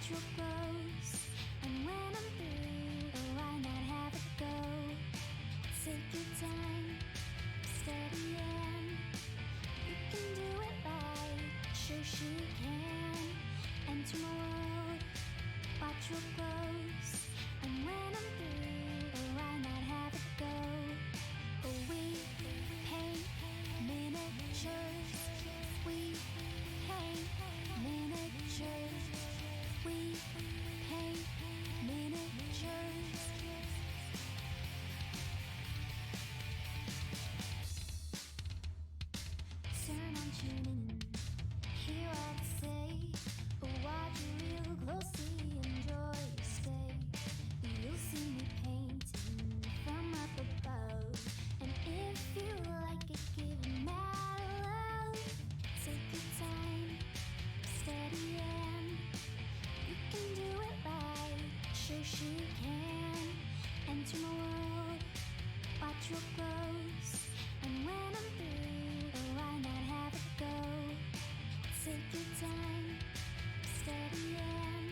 watch what grows. And when I'm through, oh, why not have it go? Take your time, steady and you can do it right. Shoshie can enter my world, watch what grows. And when I'm through, oh, why not have it go? Oh, we paint miniatures. We paint miniatures. We paint miniatures. Turn on, tune in, hear what I say. But watch real closely, enjoy your stay. You'll see me painting from up above. And if you like it, give it mad love. Take your time, steady and you can do it right. Shoshie can enter my world, watch what grows. And when I'm through, oh, why not have it go? Take your time, steady and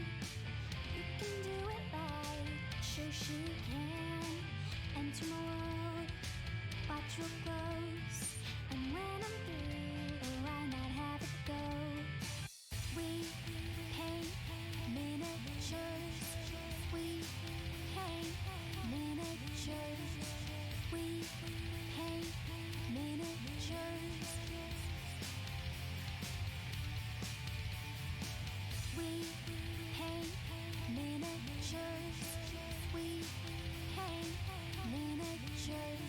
you can do it right. Shoshie can enter my world, watch what grows. And when I'm through, oh, why not have it go? We paint miniatures. We paint miniatures. We paint miniatures. We paint miniatures. We paint miniatures.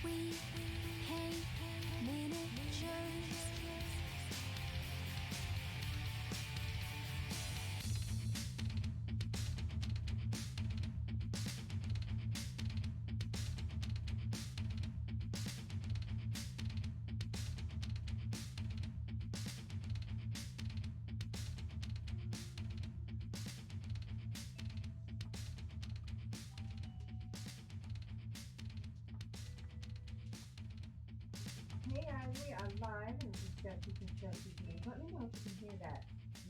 We paint miniatures. Hey guys, we are live and Shoshie. Let me know if you can hear that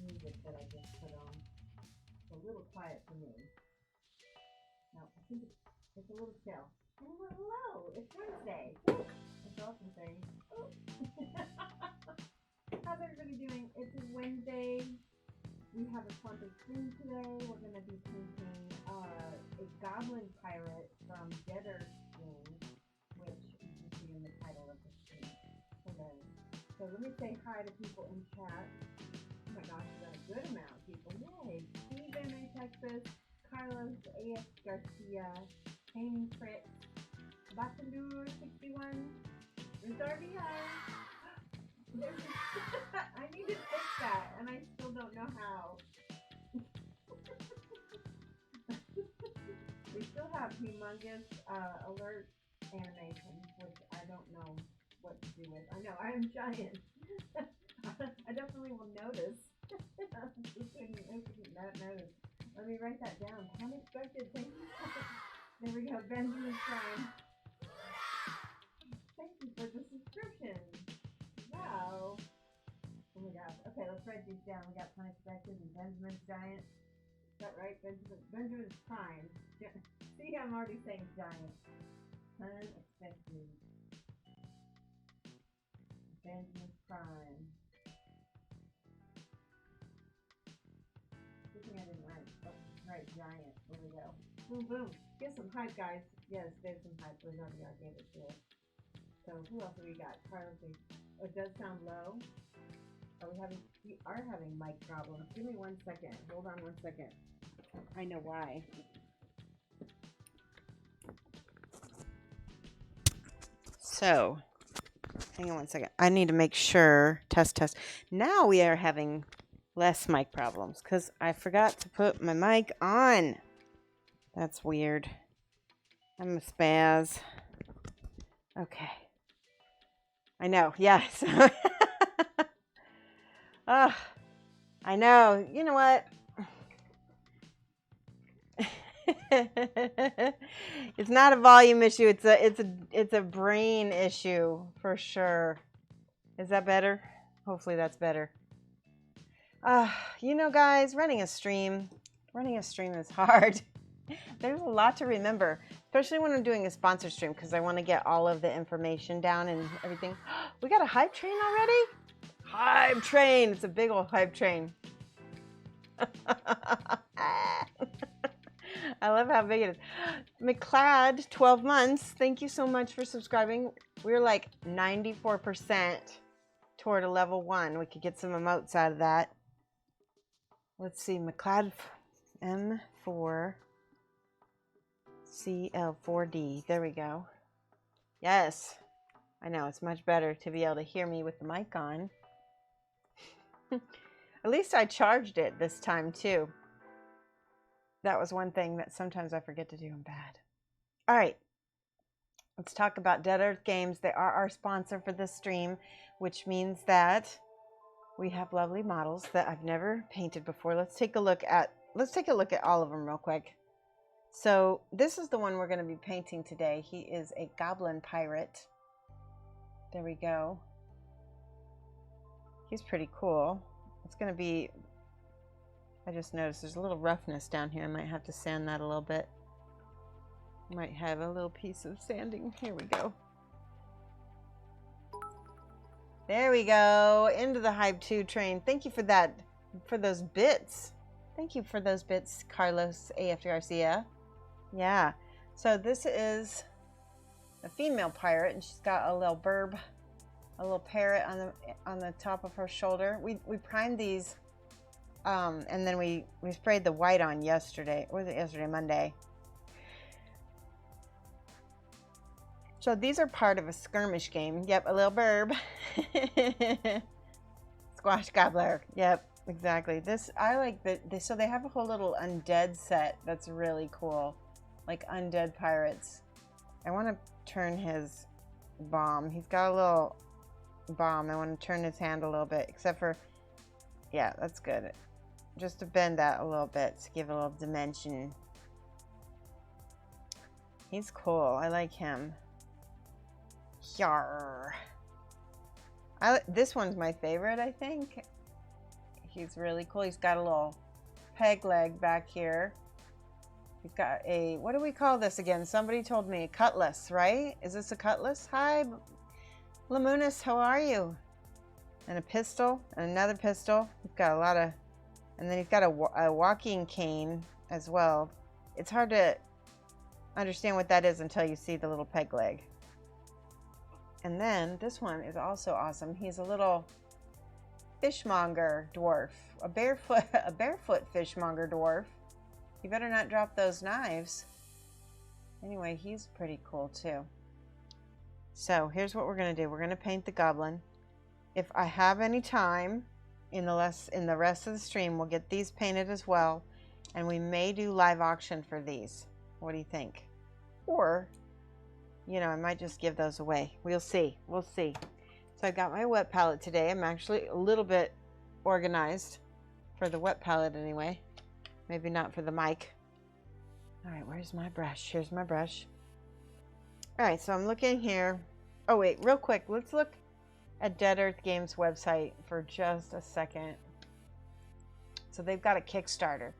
music that I just put on. It's a little quiet for me. No, I think it's a little chill. Oh, hello, it's Wednesday. That's awesome thing. Oh. How's everybody doing? It's Wednesday. We have a fun big thing today. We're going to be painting a Goblin Pirate from Deader's game, which you can see in the title of the stream. So let me say hi to people in chat. Oh my gosh, we got a good amount of people. Yay! Steven in Texas, Carlos A.S. Garcia, Painting Fritz, Batandur 61, Rizardia. I need to fix that, and I still don't know how. We still have humongous alert animations, which I don't know what to do with. I know, I am giant. I definitely will notice. Who couldn't not notice? Let me write that down. Unexpected. Thank you. There we go. Benjamin Prime. Thank you for the subscription. Yeah. gosh. Okay, let's write these down. We got Unexpected and Benjamin's Giant. Is that right? Benjamin's Prime. See, I'm already saying giant. Unexpected. Benjamin's Prime. Good thing I didn't write. Oh, right, giant. There we go. Boom, boom. Get some hype, guys. Yes, there's some hype. We're not gonna give it to it. So who else do we got? Carlos. Oh, it does sound low. We are having mic problems. Give me 1 second. Hold on 1 second. I know why. So, hang on 1 second. I need to make sure. Test. Now we are having less mic problems because I forgot to put my mic on. That's weird. I'm a spaz. Okay. I know. Yes. Oh, I know. You know what? It's not a volume issue. It's a brain issue for sure. Is that better? Hopefully that's better. You know, guys, running a stream is hard. There's a lot to remember, especially when I'm doing a sponsor stream because I want to get all of the information down and everything. We got a hype train already? Hype train. It's a big old hype train. I love how big it is. McClad, 12 months. Thank you so much for subscribing. We're like 94% toward a level 1. We could get some emotes out of that. Let's see. McClad M4 CL4D. There we go. Yes. I know. It's much better to be able to hear me with the mic on. At least I charged it this time too. That was one thing that sometimes I forget to do. I'm bad. All right. Let's talk about Dead Earth Games. They are our sponsor for this stream, which means that we have lovely models that I've never painted before. Let's take a look at all of them real quick. So this is the one we're going to be painting today. He is a Goblin Pirate. There we go. He's pretty cool. It's going to be, I just noticed there's a little roughness down here. I might have to sand that a little bit. Might have a little piece of sanding. Here we go. There we go. Into the Hype 2 train. Thank you for that, for those bits. Thank you for those bits, Carlos A.F. Garcia. Yeah. So this is a female pirate, and she's got a little burb, a little parrot on the top of her shoulder. We primed these, and then we sprayed the white on yesterday. Or was it yesterday? Monday. So these are part of a skirmish game. Yep, a little burb. Squash gobbler. Yep, exactly. This, I like so they have a whole little undead set that's really cool. Like undead pirates. I want to turn his bomb. He's got a little bomb. I want to turn his hand a little bit. Except for, yeah, that's good. Just to bend that a little bit to give a little dimension. He's cool. I like him. Yarr. This one's my favorite, I think. He's really cool. He's got a little peg leg back here. He's got a, what do we call this again? Somebody told me a cutlass, right? Is this a cutlass? Hi, Lamunis, how are you? And a pistol, and another pistol. He's got a lot of, and then he's got a walking cane as well. It's hard to understand what that is until you see the little peg leg. And then this one is also awesome. He's a little fishmonger dwarf, a barefoot fishmonger dwarf. You better not drop those knives. Anyway, he's pretty cool too. So here's what we're gonna do. We're gonna paint the goblin. If I have any time in the rest of the stream, we'll get these painted as well, and we may do live auction for these. What do you think? Or, you know, I might just give those away. We'll see. We'll see. So I got my wet palette today. I'm actually a little bit organized for the wet palette anyway. Maybe not for the mic. All right, where's my brush? Here's my brush. All right, so I'm looking here. Oh, wait, real quick. Let's look at Dead Earth Games website for just a second. So they've got a Kickstarter.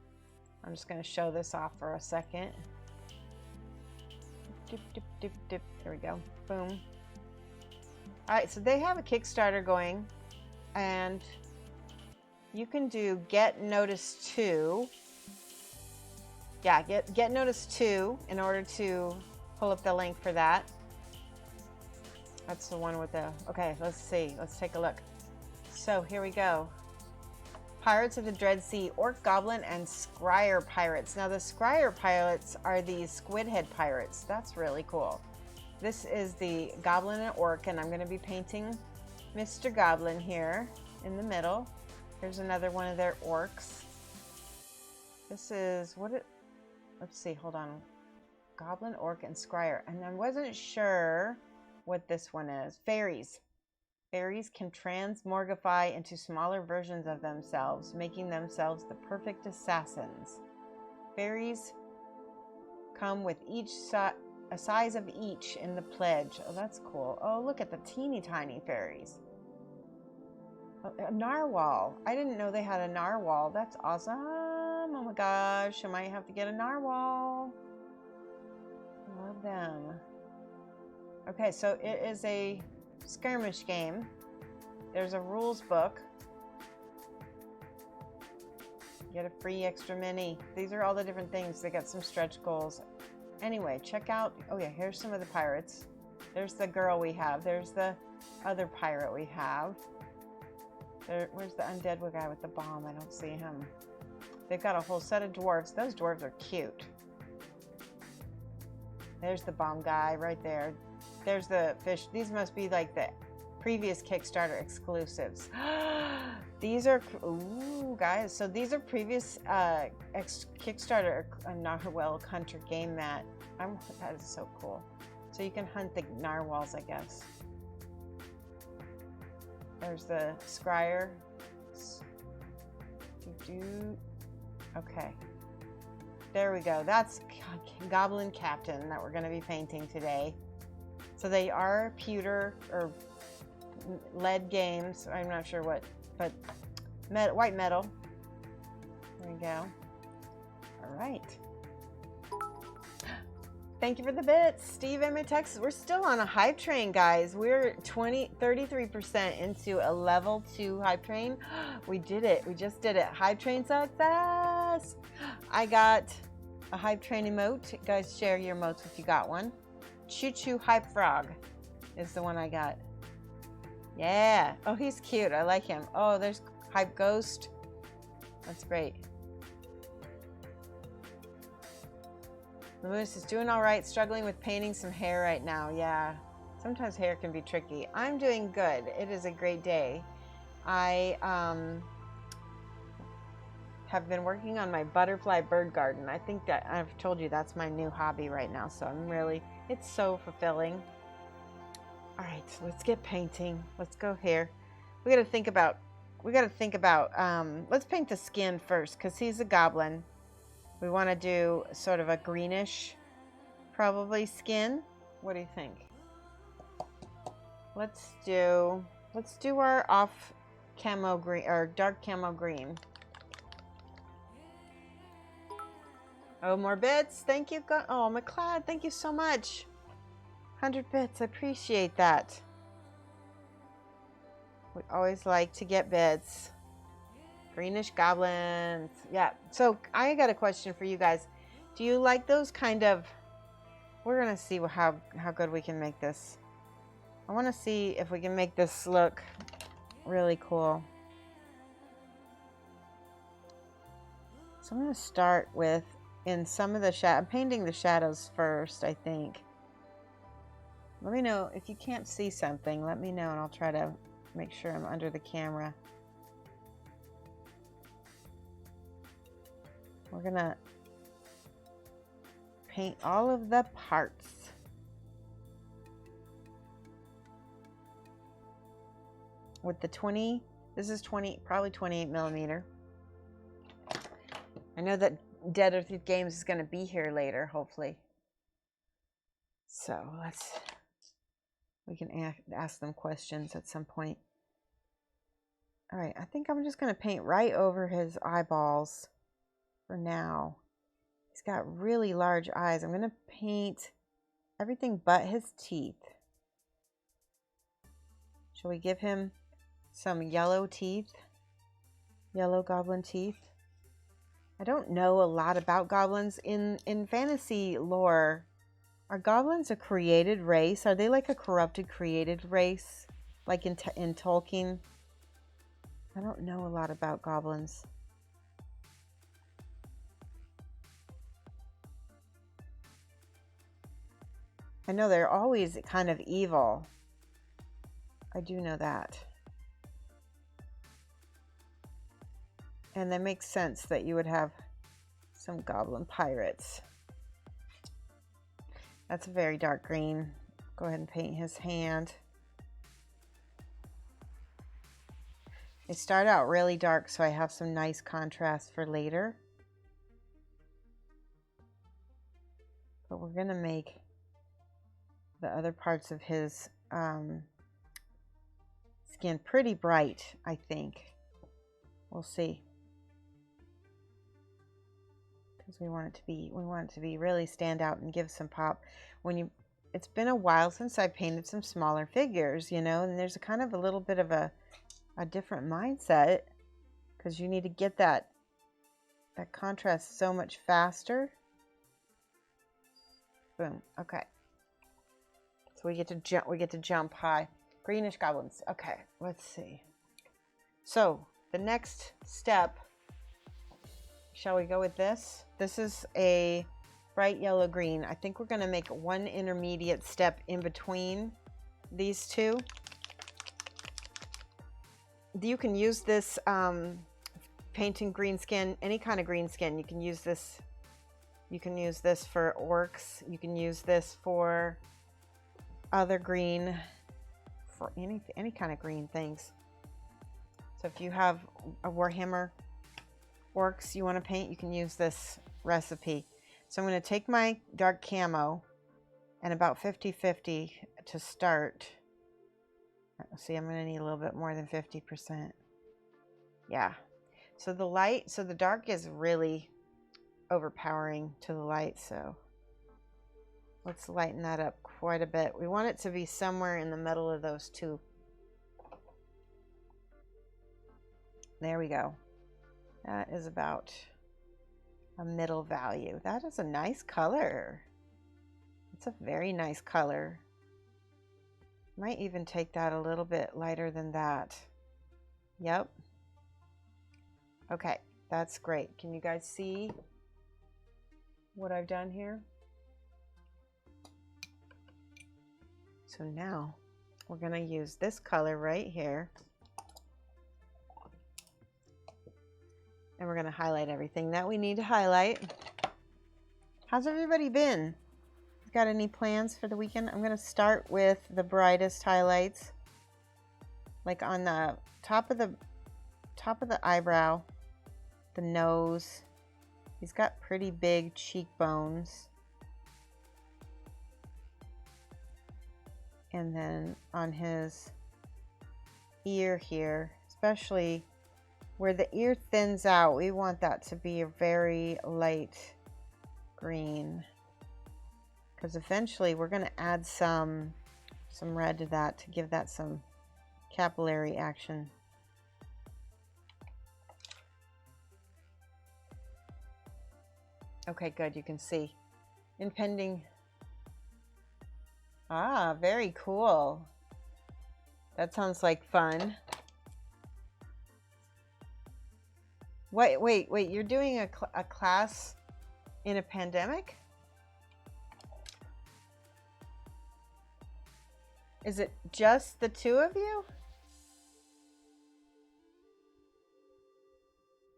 I'm just going to show this off for a second. Dip, dip, dip, dip. There we go. Boom. All right, so they have a Kickstarter going, and you can do Get Notice 2. Yeah, get Notice 2 in order to pull up the link for that. That's the one with the... Okay, let's see. Let's take a look. So here we go. Pirates of the Dread Sea, Orc, Goblin, and Scryer Pirates. Now the Scryer Pirates are these squid head pirates. That's really cool. This is the Goblin and Orc, and I'm going to be painting Mr. Goblin here in the middle. Here's another one of their orcs. This is what it... Let's see, hold on. Goblin, Orc, and Scryer. And I wasn't sure what this one is. Fairies. Fairies can transmorgify into smaller versions of themselves, making themselves the perfect assassins. Fairies come with a size of each in the pledge. Oh, that's cool. Oh, look at the teeny tiny fairies. A narwhal. I didn't know they had a narwhal. That's awesome. Oh my gosh, I might have to get a narwhal. Love them. Okay, so it is a skirmish game. There's a rules book. Get a free extra mini. These are all the different things. They got some stretch goals. Anyway, check out... Oh yeah, here's some of the pirates. There's the girl we have. There's the other pirate we have. Where's the undead guy with the bomb? I don't see him. They've got a whole set of dwarves. Those dwarves are cute. There's the bomb guy right there. There's the fish. These must be like the previous Kickstarter exclusives. These are... Ooh, guys. So these are previous Kickstarter Narwhal Hunter game mat. That is so cool. So you can hunt the narwhals, I guess. There's the scryer. Okay. There we go. That's Goblin Captain that we're going to be painting today. So they are pewter or lead games. I'm not sure what, but white metal. There we go. All right. Thank you for the bits, Steve in Texas. We're still on a hype train, guys. We're 33% into a level 2 hype train. We did it. We just did it. Hype train success. I got a hype train emote. Guys, share your emotes if you got one. Choo Choo Hype Frog is the one I got. Yeah. Oh, he's cute. I like him. Oh, there's Hype Ghost. That's great. Lewis is doing all right, struggling with painting some hair right now. Yeah, sometimes hair can be tricky. I'm doing good. It is a great day. I have been working on my butterfly bird garden. I think that I've told you that's my new hobby right now. So it's so fulfilling. All right, so let's get painting. Let's go here. We got to think about, let's paint the skin first because he's a goblin. We want to do sort of a greenish, probably skin. What do you think? Let's do our off camo green or dark camo green. Oh, more bits. Thank you. Oh, McLeod, thank you so much. 100 bits. I appreciate that. We always like to get bits. Greenish goblins. Yeah. So I got a question for you guys. Do you like those kind of... We're going to see how good we can make this. I want to see if we can make this look really cool. So I'm going to start with, in some of the shadows, I'm painting the shadows first, I think. Let me know if you can't see something. Let me know and I'll try to make sure I'm under the camera. We're gonna paint all of the parts. With the 20, this is 20, probably 28 millimeter. I know that Dead Earth Games is gonna be here later, hopefully. So We can ask them questions at some point. All right, I think I'm just going to paint right over his eyeballs for now. He's got really large eyes. I'm going to paint everything but his teeth. Shall we give him some yellow teeth? Yellow goblin teeth? I don't know a lot about goblins. In fantasy lore, are goblins a created race? Are they like a corrupted created race? Like in Tolkien? I don't know a lot about goblins. I know they're always kind of evil. I do know that. And that makes sense that you would have some goblin pirates. That's a very dark green. Go ahead and paint his hand. They start out really dark, so I have some nice contrast for later. But we're going to make the other parts of his skin pretty bright, I think. We'll see. Because we want it to be really stand out and give some pop. It's been a while since I painted some smaller figures, you know, and there's a kind of a little bit of a different mindset, because you need to get that contrast so much faster. Boom. Okay. So we get to jump high. Greenish goblins. Okay, let's see. So the next step, shall we go with this? This is a bright yellow green. I think we're going to make one intermediate step in between these two. You can use this painting green skin, any kind of green skin. You can use this. You can use this for orcs. You can use this for other green, for any kind of green things. So if you have a Warhammer orcs you want to paint, you can use this recipe. So I'm going to take my dark camo and about 50-50 to start. See, I'm going to need a little bit more than 50%. Yeah. So the dark is really overpowering to the light, so let's lighten that up quite a bit. We want it to be somewhere in the middle of those two. There we go. That is about a middle value. That is a nice color. It's a very nice color. Might even take that a little bit lighter than that. Yep. Okay, that's great. Can you guys see what I've done here? So now we're going to use this color right here. And we're going to highlight everything that we need to highlight. How's everybody been? Got any plans for the weekend? I'm going to start with the brightest highlights. Like on the top of the eyebrow, the nose. He's got pretty big cheekbones. And then on his ear here, especially where the ear thins out, we want that to be a very light green, because eventually we're going to add some red to that to give that some capillary action. Okay, good. You can see impending. Ah, very cool. That sounds like fun. Wait, you're doing a class in a pandemic? Is it just the two of you?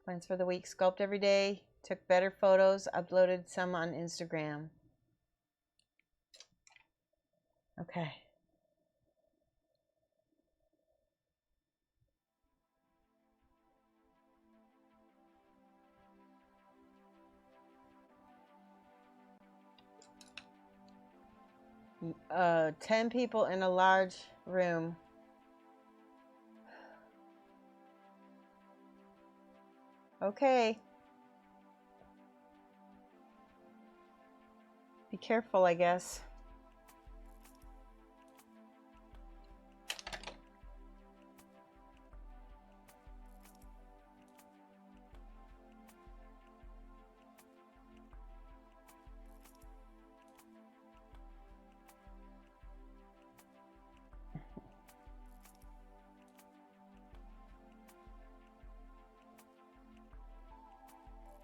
Plans for the week: sculpt every day, took better photos, uploaded some on Instagram. Okay. 10 people in a large room. Okay. Be careful, I guess.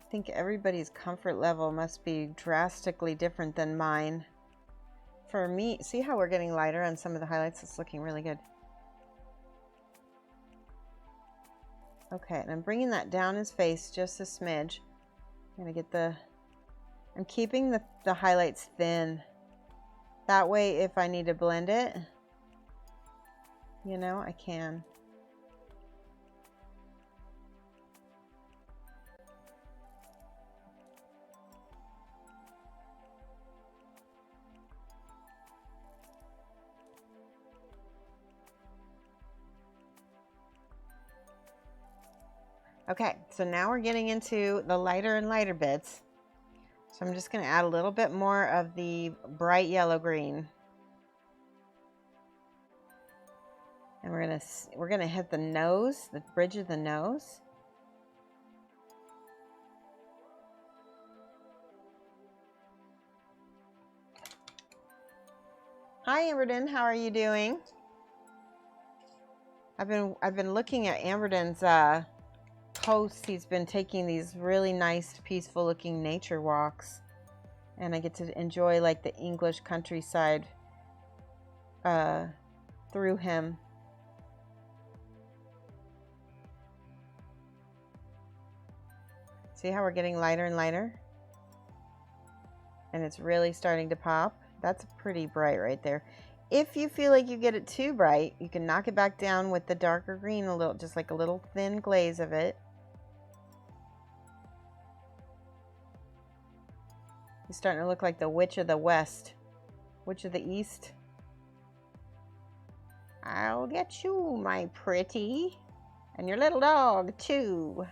I think everybody's comfort level must be drastically different than mine. For me, see how we're getting lighter on some of the highlights? It's looking really good. Okay, and I'm bringing that down his face just a smidge. I'm gonna get I'm keeping the highlights thin. That way, if I need to blend it, you know, I can. Okay, so now we're getting into the lighter and lighter bits. So I'm just going to add a little bit more of the bright yellow green. And we're going to hit the nose, the bridge of the nose. Hi Amberden, how are you doing? I've been looking at Amberden's posts. He's been taking these really nice, peaceful looking nature walks, and I get to enjoy like the English countryside through him. See how we're getting lighter and lighter, and it's really starting to pop. That's pretty bright right there. If you feel like you get it too bright, you can knock it back down with the darker green a little, just like a little thin glaze of it. He's starting to look like the Witch of the West. Witch of the East. I'll get you, my pretty. And your little dog, too.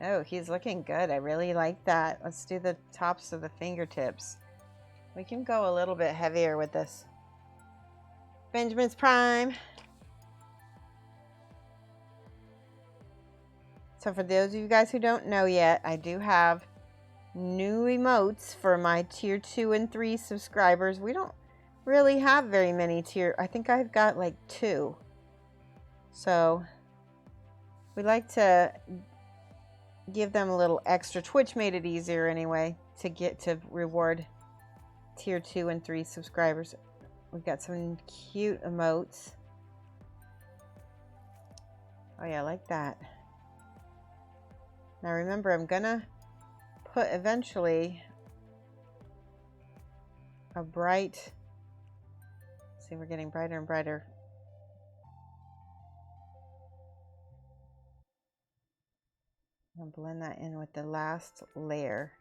Oh, he's looking good. I really like that. Let's do the tops of the fingertips. We can go a little bit heavier with this. Benjamin's Prime. So for those of you guys who don't know yet, I do have new emotes for my tier 2 and 3 subscribers. We don't really have very many tier. I think I've got like 2. So we like to give them a little extra. Twitch made it easier anyway to get to reward tier 2 and 3 subscribers. We've got some cute emotes. Oh yeah, I like that. Now remember, I'm gonna put eventually a bright, see, we're getting brighter and brighter. I'll blend that in with the last layer.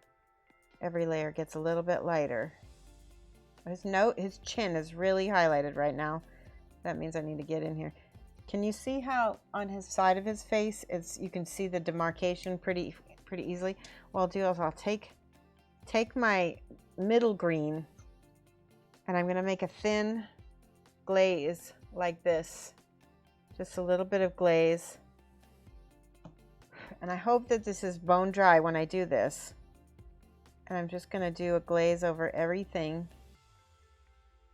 Every layer gets a little bit lighter. His chin is really highlighted right now. That means I need to get in here. Can you see how on his side of his face, you can see the demarcation pretty easily? What I'll do is I'll take my middle green, and I'm gonna make a thin glaze like this. Just a little bit of glaze. And I hope that this is bone dry when I do this. And I'm just gonna do a glaze over everything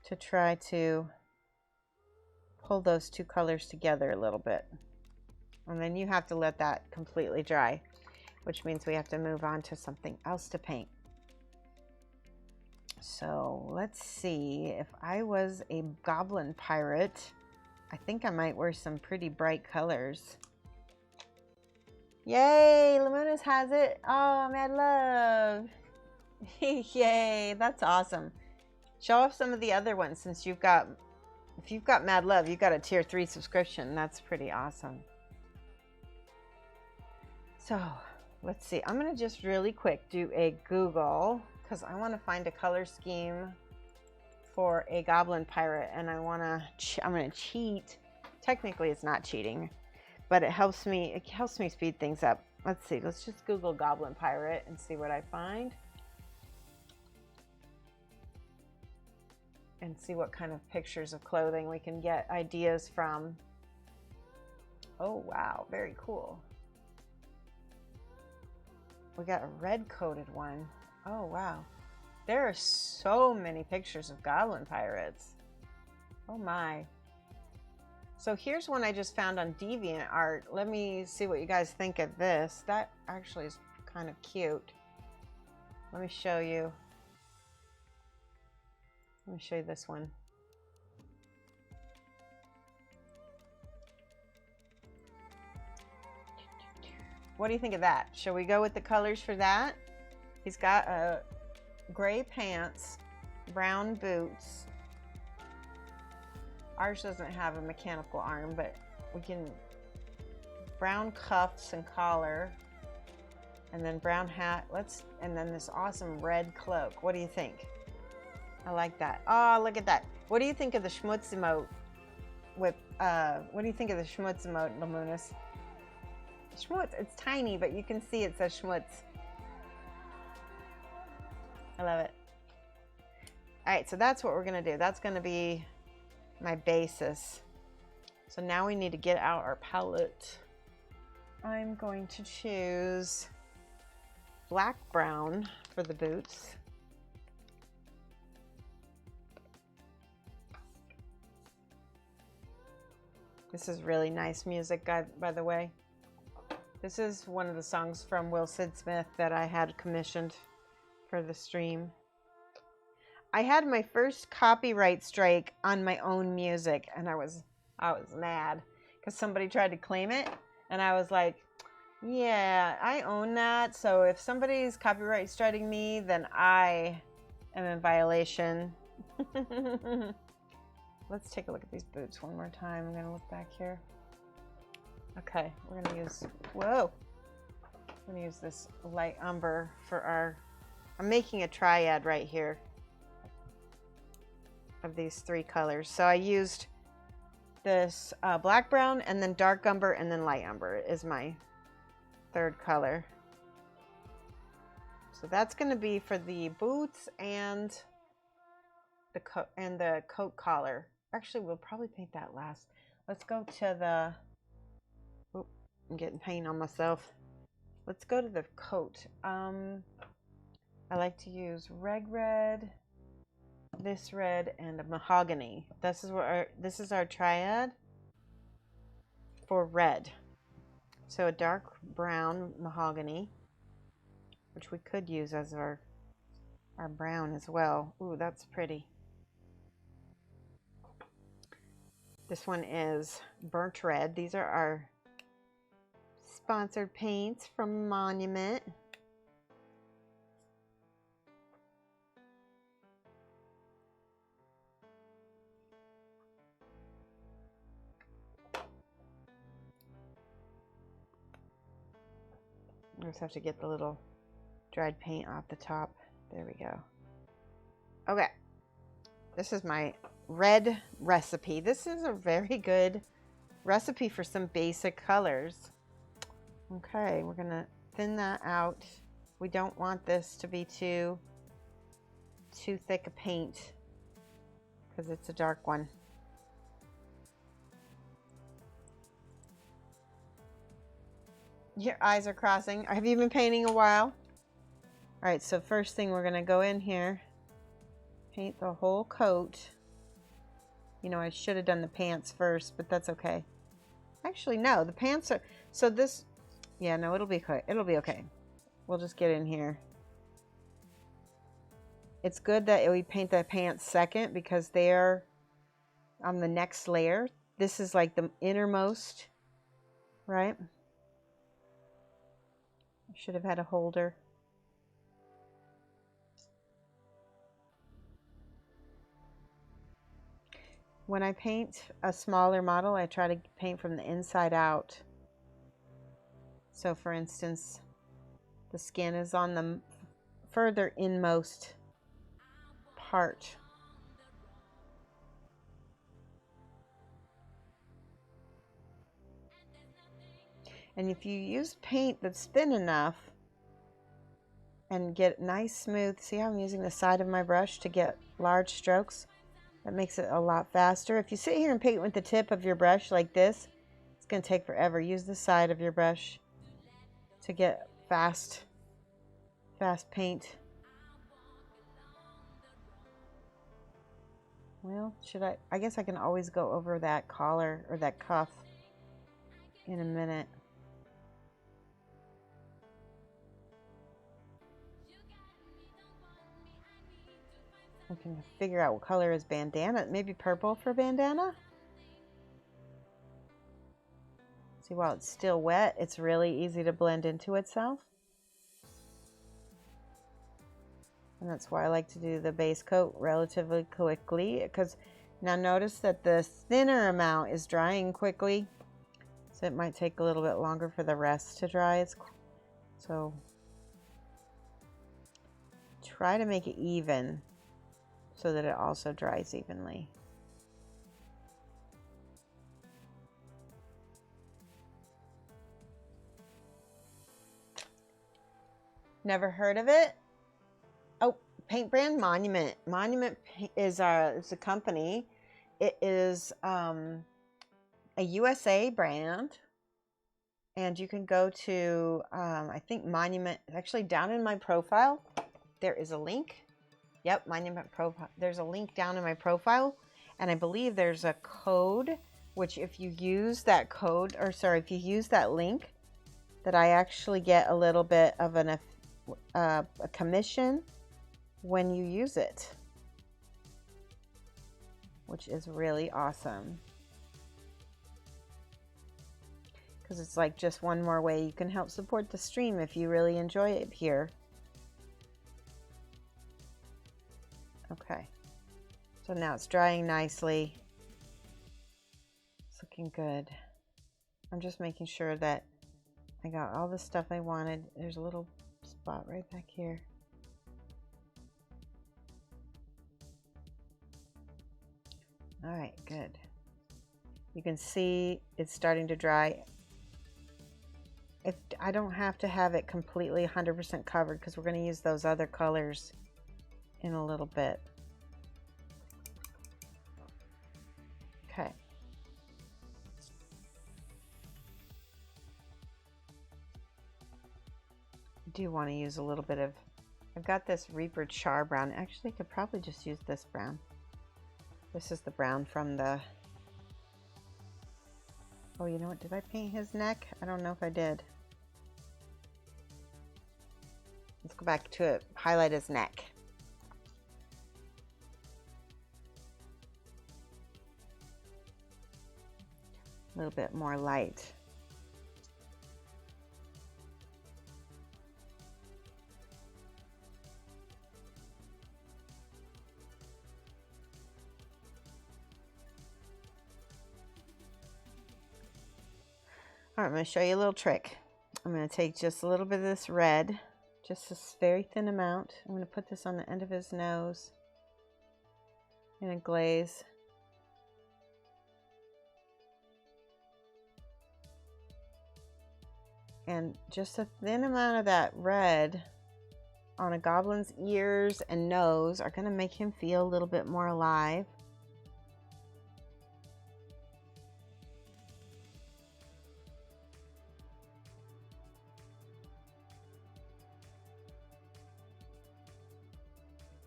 to try to pull those two colors together a little bit. And then you have to let that completely dry, which means we have to move on to something else to paint. So let's see, if I was a Goblin Pirate, I think I might wear some pretty bright colors. Yay, Lamunas has it. Oh, mad love. Yay, that's awesome. Show off some of the other ones since you've got If you've got Mad Love, you've got a tier 3 subscription. That's pretty awesome. So let's see. I'm going to just really quick do a Google because I want to find a color scheme for a Goblin Pirate, and I'm going to cheat. Technically, it's not cheating, but it helps me speed things up. Let's see. Let's just Google Goblin Pirate and see what I find. And see what kind of pictures of clothing we can get ideas from. Oh, wow. Very cool. We got a red coated one. Oh, wow. There are so many pictures of Goblin Pirates. Oh, my. So here's one I just found on DeviantArt. Let me see what you guys think of this. That actually is kind of cute. Let me show you. Let me show you this one. What do you think of that? Shall we go with the colors for that? He's got gray pants, brown boots. Ours doesn't have a mechanical arm, but we can brown cuffs and collar, and then brown hat. And then this awesome red cloak. What do you think? I like that. Oh, look at that. What do you think of the schmutz emote? What do you think of the schmutz emote, Lamunas? Schmutz, it's tiny, but you can see it says schmutz. I love it. All right, so that's what we're gonna do. That's gonna be my basis. So now we need to get out our palette. I'm going to choose black brown for the boots. This is really nice music, by the way. This is one of the songs from Will Sid Smith that I had commissioned for the stream. I had my first copyright strike on my own music, and I was mad because somebody tried to claim it, and I was like, yeah, I own that, so if somebody's copyright striking me, then I am in violation. Let's take a look at these boots one more time. I'm gonna look back here. Okay, we're gonna use, whoa. I'm gonna use this light umber for our, I'm making a triad right here of these three colors. So I used this black brown, and then dark umber, and then light umber is my third color. So that's gonna be for the boots and the coat collar. Actually, we'll probably paint that last. Let's go to the, oop, I'm getting paint on myself. Let's go to the coat. I like to use red, this red, and a mahogany. This is our triad for red. So a dark brown mahogany, which we could use as our brown as well. Ooh, that's pretty. This one is burnt red. These are our sponsored paints from Monument. I just have to get the little dried paint off the top. There we go. Okay. This is my red recipe. This is a very good recipe for some basic colors. Okay, we're gonna thin that out. We don't want this to be too thick a paint because it's a dark one. Your eyes are crossing. Have you been painting a while? All right, so first thing we're gonna go in here, paint the whole coat. You know, I should have done the pants first, but that's okay. Actually, no, the pants are, so this, yeah, no, it'll be okay. We'll just get in here. It's good that we paint the pants second because they're on the next layer. This is like the innermost, right? I should have had a holder. When I paint a smaller model, I try to paint from the inside out. So for instance, the skin is on the further inmost part. And if you use paint that's thin enough and get nice smooth, see how I'm using the side of my brush to get large strokes? That makes it a lot faster. If you sit here and paint with the tip of your brush like this, it's going to take forever. Use the side of your brush to get fast paint. Well, I guess I can always go over that collar or that cuff in a minute. I can figure out what color is bandana. Maybe purple for bandana. See, while it's still wet, it's really easy to blend into itself. And that's why I like to do the base coat relatively quickly, because now notice that the thinner amount is drying quickly. So it might take a little bit longer for the rest to dry. So try to make it even so that it also dries evenly. Never heard of it? Oh, paint brand Monument. Monument is a company. It is a USA brand. And you can go to, I think Monument, actually down in my profile, there is a link. Yep, Monument profile. There's a link down in my profile. And I believe there's a code, which if you use that code, or sorry, if you use that link, that I actually get a little bit of a commission when you use it, which is really awesome. Because it's like just one more way you can help support the stream if you really enjoy it here. Okay, so now it's drying nicely. It's looking good. I'm just making sure that I got all the stuff I wanted. There's a little spot right back here. All right, good. You can see it's starting to dry. I don't have to have it completely 100% covered because we're going to use those other colors in a little bit. Okay. I do want to use a little bit of, I've got this Reaper Char brown. Actually, I could probably just use this brown. This is the brown from the, oh, you know what? Did I paint his neck? I don't know if I did. Let's go back to it. Highlight his neck. A little bit more light. All right, I'm going to show you a little trick. I'm going to take just a little bit of this red, just this very thin amount. I'm going to put this on the end of his nose in a glaze. And just a thin amount of that red on a goblin's ears and nose are going to make him feel a little bit more alive.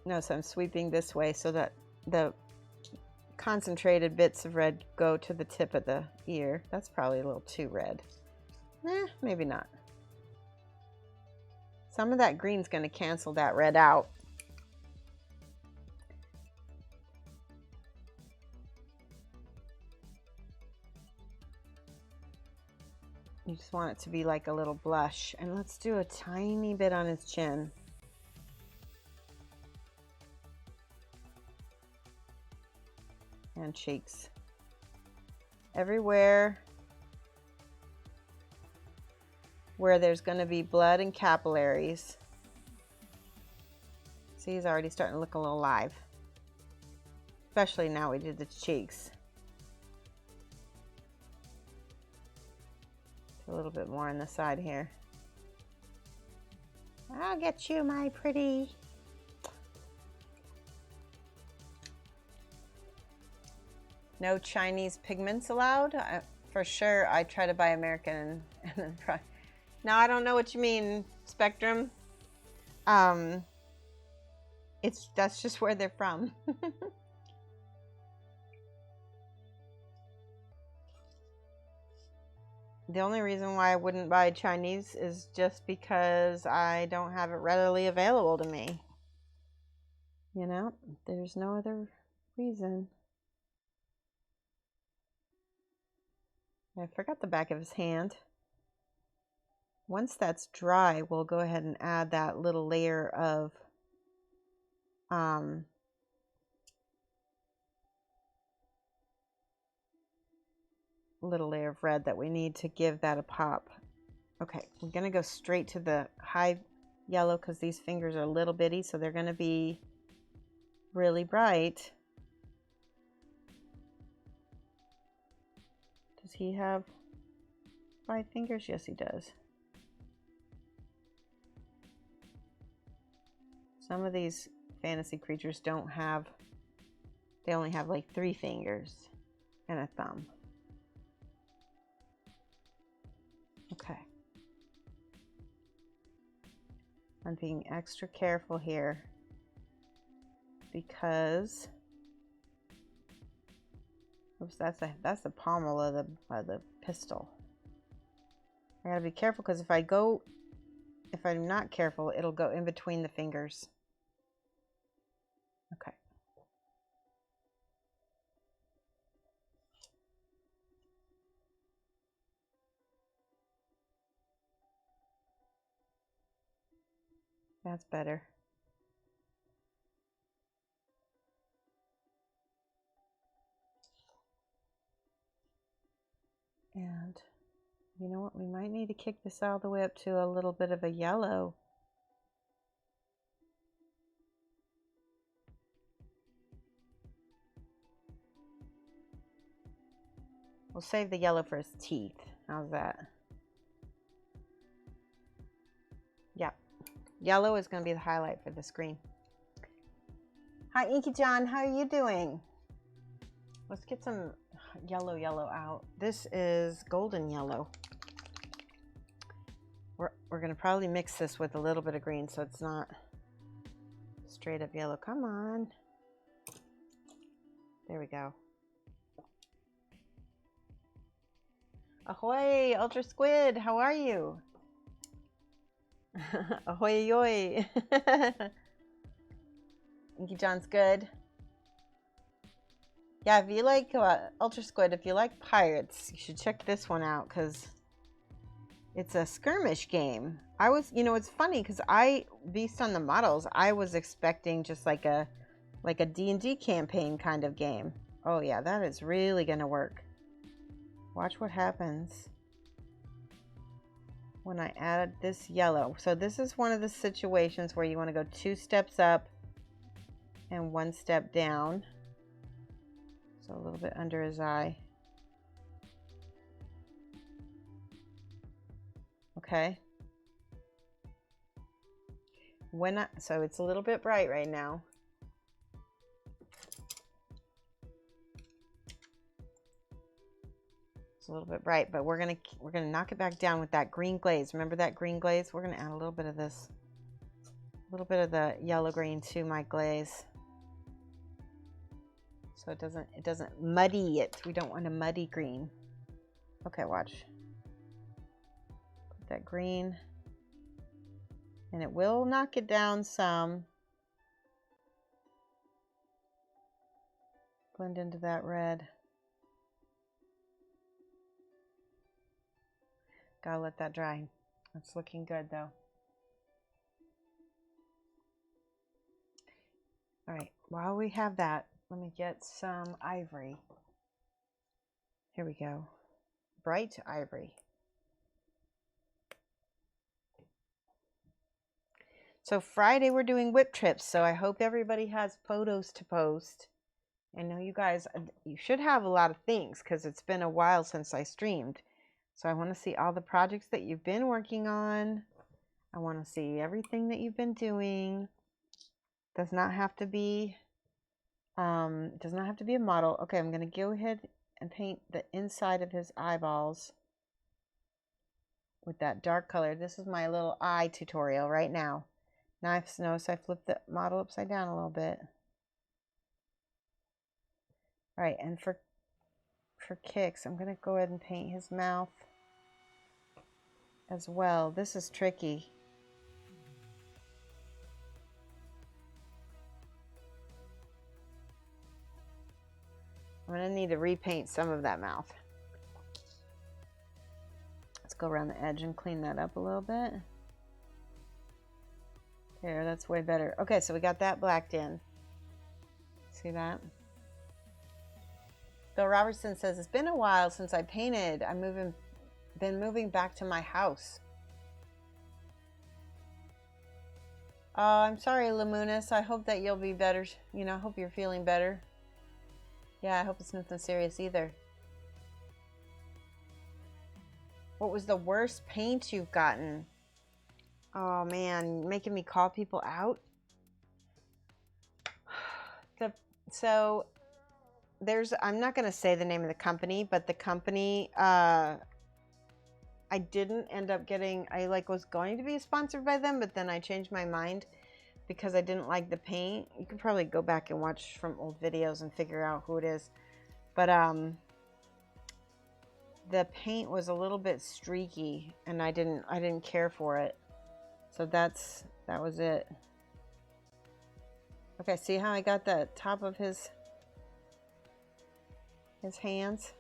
Notice I'm sweeping this way so that the concentrated bits of red go to the tip of the ear. That's probably a little too red. Maybe not. Some of that green's going to cancel that red out. You just want it to be like a little blush. And let's do a tiny bit on his chin. and cheeks. Everywhere where there's going to be blood and capillaries. See, he's already starting to look a little alive. Especially now we did the cheeks. A little bit more on the side here. I'll get you, my pretty. No Chinese pigments allowed? For sure, I try to buy American and then try. Now, I don't know what you mean, Spectrum. That's just where they're from. The only reason why I wouldn't buy Chinese is just because I don't have it readily available to me. You know, there's no other reason. I forgot the back of his hand. Once that's dry, we'll go ahead and add that little layer of red that we need to give that a pop. Okay, we're going to go straight to the high yellow because these fingers are a little bitty, so they're going to be really bright. Does he have 5 fingers? Yes, he does. Some of these fantasy creatures don't have, they only have like 3 fingers and a thumb. Okay. I'm being extra careful here because oops, that's the pommel of the pistol. I gotta be careful because if I'm not careful, it'll go in between the fingers. Okay. That's better. And you know what? We might need to kick this all the way up to a little bit of a yellow. We'll save the yellow for his teeth. How's that? Yep. Yellow is going to be the highlight for the screen. Hi, Inky John. How are you doing? Let's get some yellow out. This is golden yellow. We're going to probably mix this with a little bit of green so it's not straight up yellow. Come on. There we go. Ahoy, Ultra Squid. How are you? Ahoy, yoy. Inky John's good. Yeah, if you like Ultra Squid, if you like pirates, you should check this one out because it's a skirmish game. It's funny because based on the models, I was expecting just like a D&D campaign kind of game. Oh yeah, that is really gonna work. Watch what happens when I add this yellow. So this is one of the situations where you want to go 2 steps up and 1 step down. So a little bit under his eye. Okay. So it's a little bit bright right now. It's a little bit bright, but we're gonna knock it back down with that green glaze. Remember that green glaze? We're gonna add a little bit of this, a little bit of the yellow green to my glaze, so it doesn't muddy it. We don't want a muddy green. Okay, watch. Put that green, and it will knock it down some. Blend into that red. Gotta let that dry. It's looking good though. All right, while we have that, Let me get some ivory. Here we go. Bright ivory. So Friday we're doing whip trips, so I hope everybody has photos to post. I know you guys, you should have a lot of things because it's been a while since I streamed. So I want to see all the projects that you've been working on. I want to see everything that you've been doing. Does not have to be a model. Okay, I'm going to go ahead and paint the inside of his eyeballs with that dark color. This is my little eye tutorial right now. Now notice I flipped the model upside down a little bit. All right, and for kicks, I'm going to go ahead and paint his mouth as well. This is tricky. I'm going to need to repaint some of that mouth. Let's go around the edge and clean that up a little bit. There, that's way better. Okay, so we got that blacked in. See that? Bill Robertson says, it's been a while since I painted. Been moving back to my house. Oh, I'm sorry, Lamunis. I hope that you'll be better. You know, I hope you're feeling better. Yeah, I hope it's nothing serious either. What was the worst paint you've gotten? Oh man, making me call people out. So I'm not going to say the name of the company, but the company, I didn't end up getting, I was going to be sponsored by them, but then I changed my mind because I didn't like the paint. You can probably go back and watch from old videos and figure out who it is. But the paint was a little bit streaky and I didn't care for it. So that was it. Okay, see how I got the top of his hands?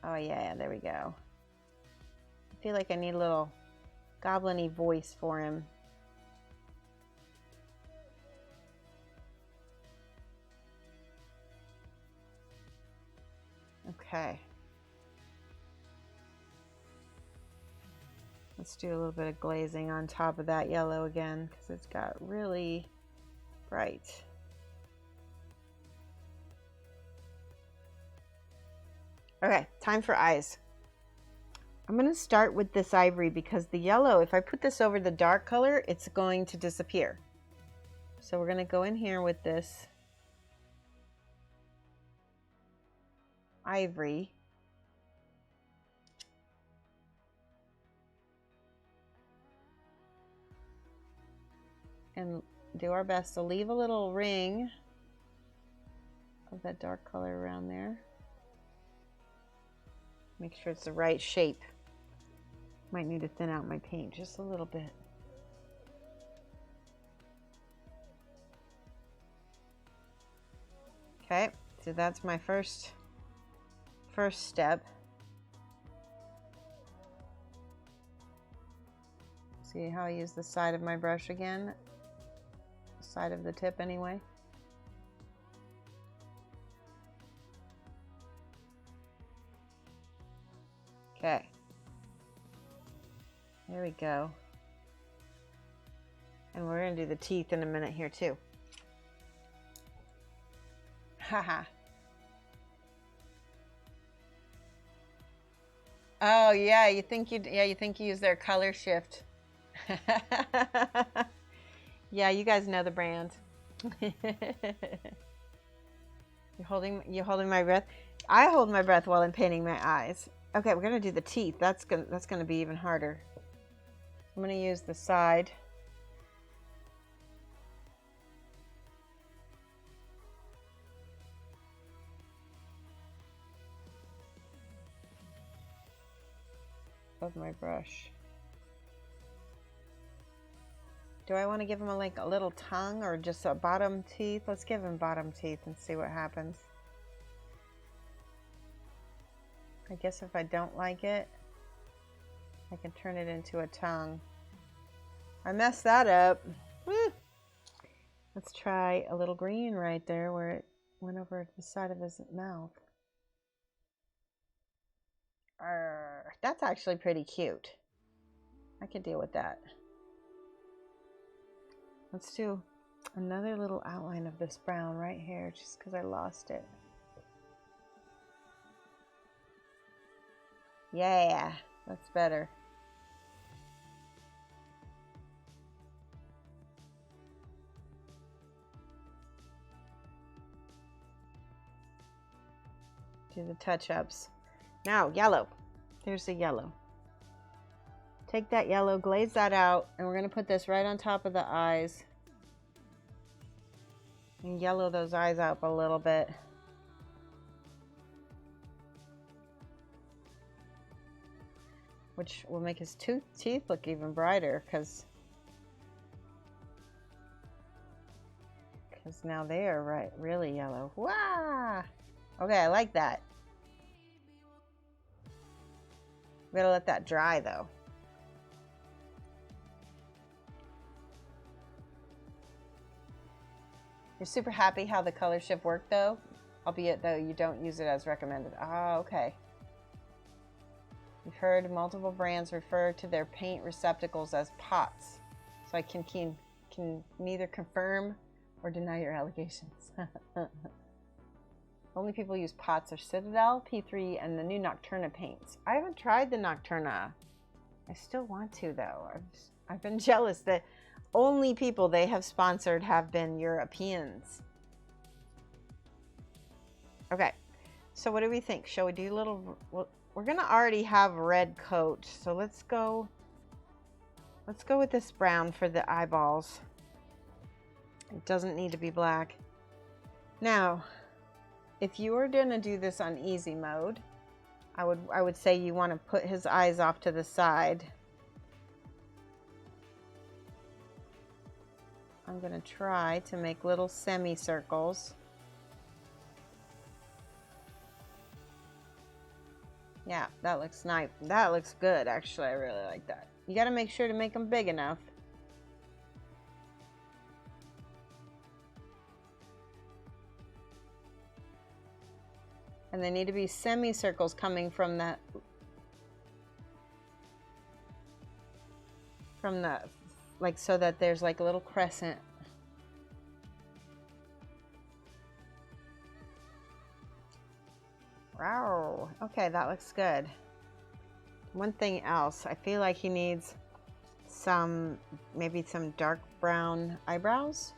Oh yeah, there we go. I feel like I need a little goblin-y voice for him. Okay. Let's do a little bit of glazing on top of that yellow again because it's got really bright. Okay, time for eyes. I'm going to start with this ivory because the yellow, if I put this over the dark color, it's going to disappear. So we're going to go in here with this ivory. And do our best to leave a little ring of that dark color around there. Make sure it's the right shape. Might need to thin out my paint just a little bit. Okay, so that's my first step. See how I use the side of my brush again? Side of the tip anyway. Okay. There we go. And we're going to do the teeth in a minute here too. Haha. Oh yeah, you think you use their color shift. Yeah, you guys know the brand. You're holding my breath. I hold my breath while I'm painting my eyes. Okay, we're gonna do the teeth. That's gonna be even harder. I'm gonna use the side. Of my brush. Do I want to give him a little tongue or just a bottom teeth? Let's give him bottom teeth and see what happens. I guess if I don't like it, I can turn it into a tongue. I messed that up. Woo. Let's try a little green right there where it went over the side of his mouth. That's actually pretty cute. I could deal with that. Let's do another little outline of this brown right here just because I lost it. Yeah, that's better. Do the touch-ups. Now, yellow. Here's the yellow. Take that yellow, glaze that out, and we're going to put this right on top of the eyes. And yellow those eyes up a little bit. Which will make his teeth look even brighter because now they are really yellow. Wow! Okay, I like that. We gotta let that dry though. You're super happy how the color shift worked though, albeit though you don't use it as recommended. Ah, okay. You've heard multiple brands refer to their paint receptacles as pots, so I can neither confirm or deny your allegations. Only people use pots are Citadel, P3, and the new Nocturna paints. I haven't tried the Nocturna. I still want to though. I've been jealous that only people they have sponsored have been Europeans. Okay, so what do we think? Shall we do a little? Well, we're gonna already have a red coat, so let's go with this brown for the eyeballs. It doesn't need to be black. Now, if you were gonna do this on easy mode, I would say you want to put his eyes off to the side. I'm gonna try to make little semicircles. Yeah, that looks nice. That looks good, actually. I really like that. You gotta make sure to make them big enough. And they need to be semicircles coming from the like, so that there's like a little crescent. Wow. Okay, that looks good. One thing else, I feel like he needs maybe some dark brown eyebrows.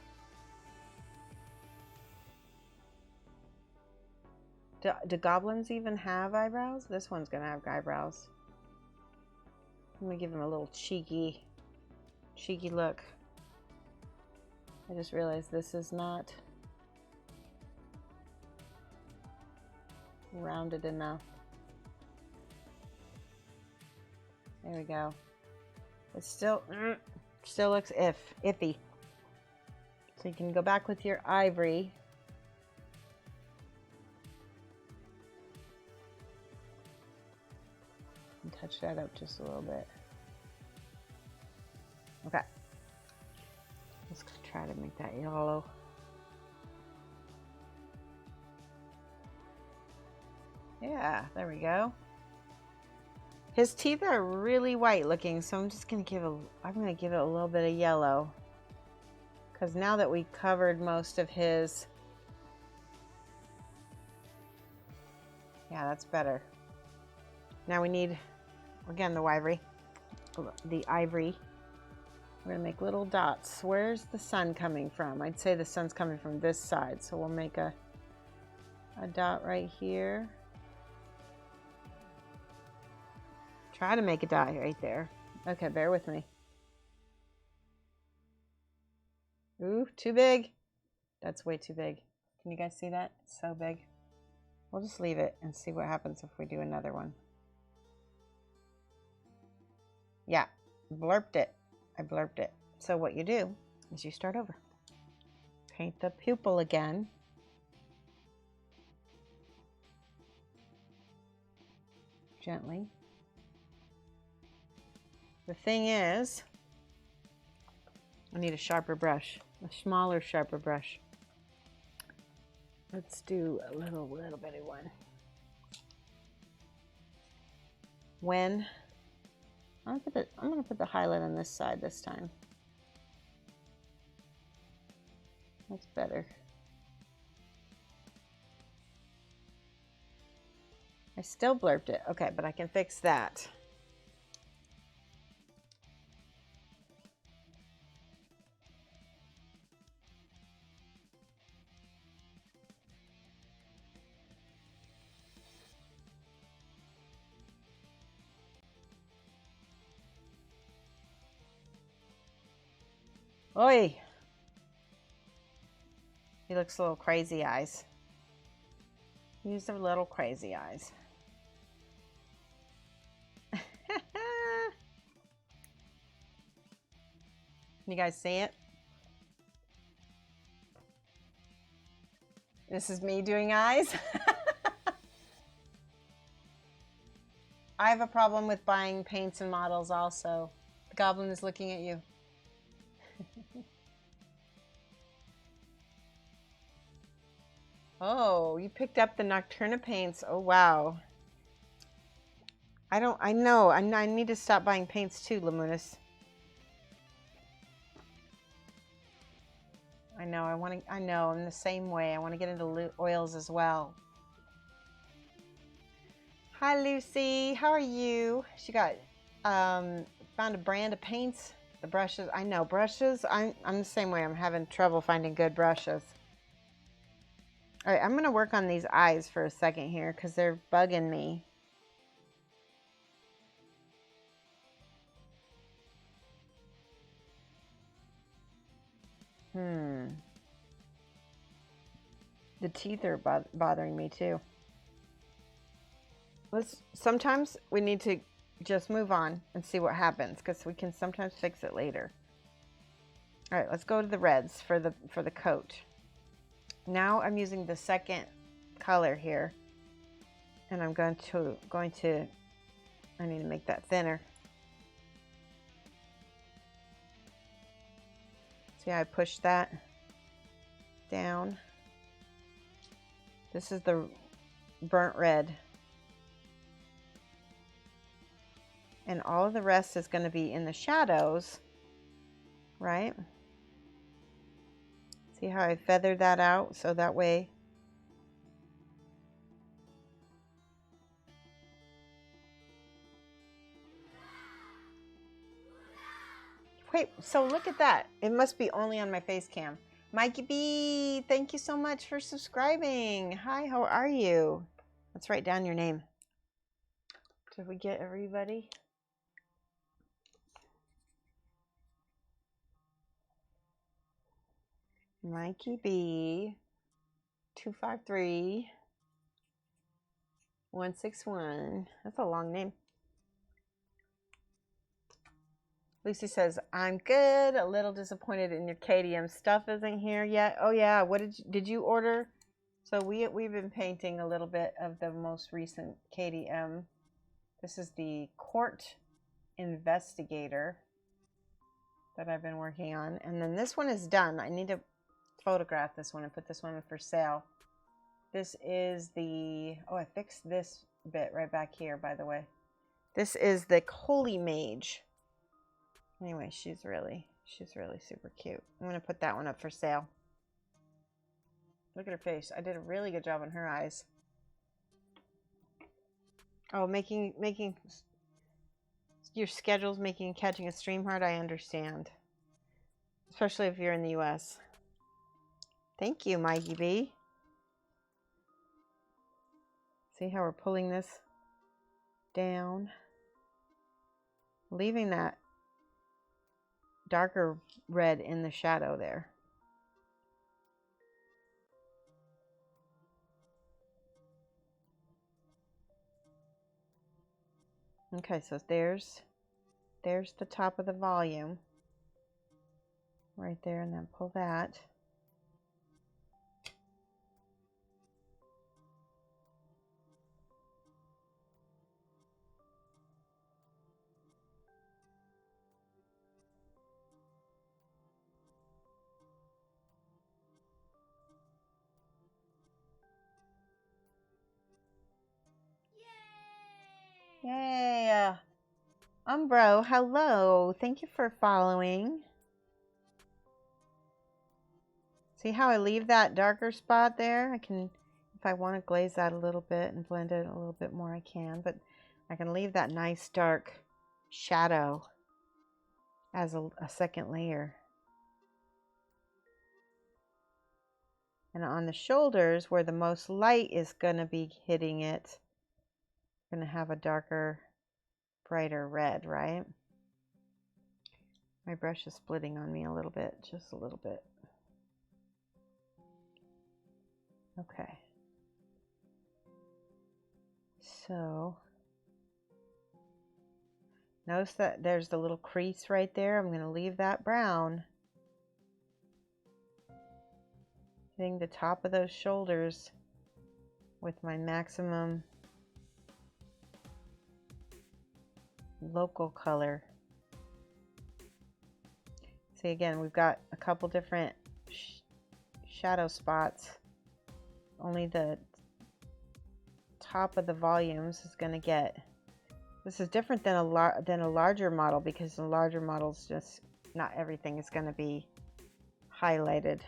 Do goblins even have eyebrows? This one's gonna have eyebrows. Let me give him a little cheeky look. I just realized this is not rounded enough. There we go. It still looks iffy. So you can go back with your ivory. And touch that up just a little bit. Okay. Let's try to make that yellow. Yeah, there we go. His teeth are really white looking, so I'm just gonna give it a little bit of yellow. Because now that we covered most of his, yeah, that's better. Now we need, again, the ivory. We're gonna make little dots. Where's the sun coming from? I'd say the sun's coming from this side, so we'll make a dot right here. Try to make a dot right there. Okay, bear with me. Ooh, too big. That's way too big. Can you guys see that? It's so big. We'll just leave it and see what happens if we do another one. Yeah, blurped it. I blurped it. So what you do is you start over. Paint the pupil again. Gently. The thing is, I need a sharper brush, a smaller, sharper brush. Let's do a little bitty one. I'm gonna put the highlight on this side this time. That's better. I still blurped it. Okay, but I can fix that. Oi! He looks a little crazy eyes. Use a little crazy eyes. You guys see it? This is me doing eyes. I have a problem with buying paints and models also. The goblin is looking at you. Oh, you picked up the Nocturna paints. Oh, wow. I know. I need to stop buying paints too, Lamunis. I know, I'm the same way. I want to get into oils as well. Hi, Lucy. How are you? She got, found a brand of paints. The brushes, I know, brushes. I'm the same way. I'm having trouble finding good brushes. All right, I'm going to work on these eyes for a second here because they're bugging me. The teeth are bothering me too. Sometimes we need to just move on and see what happens because we can sometimes fix it later. All right, let's go to the reds for the coat. Now I'm using the second color here, and I'm going to I need to make that thinner. See how I push that down? This is the burnt red. And all of the rest is going to be in the shadows, right? See how I feathered that out so that way. Wait, so look at that. It must be only on my face cam. Mikey B, thank you so much for subscribing. Hi, how are you? Let's write down your name. Did we get everybody? Mikey B, 253 161. That's a long name. Lucy says, I'm good. A little disappointed in your KDM stuff isn't here yet. Oh yeah, what did you order? So we've been painting a little bit of the most recent KDM. This is the Court Investigator that I've been working on. And then this one is done. I need to photograph this one and put this one in for sale. This is the, oh, I fixed this bit right back here, by the way. This is the Holy Mage. Anyway, she's really super cute. I'm going to put that one up for sale. Look at her face. I did a really good job on her eyes. Oh, making your schedules, catching a stream hard, I understand. Especially if you're in the US. Thank you, Mikey B. See how we're pulling this down? Leaving that darker red in the shadow there. Okay, so there's the top of the volume right there, and then pull that. Yay! Umbro, hello. Thank you for following. See how I leave that darker spot there? I can, if I want to glaze that a little bit and blend it a little bit more, I can. But I can leave that nice dark shadow as a second layer. And on the shoulders, where the most light is going to be hitting it, I'm going to have a darker, brighter red, right? My brush is splitting on me a little bit, just a little bit. Okay. So, notice that there's the little crease right there. I'm going to leave that brown. Hitting the top of those shoulders with my maximum local color. See, again, we've got a couple different shadow spots. Only the top of the volumes is going to get. This is different than a larger model, because the larger models, just not everything is going to be highlighted.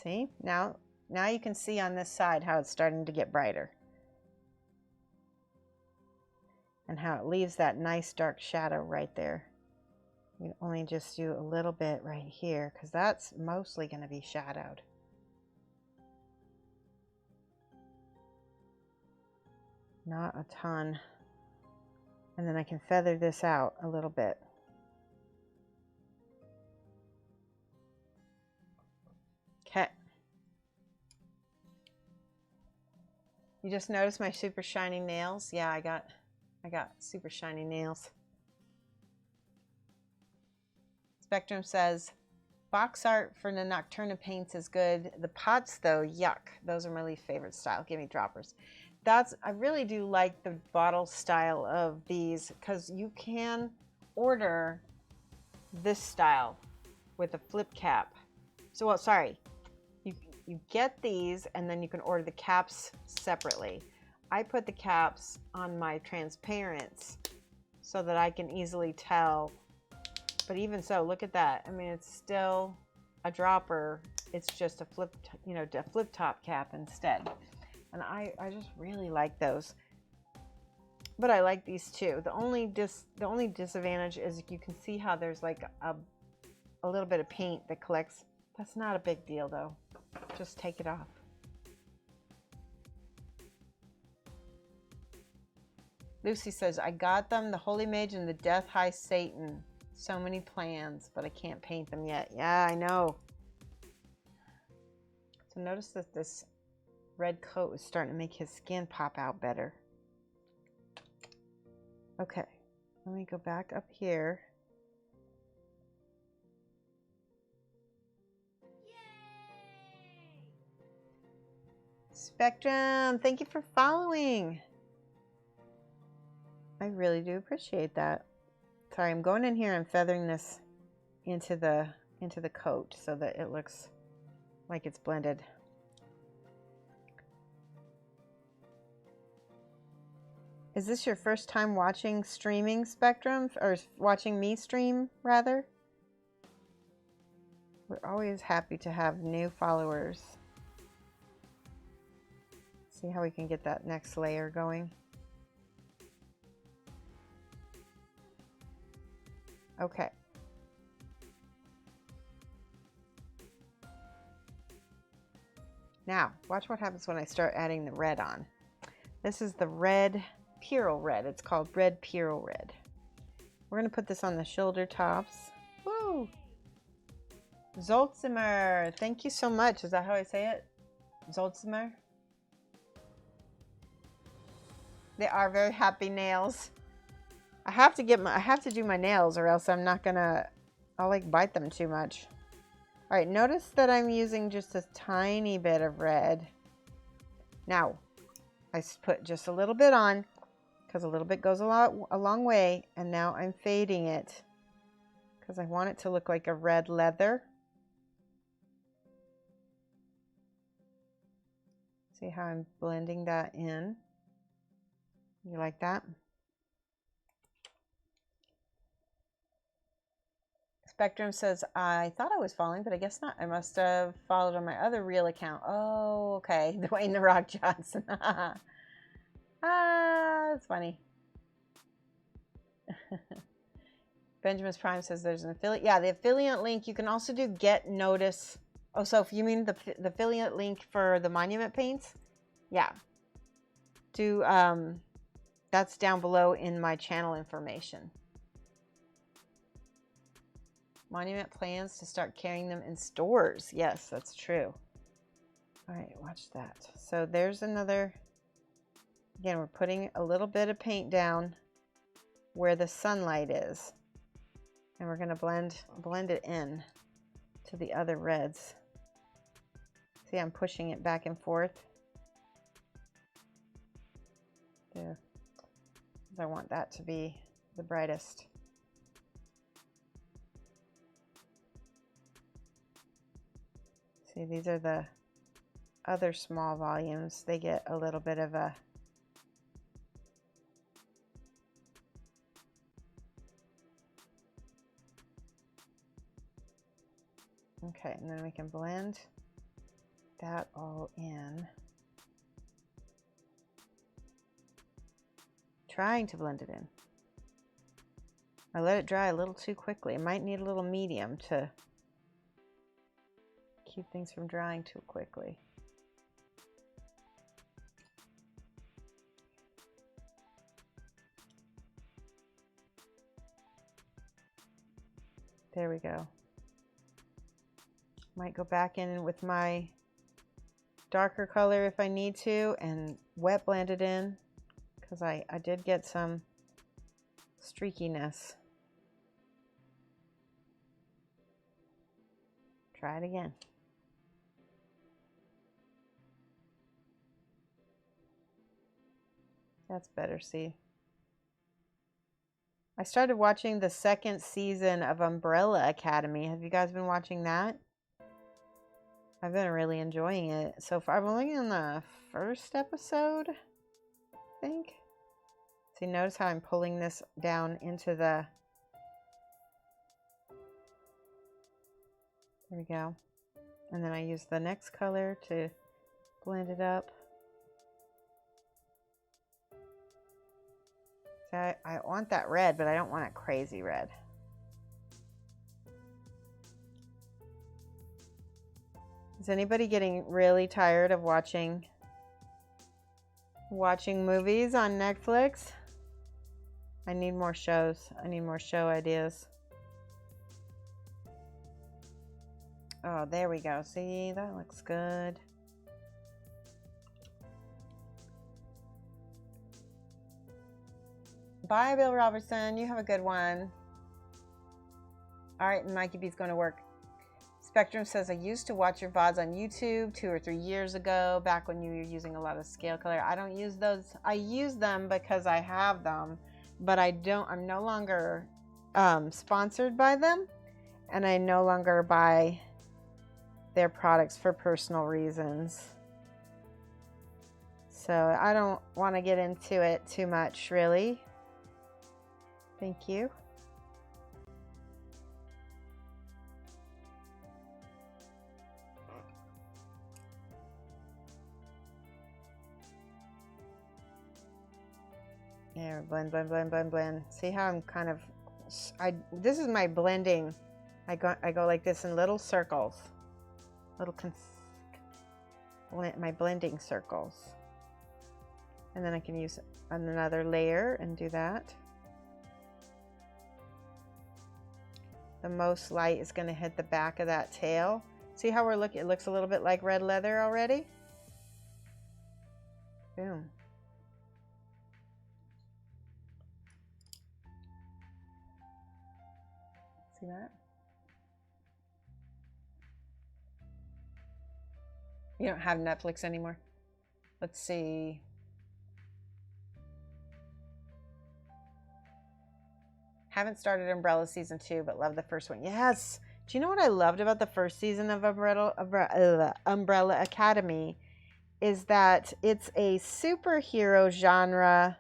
See, now you can see on this side how it's starting to get brighter. And how it leaves that nice dark shadow right there. You only just do a little bit right here, because that's mostly going to be shadowed. Not a ton. And then I can feather this out a little bit. Okay. You just noticed my super shiny nails? Yeah, I got super shiny nails. Spectrum says, box art for the Nocturna paints is good. The pots though, yuck. Those are my least favorite style. Give me droppers. I really do like the bottle style of these, because you can order this style with a flip cap. So, well, sorry. You get these, and then you can order the caps separately. I put the caps on my transparents so that I can easily tell. But even so, look at that. I mean, it's still a dropper. It's just a flip top cap instead. And I just really like those. But I like these too. The only disadvantage is you can see how there's like a little bit of paint that collects. That's not a big deal though. Just take it off. Lucy says, I got them, the Holy Mage and the Death High Satan. So many plans, but I can't paint them yet. Yeah, I know. So notice that this red coat is starting to make his skin pop out better. Okay, let me go back up here. Spectrum, thank you for following. I really do appreciate that. Sorry, I'm going in here and feathering this into the coat so that it looks like it's blended. Is this your first time watching streaming, Spectrum? Or watching me stream, rather? We're always happy to have new followers. See how we can get that next layer going. Okay. Now, watch what happens when I start adding the red on. This is the red Pyrrole red. It's called red Pyrrole red. We're going to put this on the shoulder tops. Woo! Zoltzimer, thank you so much. Is that how I say it? Zoltzimer? They are very happy nails. I have to do my nails, or else I'm not gonna I'll like bite them too much. All right, notice that I'm using just a tiny bit of red. Now, I put just a little bit on because a little bit goes a long way, and now I'm fading it because I want it to look like a red leather. See how I'm blending that in? You like that? Spectrum says, I thought I was following, but I guess not. I must have followed on my other real account. Oh, okay. Dwayne The Rock Johnson. Ah, that's funny. Benjamin's Prime says there's an affiliate. Yeah, the affiliate link. You can also do get notice. Oh, so if you mean the affiliate link for the monument paints? Yeah. Do, that's down below in my channel information. Monument plans to start carrying them in stores. Yes, that's true. All right, watch that. So there's another. Again, we're putting a little bit of paint down where the sunlight is. And we're going to blend it in to the other reds. See, I'm pushing it back and forth. There. I want that to be the brightest. See, these are the other small volumes. They get a little bit of a okay, and then we can blend that all in. Trying to blend it in. I let it dry a little too quickly. It might need a little medium to keep things from drying too quickly. There we go. Might go back in with my darker color if I need to and wet blend it in because I did get some streakiness. Try it again. That's better, see. I started watching the second season of Umbrella Academy. Have you guys been watching that? I've been really enjoying it so far. I'm only in the first episode, I think. See, notice how I'm pulling this down into the... There we go. And then I use the next color to blend it up. So I want that red, but I don't want it crazy red. Is anybody getting really tired of watching movies on Netflix? I need more shows. I need more show ideas. Oh, there we go. See, that looks good. Bye, Bill Robertson. You have a good one. All right, Mikey B's going to work. Spectrum says, I used to watch your VODs on YouTube 2 or 3 years ago, back when you were using a lot of scale color. I don't use those. I use them because I have them, but I'm no longer sponsored by them, and I no longer buy their products for personal reasons. So I don't want to get into it too much, really. Thank you. There, blend, blend, blend, blend, blend. See how I'm kind of, this is my blending. I go like this in little circles. My blending circles. And then I can use another layer and do that. The most light is going to hit the back of that tail. See how we're looking? It looks a little bit like red leather already. Boom. See that? You don't have Netflix anymore? Let's see. Haven't started Umbrella season 2, but love the first one. Yes. Do you know what I loved about the first season of Umbrella Academy? Is that it's a superhero genre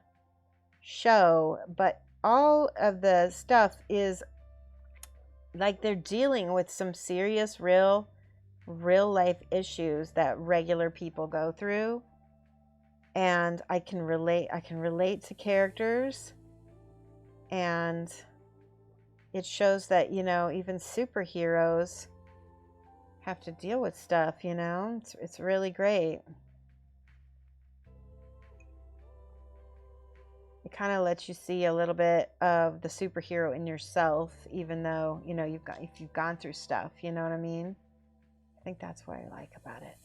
show, but all of the stuff is like they're dealing with some serious real life issues that regular people go through, and I can relate to characters, and it shows that, you know, even superheroes have to deal with stuff, you know. It's really great. It kind of lets you see a little bit of the superhero in yourself, even though, you know, if you've gone through stuff, you know what I mean? I think that's what I like about it.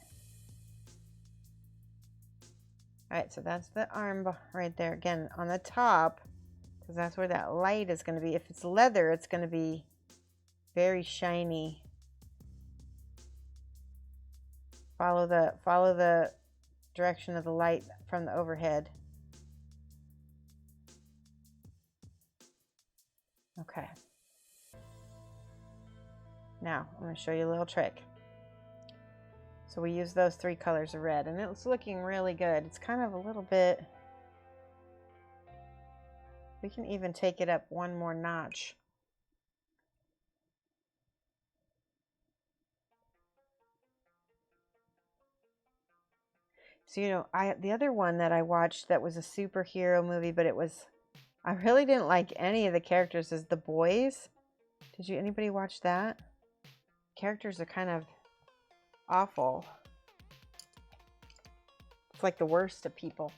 All right, so that's the arm right there. Again, on the top, because that's where that light is going to be. If it's leather, it's going to be very shiny. Follow the direction of the light from the overhead. Okay. Now, I'm going to show you a little trick. So we use those 3 colors of red, and it's looking really good. It's kind of a little bit... We can even take it up one more notch. So, you know, the other one that I watched that was a superhero movie, but I really didn't like any of the characters, is The Boys. Anybody watch that? Characters are kind of awful. It's like the worst of people.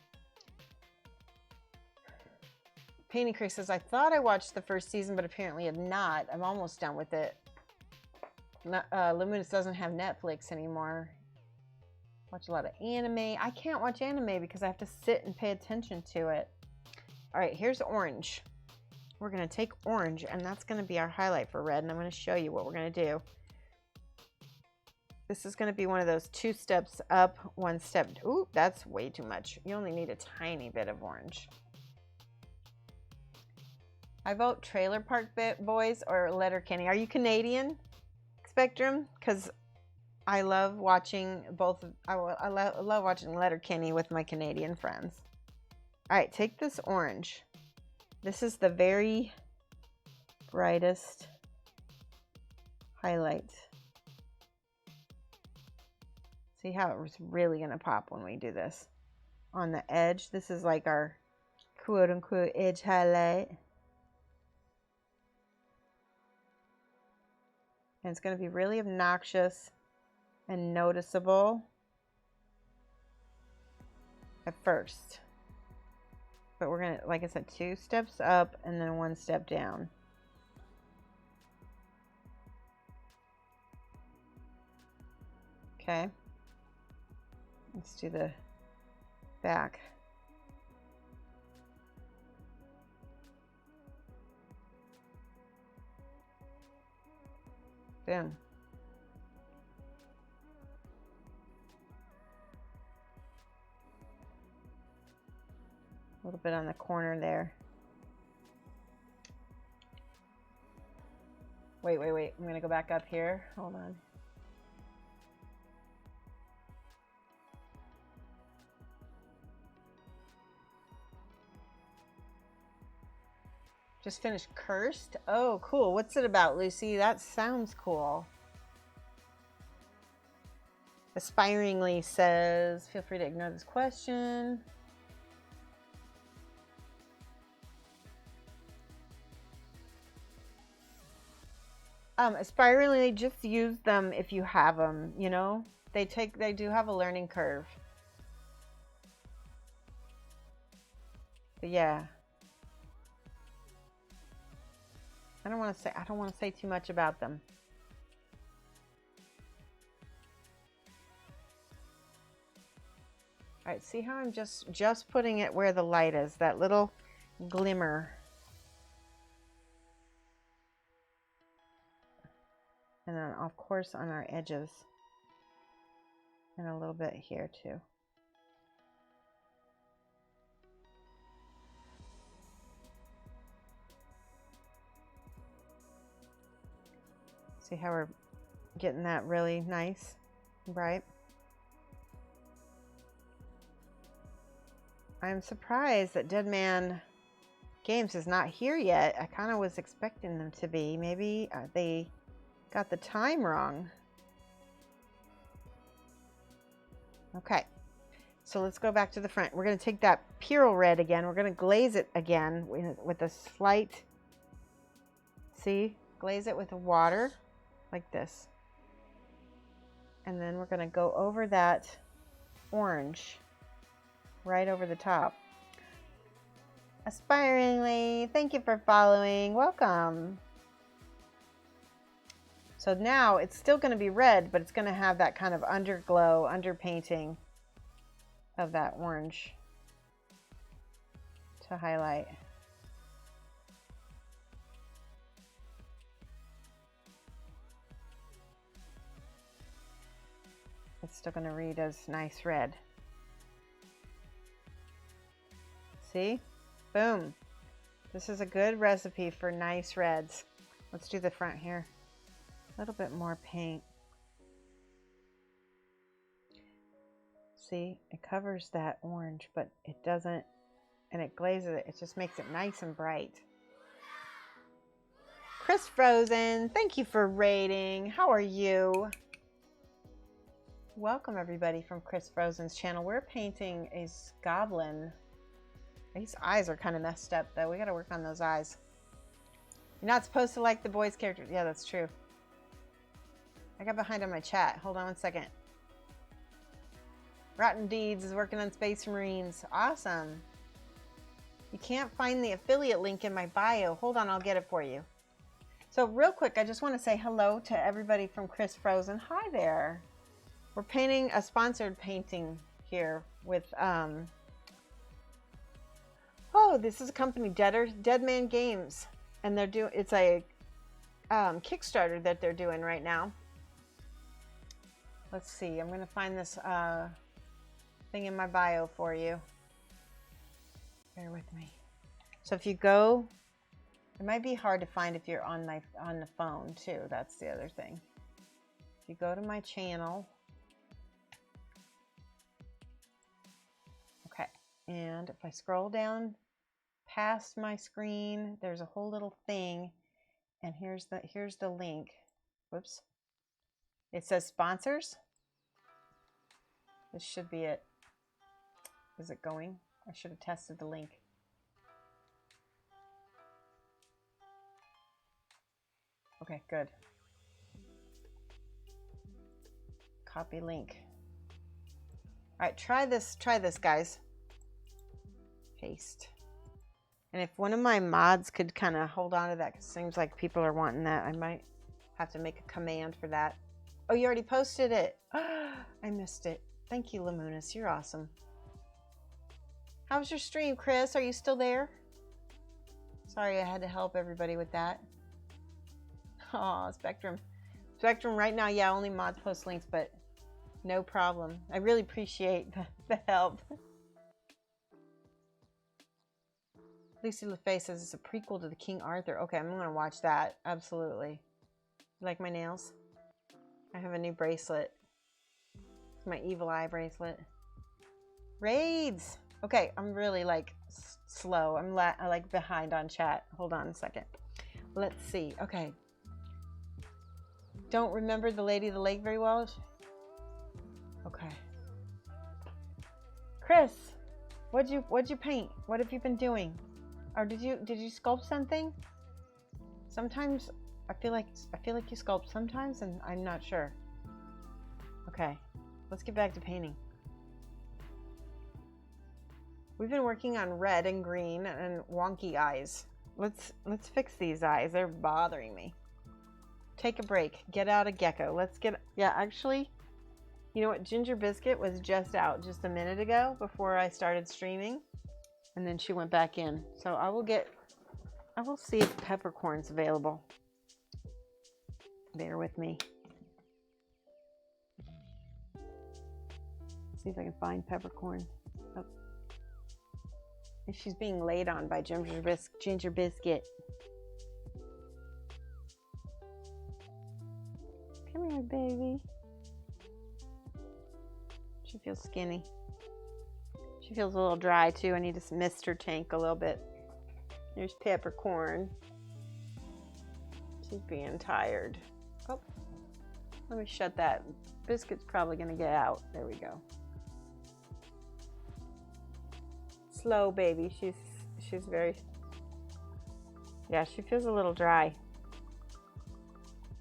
Painting Creek says, I thought I watched the first season, but apparently I'm not. I'm almost done with it. Luminous doesn't have Netflix anymore. Watch a lot of anime. I can't watch anime because I have to sit and pay attention to it. All right, here's orange. We're going to take orange, and that's going to be our highlight for red, and I'm going to show you what we're going to do. This is going to be one of those 2 steps up, 1 step. Ooh, that's way too much. You only need a tiny bit of orange. I vote Trailer Park Boys or Letterkenny. Are you Canadian, Spectrum? Because I love watching both. I love watching Letterkenny with my Canadian friends. All right, take this orange. This is the very brightest highlight. See how it's really going to pop when we do this. On the edge, this is like our quote-unquote edge highlight. And it's going to be really obnoxious and noticeable at first. But we're going to, like I said, 2 steps up and then 1 step down. Okay. Let's do the back. Boom. A little bit on the corner there. Wait. I'm going to go back up here. Hold on. Just finished Cursed? Oh, cool. What's it about, Lucy? That sounds cool. Aspiringly says, feel free to ignore this question. Aspiringly, just use them if you have them, you know? They do have a learning curve. But yeah. I don't want to say too much about them. All right, see how I'm just putting it where the light is, that little glimmer. And then, of course, on our edges. And a little bit here too. See how we're getting that really nice, bright? I'm surprised that Dead Man Games is not here yet. I kind of was expecting them to be. Maybe they got the time wrong. Okay, so let's go back to the front. We're going to take that Purell red again. We're going to glaze it again with a slight, see, glaze it with the water like this. And then we're going to go over that orange right over the top. Aspiringly, thank you for following. Welcome. So now it's still going to be red, but it's going to have that kind of underglow, underpainting of that orange to highlight. It's still going to read as nice red. See? Boom. This is a good recipe for nice reds. Let's do the front here. A little bit more paint. See, it covers that orange, but it doesn't, and it glazes it. It just makes it nice and bright. Chris Frozen, thank you for rating. How are you? Welcome everybody from Chris Frozen's channel. We're painting a goblin. These eyes are kind of messed up though. We got to work on those eyes. You're not supposed to like the boys' characters. Yeah, that's true. I got behind on my chat. Hold on one second. Rotten Deeds is working on Space Marines. Awesome. You can't find the affiliate link in my bio. Hold on, I'll get it for you. So real quick, I just want to say hello to everybody from Chris Frozen. Hi there. We're painting a sponsored painting here with, oh, this is a company, Dead Man Games. And they're doing, it's a Kickstarter that they're doing right now. Let's see, I'm going to find this thing in my bio for you. Bear with me. So if you go, it might be hard to find if you're on the phone too. That's the other thing. If you go to my channel, okay, and if I scroll down past my screen, there's a whole little thing, and here's the link. Whoops. It says sponsors. This should be it. Is it going? I should have tested the link. Okay, good. Copy link. All right, try this, guys. Paste. And if one of my mods could kind of hold on to that, because it seems like people are wanting that, I might have to make a command for that. Oh, you already posted it. I missed it. Thank you, Lamunis. You're awesome. How was your stream, Chris? Are you still there? Sorry, I had to help everybody with that. Oh, Spectrum. Spectrum, right now, yeah, only mods post links, but no problem. I really appreciate the help. Lucy LaFay says it's a prequel to the King Arthur. Okay, I'm going to watch that. Absolutely. You like my nails? I have a new bracelet. It's my evil eye bracelet. Raids! Okay, I'm really like slow. I'm like behind on chat. Hold on a second. Let's see. Okay. Don't remember the Lady of the Lake very well. Okay. Chris, what'd you paint? What have you been doing? Or did you sculpt something? Sometimes I feel like you sculpt sometimes, and I'm not sure. Okay, let's get back to painting. We've been working on red and green and wonky eyes. Let's fix these eyes. They're bothering me. Take a break. Get out a gecko. Yeah, actually, you know what? Ginger Biscuit was just out just a minute ago before I started streaming. And then she went back in. So I will see if peppercorn's available. Bear with me. See if I can find Peppercorn. Oh. And she's being laid on by Ginger Biscuit. Come here, baby. She feels skinny. She feels a little dry too. I need to mist her tank a little bit. There's Peppercorn. She's being tired. Oh, let me shut that. Biscuit's probably gonna get out. There we go. Slow baby. She's very, yeah, she feels a little dry.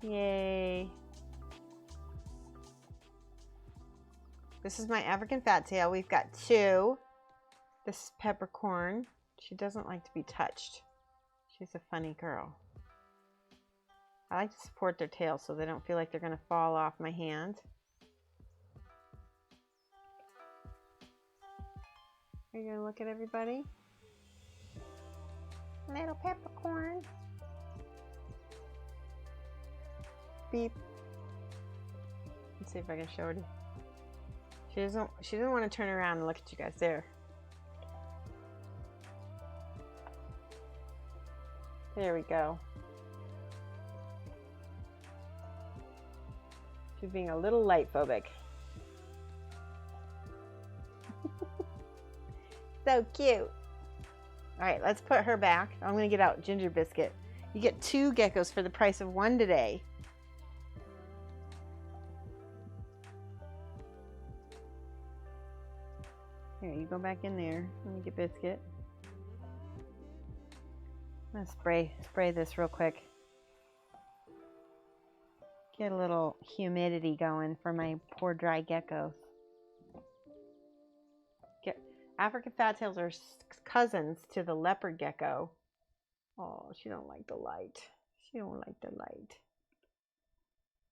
Yay. This is my African fat tail. We've got two. This is Peppercorn. She doesn't like to be touched. She's a funny girl. I like to support their tails so they don't feel like they're going to fall off my hand. Are you going to look at everybody? Little Peppercorn. Beep. Let's see if I can show her. She doesn't want to turn around and look at you guys. There. There we go. She's being a little light phobic. So cute. All right, let's put her back. I'm going to get out Ginger Biscuit. You get 2 geckos for the price of 1 today. Here, you go back in there. Let me get Biscuit. I'm gonna spray this real quick. Get a little humidity going for my poor dry geckos. African fattails are cousins to the leopard gecko. Oh, she don't like the light. She don't like the light.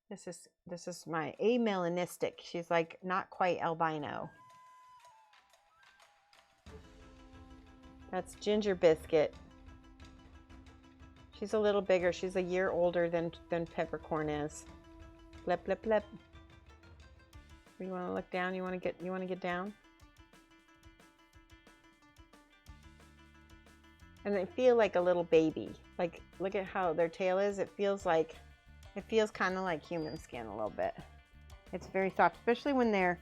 This is my amelanistic. She's like not quite albino. That's Ginger Biscuit. She's a little bigger. She's a year older than Peppercorn is. Blip, blip, blip. You want to look down? You want to get down? And they feel like a little baby. Like, look at how their tail is. It feels kind of like human skin a little bit. It's very soft, especially when they're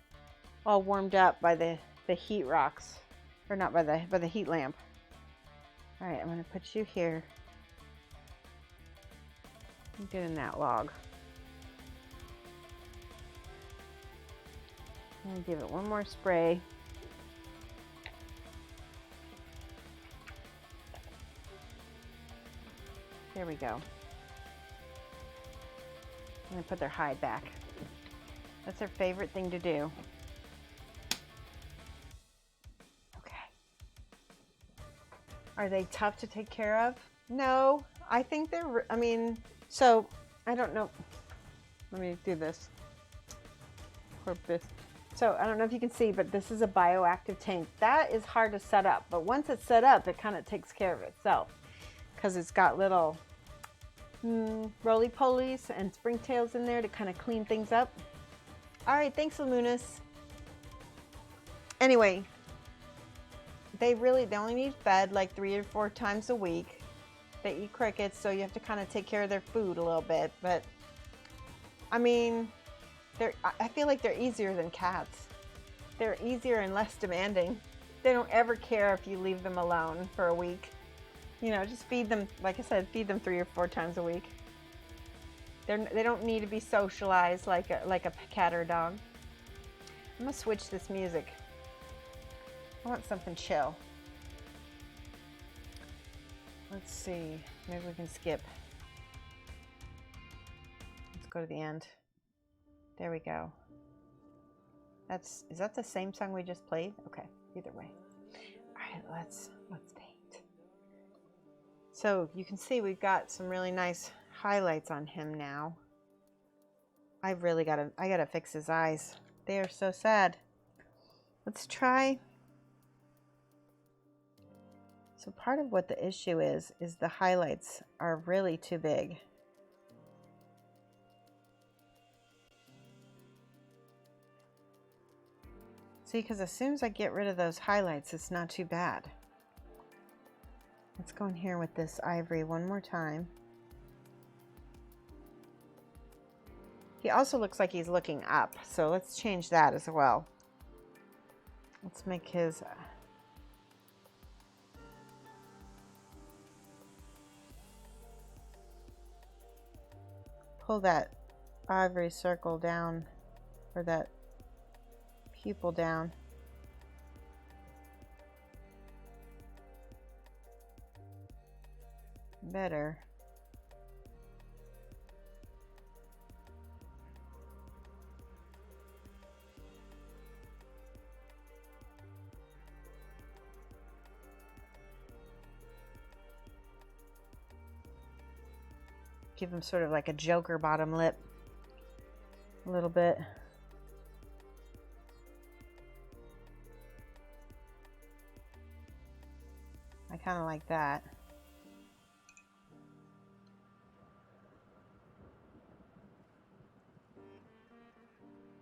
all warmed up by the heat rocks, or not by the heat lamp. All right, I'm gonna put you here. Get in that log. I'm gonna give it one more spray. There we go. I'm gonna put their hide back. That's their favorite thing to do. Okay. Are they tough to take care of? No, I think they're, so I don't know. Let me do this. So I don't know if you can see, but this is a bioactive tank. That is hard to set up, but once it's set up, it kind of takes care of itself because it's got little roly-polies and springtails in there to kind of clean things up. All right, thanks, Lamunas. Anyway, they only need fed like 3 or 4 times a week. They eat crickets, so you have to kind of take care of their food a little bit. But I mean, I feel like they're easier than cats. They're easier and less demanding. They don't ever care if you leave them alone for a week. You know, just feed them, like I said, feed them 3 or 4 times a week. They don't need to be socialized like a cat or a dog. I'm gonna switch this music. I want something chill. Let's see, maybe we can skip. Let's go to the end. There we go. Is that the same song we just played? Okay, either way. All right, let's paint. So you can see we've got some really nice highlights on him now. I gotta fix his eyes. They are so sad. Let's try. So part of what the issue is the highlights are really too big. See, because as soon as I get rid of those highlights, it's not too bad. Let's go in here with this ivory one more time. He also looks like he's looking up, so let's change that as well. Let's make his... pull that ivory circle down, or that pupil down. Better. Give him sort of like a Joker bottom lip. A little bit. I kind of like that.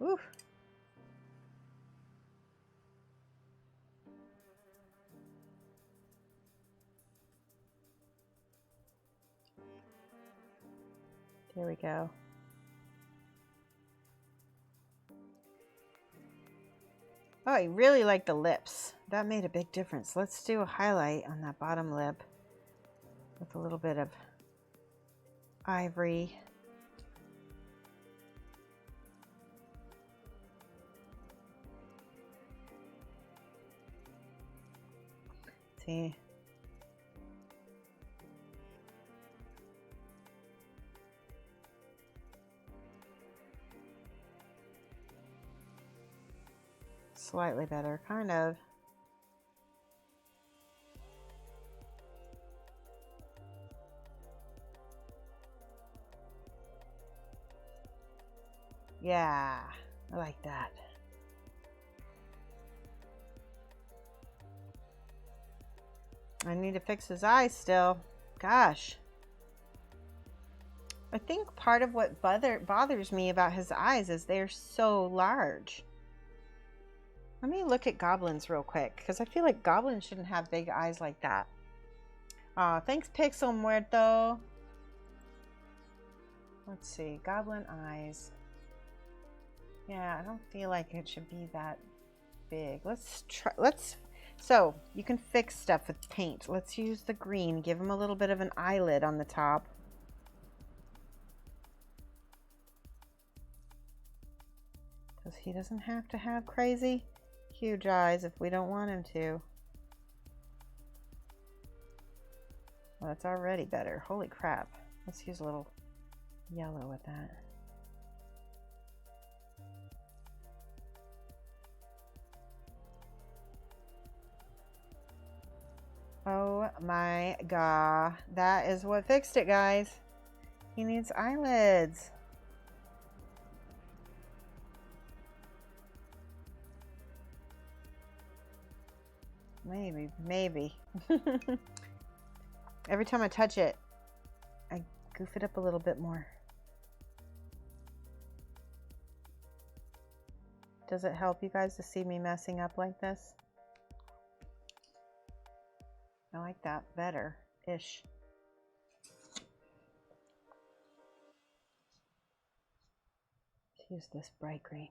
Ooh. There we go. Oh, I really like the lips. That made a big difference. Let's do a highlight on that bottom lip with a little bit of ivory. See? Slightly better, kind of. Yeah, I like that. I need to fix his eyes still. Gosh. I think part of what bothers me about his eyes is they're so large. Let me look at goblins real quick, because I feel like goblins shouldn't have big eyes like that. Aw, thanks, Pixel Muerto. Let's see, goblin eyes. Yeah, I don't feel like it should be that big. Let's try, so you can fix stuff with paint. Let's use the green, give him a little bit of an eyelid on the top. Because he doesn't have to have crazy huge eyes if we don't want him to. Well, that's already better. Holy crap. Let's use a little yellow with that. Oh my god. That is what fixed it, guys. He needs eyelids. Maybe. Every time I touch it, I goof it up a little bit more. Does it help you guys to see me messing up like this? I like that better-ish. Let's use this bright green.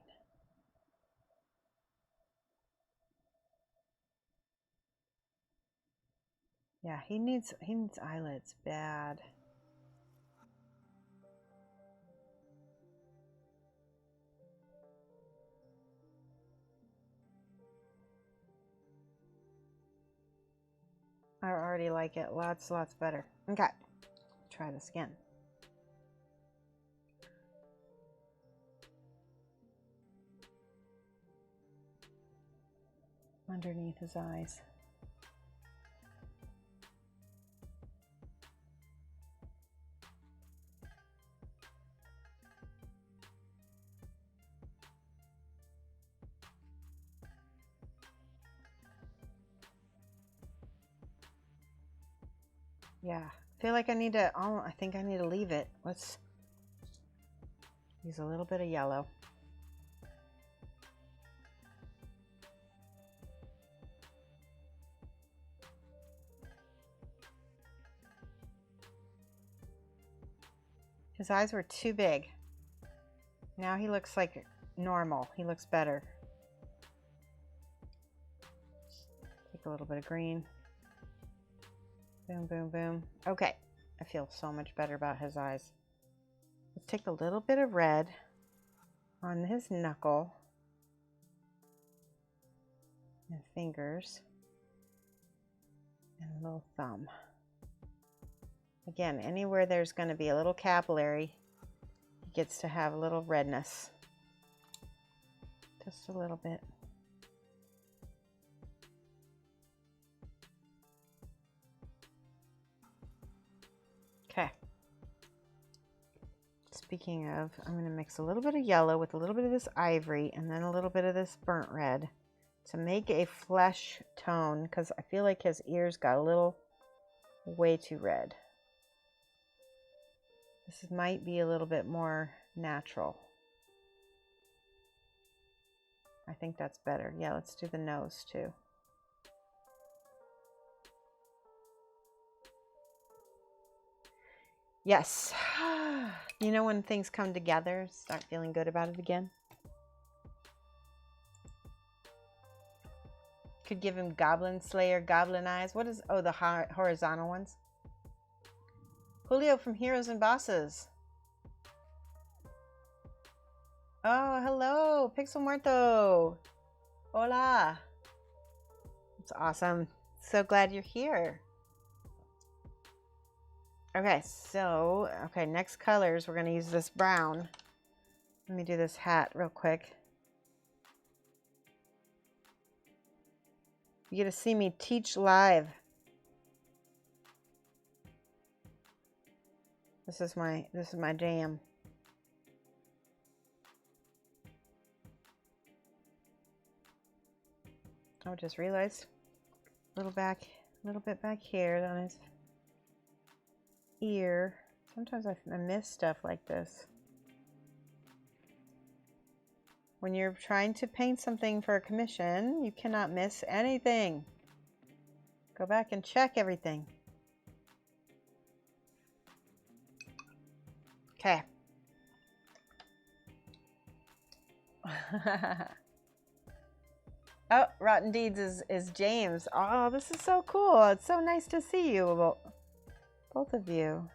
Yeah, he needs eyelids bad. I already like it lots better. Okay, try this again. Underneath his eyes. Yeah, I feel like I need to, I think I need to leave it. Let's use a little bit of yellow. His eyes were too big. Now he looks like normal. He looks better. Take a little bit of green. Boom, boom, boom. Okay. I feel so much better about his eyes. Let's take a little bit of red on his knuckle and fingers and a little thumb. Again, anywhere there's going to be a little capillary, he gets to have a little redness. Just a little bit. Okay. Speaking of, I'm going to mix a little bit of yellow with a little bit of this ivory and then a little bit of this burnt red to make a flesh tone, because I feel like his ears got a little way too red. This might be a little bit more natural. I think that's better. Yeah, let's do the nose too. Yes. You know when things come together, start feeling good about it again? Could give him Goblin Slayer, Goblin Eyes. What is, oh, the horizontal ones? Julio from Heroes and Bosses. Oh, hello, Pixel Muerto. Hola. It's awesome. So glad you're here. Okay, so, okay, next colors, we're going to use this brown. Let me do this hat real quick. You get to see me teach live. This is my jam. I just realized a little bit back here on his ear. Sometimes I miss stuff like this. When you're trying to paint something for a commission, you cannot miss anything. Go back and check everything. Okay. Oh, Rotten Deeds is James. Oh, this is so cool. It's so nice to see you, both of you.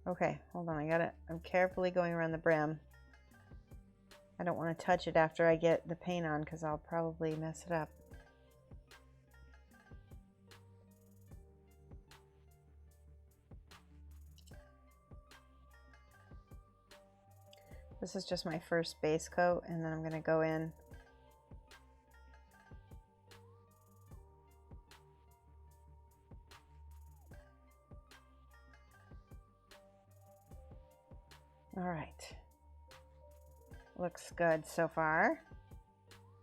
Okay, hold on. I got it. I'm carefully going around the brim. I don't want to touch it after I get the paint on because I'll probably mess it up. This is just my first base coat, and then I'm going to go in. All right. Looks good so far.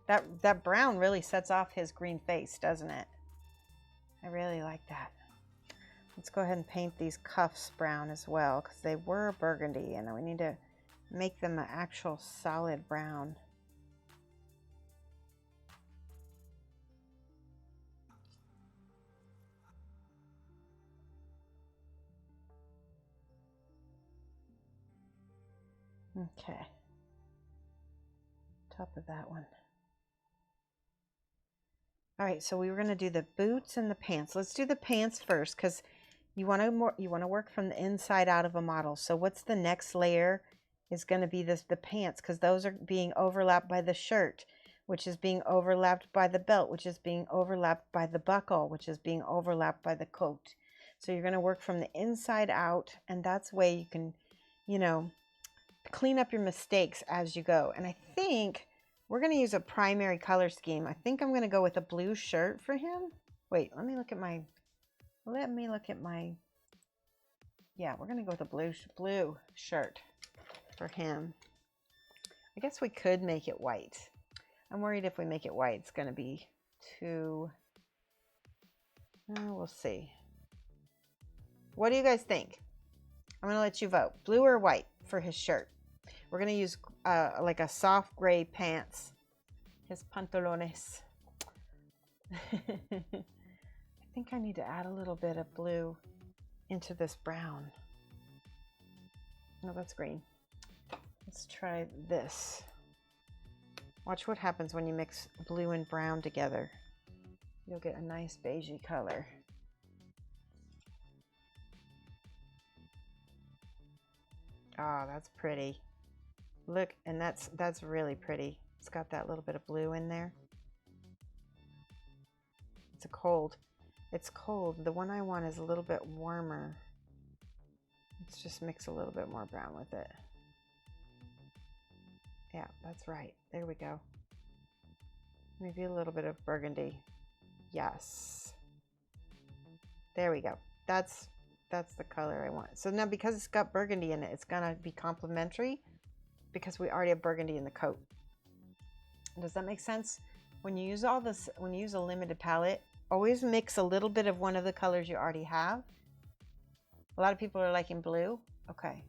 That brown really sets off his green face, doesn't it? I really like that. Let's go ahead and paint these cuffs brown as well, because they were burgundy, and we need to make them an actual solid brown. Okay. Top of that one. All right, so we were going to do the boots and the pants. Let's do the pants first, because you want to work from the inside out of a model. So what's the next layer is going to be the pants, because those are being overlapped by the shirt, which is being overlapped by the belt, which is being overlapped by the buckle, which is being overlapped by the coat. So you're going to work from the inside out, and that's the way you can, you know, clean up your mistakes as you go. And I think we're going to use a primary color scheme. I think I'm going to go with a blue shirt for him. Wait, let me look at my, yeah, we're going to go with a blue shirt for him. I guess we could make it white. I'm worried if we make it white, it's going to be too, we'll see. What do you guys think? I'm going to let you vote. Blue or white for his shirt. We're going to use like a soft gray pants. His pantalones. I think I need to add a little bit of blue into this brown. No, that's green. Let's try this. Watch what happens when you mix blue and brown together. You'll get a nice beigey color. Oh, that's pretty. Look, and that's really pretty. It's got that little bit of blue in there. It's cold. It's cold. The one I want is a little bit warmer. Let's just mix a little bit more brown with it. Yeah, that's right. There we go. Maybe a little bit of burgundy. Yes. There we go. That's the color I want. So now because it's got burgundy in it, it's gonna be complementary because we already have burgundy in the coat. Does that make sense? When you use all this, when you use a limited palette, always mix a little bit of one of the colors you already have. A lot of people are liking blue. Okay.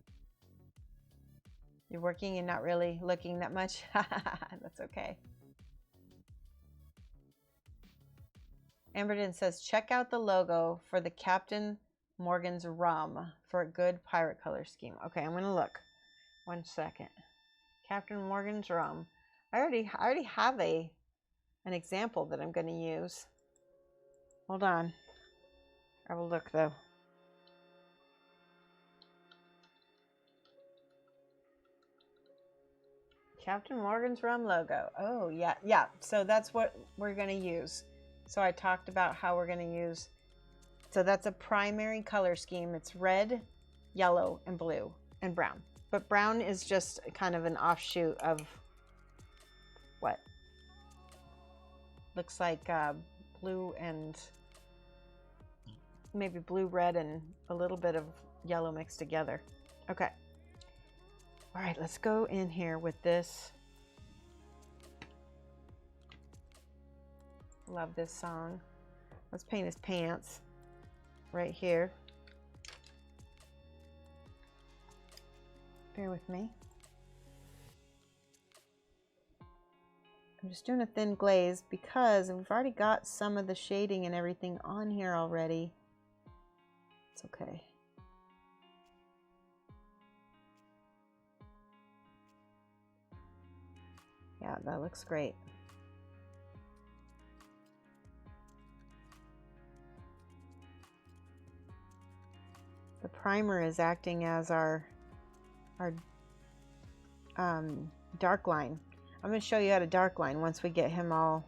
You're working and not really looking that much. That's okay. Amberden says, check out the logo for the Captain Morgan's rum for a good pirate color scheme. Okay, I'm gonna look. 1 second. Captain Morgan's rum. I already have an example that I'm gonna use. Hold on. I will look though. Captain Morgan's rum logo. Oh yeah, yeah. So that's what we're gonna use. So I talked about how we're gonna use. So that's a primary color scheme. It's red, yellow, and blue, and brown. But brown is just kind of an offshoot of what looks like blue and maybe blue, red, and a little bit of yellow mixed together. Okay. All right, let's go in here with this. Love this song. Let's paint his pants right here. Bear with me. I'm just doing a thin glaze because we've already got some of the shading and everything on here already. It's okay. Yeah, that looks great. The primer is acting as our dark line. I'm going to show you how to dark line once we get him all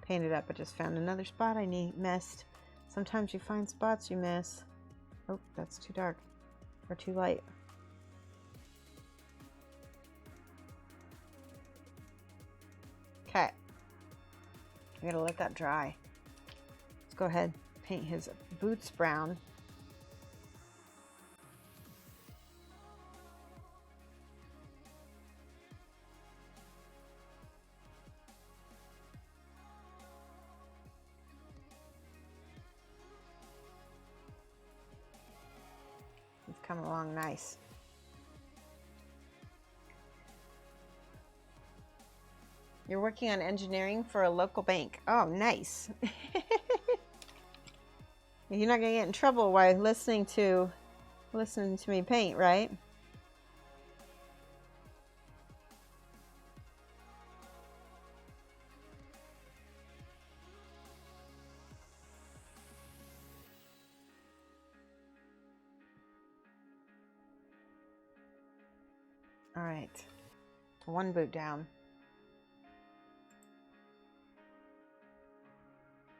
painted up. I just found another spot I missed. Sometimes you find spots you miss. Oh, that's too dark or too light. Okay. I gotta let that dry. Let's go ahead and paint his boots brown. It's coming along nice. You're working on engineering for a local bank. Oh, nice. You're not gonna get in trouble while listening to me paint, right? All right, one boot down.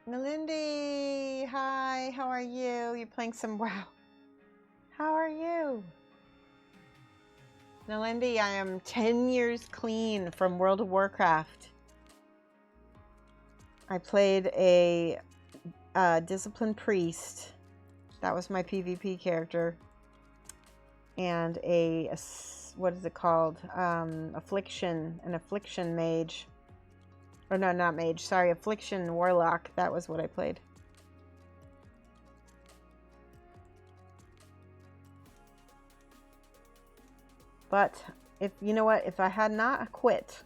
Melindy, hi, how are you? You're playing some WoW. How are you? Melindy, I am 10 years clean from World of Warcraft. I played a Disciplined Priest. That was my PvP character. And a what is it called? An Affliction Mage. Or no, not mage. Sorry, Affliction Warlock. That was what I played. But if you know what, if I had not quit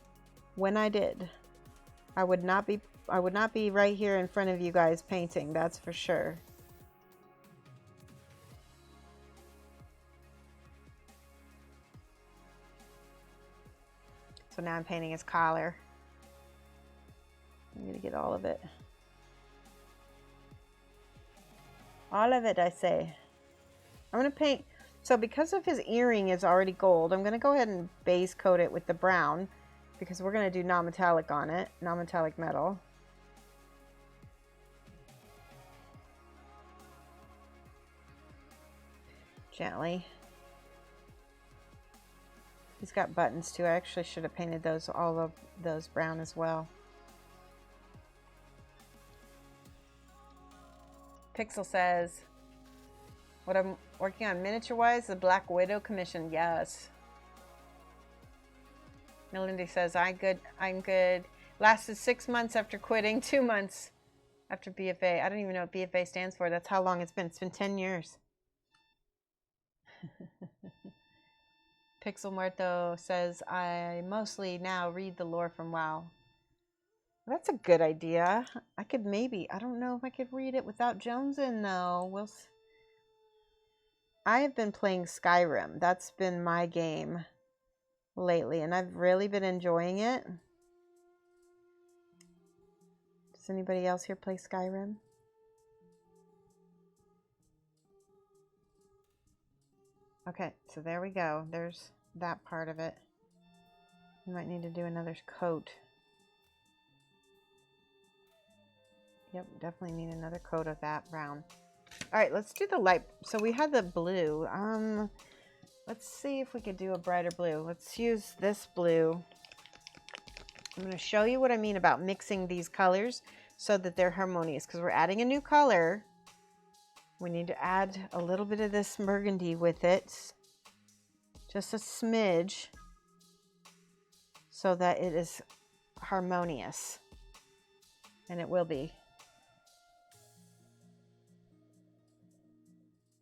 when I did, I would not be right here in front of you guys painting. That's for sure. So now I'm painting his collar. I'm gonna get all of it. All of it, I say. I'm gonna paint, so because of his earring is already gold, I'm gonna go ahead and base coat it with the brown because we're gonna do non-metallic on it, non-metallic metal. Gently. He's got buttons too. I actually should have painted those, all of those brown as well. Pixel says, what I'm working on miniature-wise, the Black Widow commission. Yes. Melinda says, I'm good. Lasted 6 months after quitting, 2 months after BFA. I don't even know what BFA stands for. That's how long it's been. It's been 10 years. Pixel Muerto says, I mostly now read the lore from WoW. That's a good idea. I could maybe, I don't know if I could read it without Jones in though. I have been playing Skyrim. That's been my game lately, and I've really been enjoying it. Does anybody else here play Skyrim? Okay, so there we go. There's that part of it. You might need to do another coat. Yep, definitely need another coat of that brown. All right, let's do the light. So we had the blue. Let's see if we could do a brighter blue. Let's use this blue. I'm going to show you what I mean about mixing these colors so that they're harmonious, because we're adding a new color. We need to add a little bit of this burgundy with it, just a smidge, so that it is harmonious, and it will be.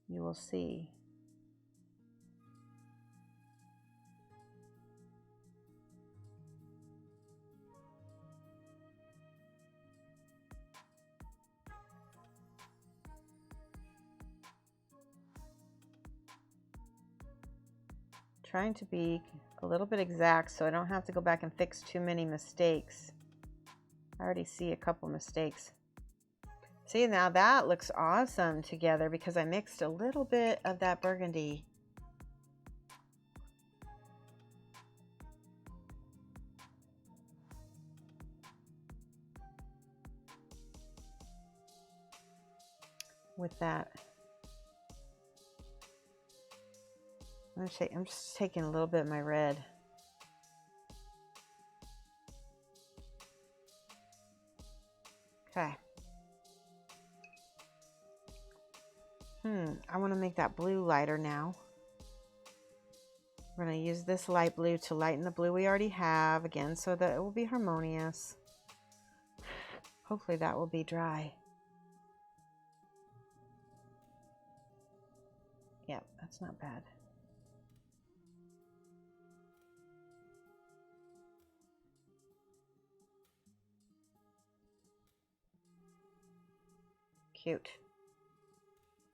You will see. Trying to be a little bit exact so I don't have to go back and fix too many mistakes. I already see a couple mistakes. See, now that looks awesome together because I mixed a little bit of that burgundy. With that. I'm just taking a little bit of my red. Okay. I want to make that blue lighter now. We're going to use this light blue to lighten the blue we already have again so that it will be harmonious. Hopefully that will be dry. Yep, that's not bad. Cute.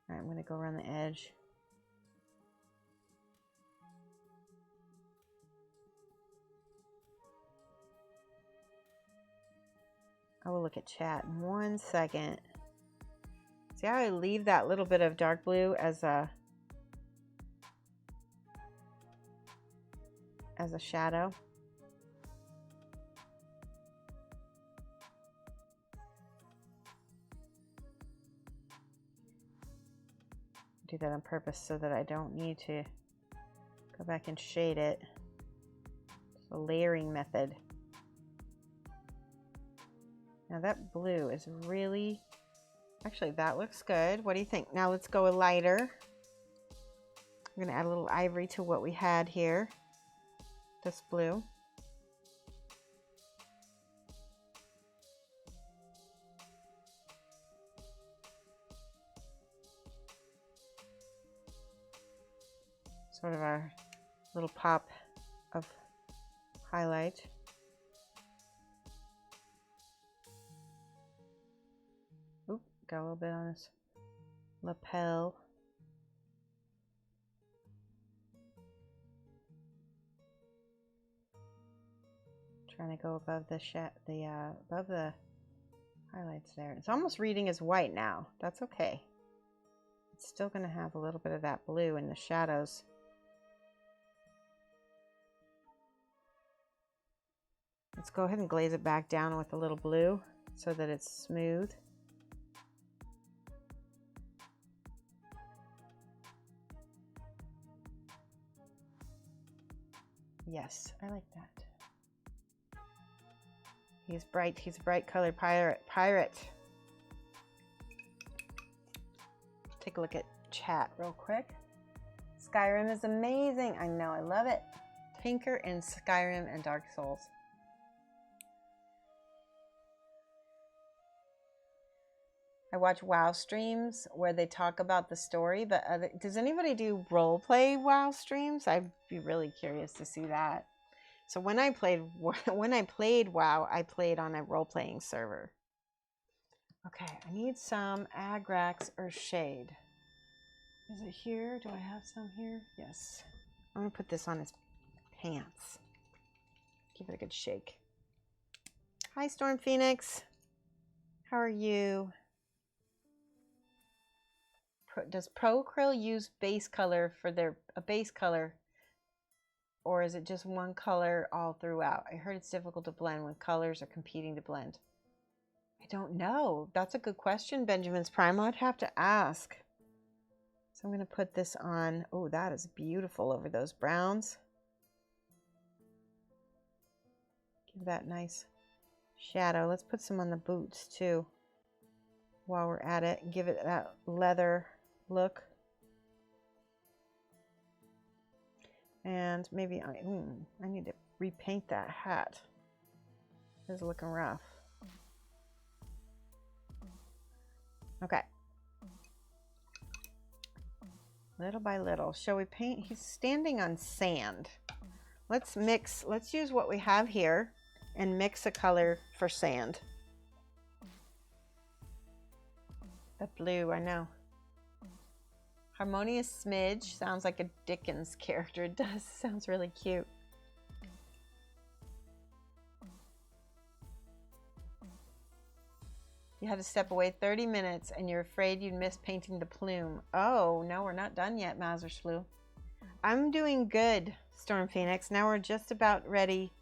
All right, I'm going to go around the edge. I will look at chat in 1 second. See how I leave that little bit of dark blue as a shadow? Do that on purpose so that I don't need to go back and shade it. It's a layering method. Now that blue is really, actually that looks good. What do you think? Now let's go a lighter. I'm going to add a little ivory to what we had here. This blue. Sort of our little pop of highlight. Oop, got a little bit on his lapel. Trying to go above the above the highlights there. It's almost reading as white now. That's okay. It's still going to have a little bit of that blue in the shadows. Let's go ahead and glaze it back down with a little blue so that it's smooth. Yes, I like that. He's bright. He's a bright colored pirate. Take a look at chat real quick. Skyrim is amazing. I know, I love it. Tinker in Skyrim and Dark Souls. I watch WoW streams where they talk about the story, but does anybody do role play WoW streams? I'd be really curious to see that. So when I played WoW, I played on a role-playing server. Okay, I need some Agrax or Shade. Is it here? Do I have some here? Yes. I'm gonna put this on his pants. Give it a good shake. Hi, Storm Phoenix. How are you? Does Pro Krill use base color for a base color, or is it just one color all throughout? I heard it's difficult to blend when colors are competing to blend. I don't know. That's a good question, Benjamin's Prime. I'd have to ask. So I'm going to put this on. Oh, that is beautiful over those browns. Give that nice shadow. Let's put some on the boots too while we're at it. Give it that leather look. And maybe I need to repaint that hat. It's looking rough. Okay. Little by little. Shall we paint? He's standing on sand. Let's use what we have here and mix a color for sand. The blue, I know. Harmonious Smidge sounds like a Dickens character. It does. Sounds really cute. You had to step away 30 minutes and you're afraid you'd miss painting the plume. Oh, no, we're not done yet, Mazersplu. I'm doing good, Storm Phoenix. Now we're just about ready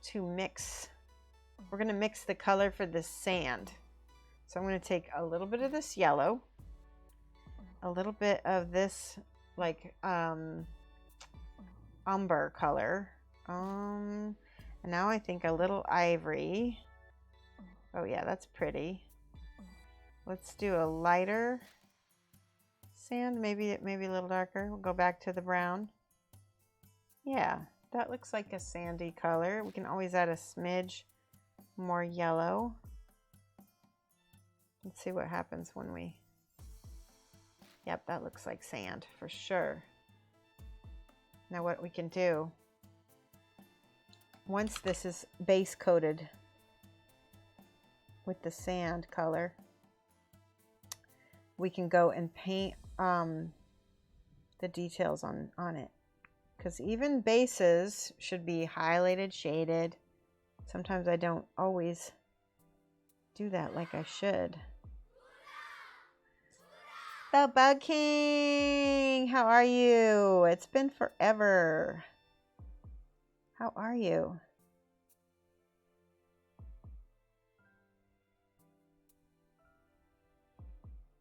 to mix. We're going to mix the color for the sand. So I'm going to take a little bit of this yellow, a little bit of this like umber color, and now I think a little ivory. Oh yeah, that's pretty. Let's do a lighter sand, maybe a little darker. We'll go back to the brown. Yeah, that looks like a sandy color. We can always add a smidge more yellow. Let's see what happens when we... Yep, that looks like sand for sure. Now what we can do, once this is base coated with the sand color, we can go and paint the details on it. Because even bases should be highlighted, shaded. Sometimes I don't always do that like I should. The Bug King, how are you? It's been forever. How are you?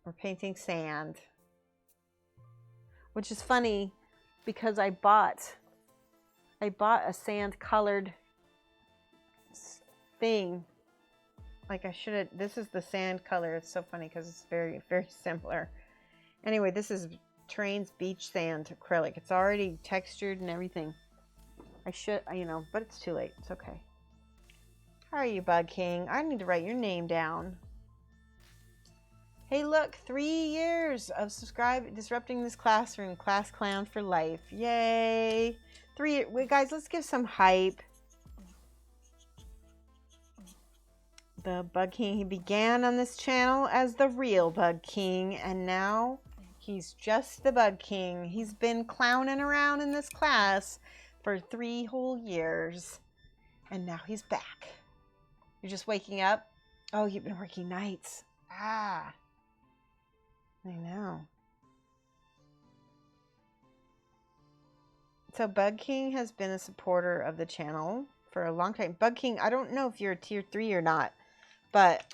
We're painting sand, which is funny because I bought a sand colored thing. Like I should have. This is the sand color. It's so funny because it's very, very similar. Anyway, this is Train's Beach Sand acrylic. It's already textured and everything. I should, but it's too late. It's okay. How are you, Bug King? I need to write your name down. Hey, look, 3 years of disrupting this classroom. Class clown for life. Yay. 3 years. Wait, guys, let's give some hype. The Bug King, he began on this channel as the real Bug King, and now he's just the Bug King. He's been clowning around in this class for 3 whole years. And now he's back. You're just waking up? Oh, you've been working nights. Ah. I know. So Bug King has been a supporter of the channel for a long time. Bug King, I don't know if you're a tier 3 or not, but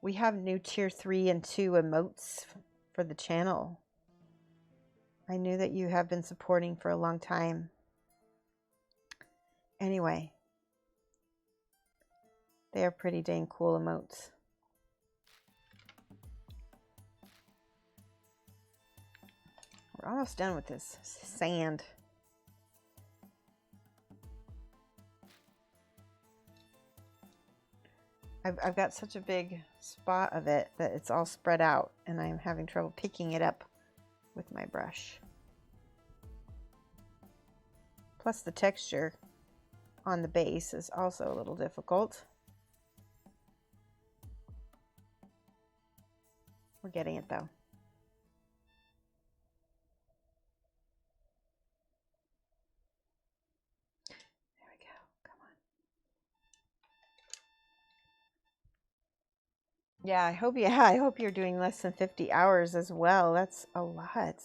we have new tier 3 and 2 emotes for the channel. I knew that you have been supporting for a long time. Anyway, they are pretty dang cool emotes. We're almost done with this sand. I've got such a big spot of it that it's all spread out, and I'm having trouble picking it up with my brush. Plus the texture on the base is also a little difficult. We're getting it though. Yeah, I hope you're doing less than 50 hours as well. That's a lot.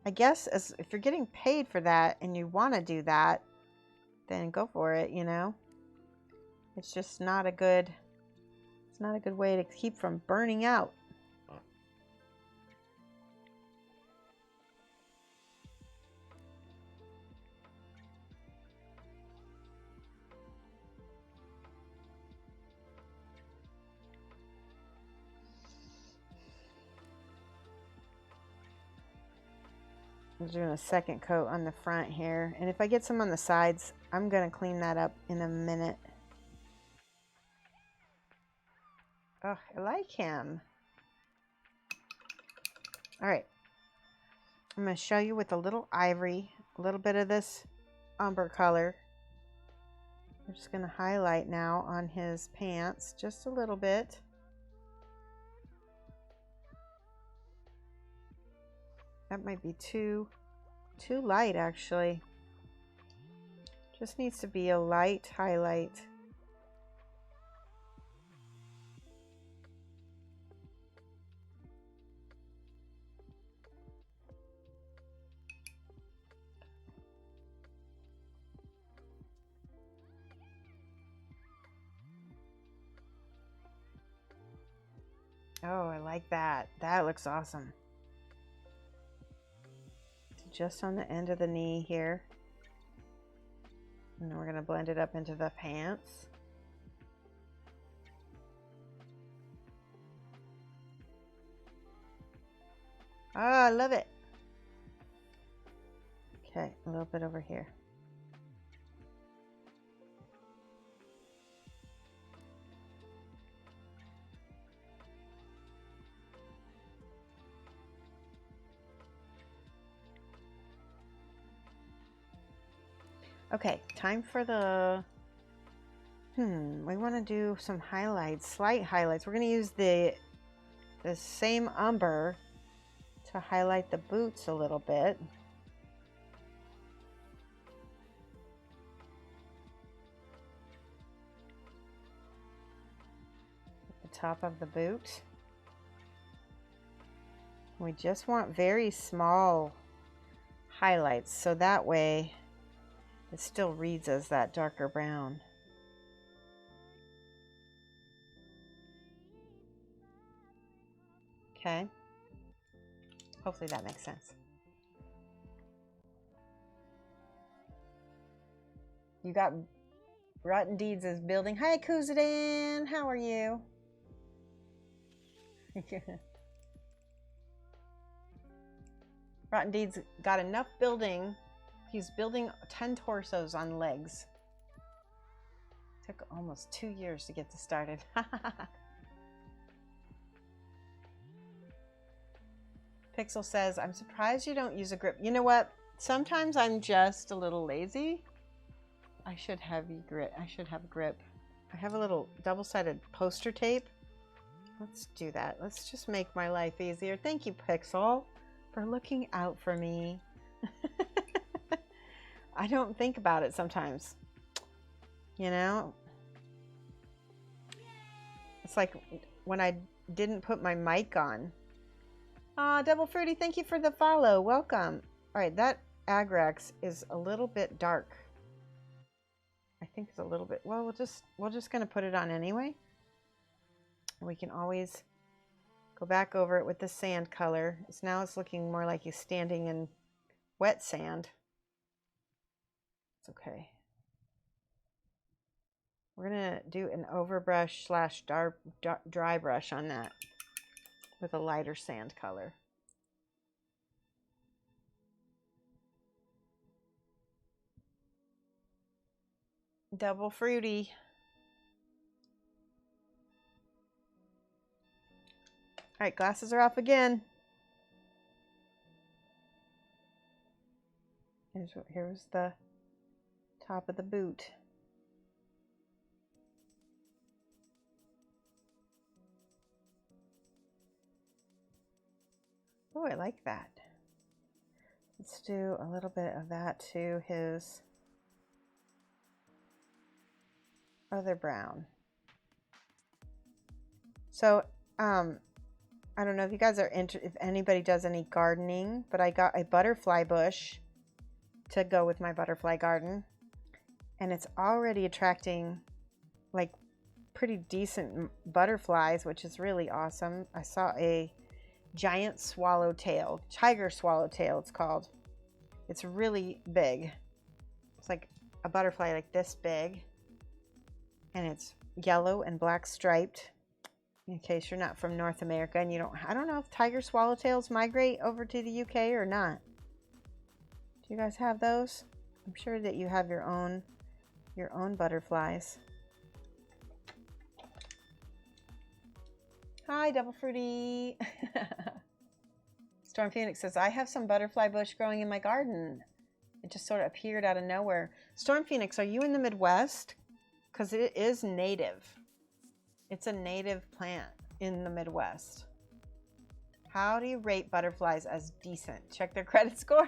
I guess if you're getting paid for that and you want to do that, then go for it, you know. It's just not a good way to keep from burning out. I'm doing a second coat on the front here, and if I get some on the sides, I'm gonna clean that up in a minute. Oh, I like him. All right, I'm gonna show you with a little ivory, a little bit of this umber color. I'm just gonna highlight now on his pants, just a little bit. That might be too light, actually. Just needs to be a light highlight. Oh, I like that. That looks awesome. Just on the end of the knee here. And then we're going to blend it up into the pants. Oh, I love it. Okay, a little bit over here. Okay, time for the, we want to do some highlights, slight highlights. We're going to use the same umber to highlight the boots a little bit. At the top of the boot. We just want very small highlights, so that way it still reads as that darker brown. Okay. Hopefully that makes sense. You got Rotten Deeds is building. Hi, Kuzadan. How are you? Rotten Deeds got enough building. He's building 10 torsos on legs. Took almost 2 years to get this started. Pixel says, I'm surprised you don't use a grip. You know what? Sometimes I'm just a little lazy. I should have a grip. I should have a grip. I have a little double-sided poster tape. Let's do that. Let's just make my life easier. Thank you, Pixel, for looking out for me. I don't think about it sometimes. You know? It's like when I didn't put my mic on. Double Fruity, thank you for the follow. Welcome. All right, that Agrax is a little bit dark. I think it's a little bit, well, we're just going to put it on anyway. And we can always go back over it with the sand color. Now it's looking more like he's standing in wet sand. It's okay. We're going to do an overbrush slash dry brush on that with a lighter sand color. Double Fruity. All right, glasses are off again. Here's the top of the boot. Oh, I like that. Let's do a little bit of that to his other brown. So, I don't know if you guys are if anybody does any gardening, but I got a butterfly bush to go with my butterfly garden, and it's already attracting like pretty decent butterflies, which is really awesome. I saw a giant swallowtail, tiger swallowtail it's called. It's really big. It's like a butterfly like this big, and it's yellow and black striped. In case you're not from North America and I don't know if tiger swallowtails migrate over to the UK or not. Do you guys have those? I'm sure that you have your own butterflies. Hi, Double Fruity. Storm Phoenix says, I have some butterfly bush growing in my garden. It just sort of appeared out of nowhere. Storm Phoenix, are you in the Midwest? Because it is native. It's a native plant in the Midwest. How do you rate butterflies as decent? Check their credit score?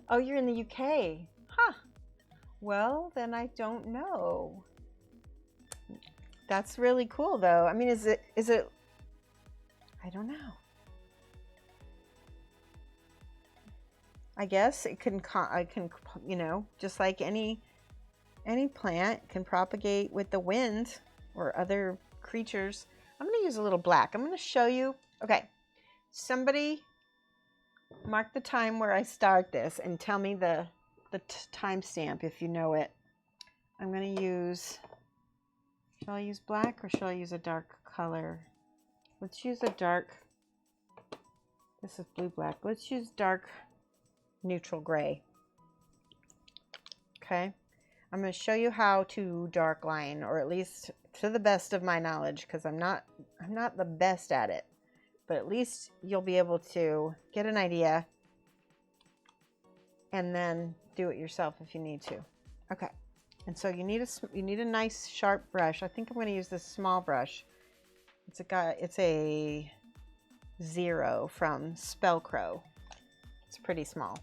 Oh, you're in the UK. Huh. Well, then I don't know. That's really cool, though. I mean, is it? I don't know. I guess it can, you know, just like any plant can propagate with the wind or other creatures. I'm going to use a little black. I'm going to show you. Okay, somebody mark the time where I start this and tell me the timestamp if you know it. I'm going to use, shall I use black or shall I use a dark color? Let's use a dark, this is blue black. Let's use dark neutral gray. Okay. I'm going to show you how to dark line, or at least to the best of my knowledge, because I'm not the best at it, but at least you'll be able to get an idea and then do it yourself if you need to. Okay. And so you need a nice sharp brush. I think I'm going to use this small brush. It's a 0 from Spellcrow. It's pretty small.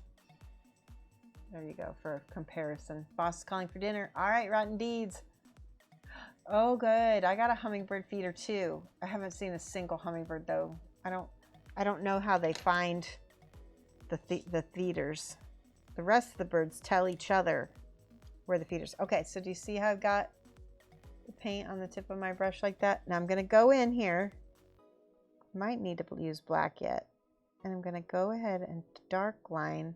There you go for comparison. Boss is calling for dinner. All right, Rotten Deeds. Oh, good. I got a hummingbird feeder too. I haven't seen a single hummingbird though. I don't know how they find the feeders. The rest of the birds tell each other where the feeders. Okay, so do you see how I've got the paint on the tip of my brush like that? Now I'm going to go in here. Might need to use black yet. And I'm going to go ahead and dark line.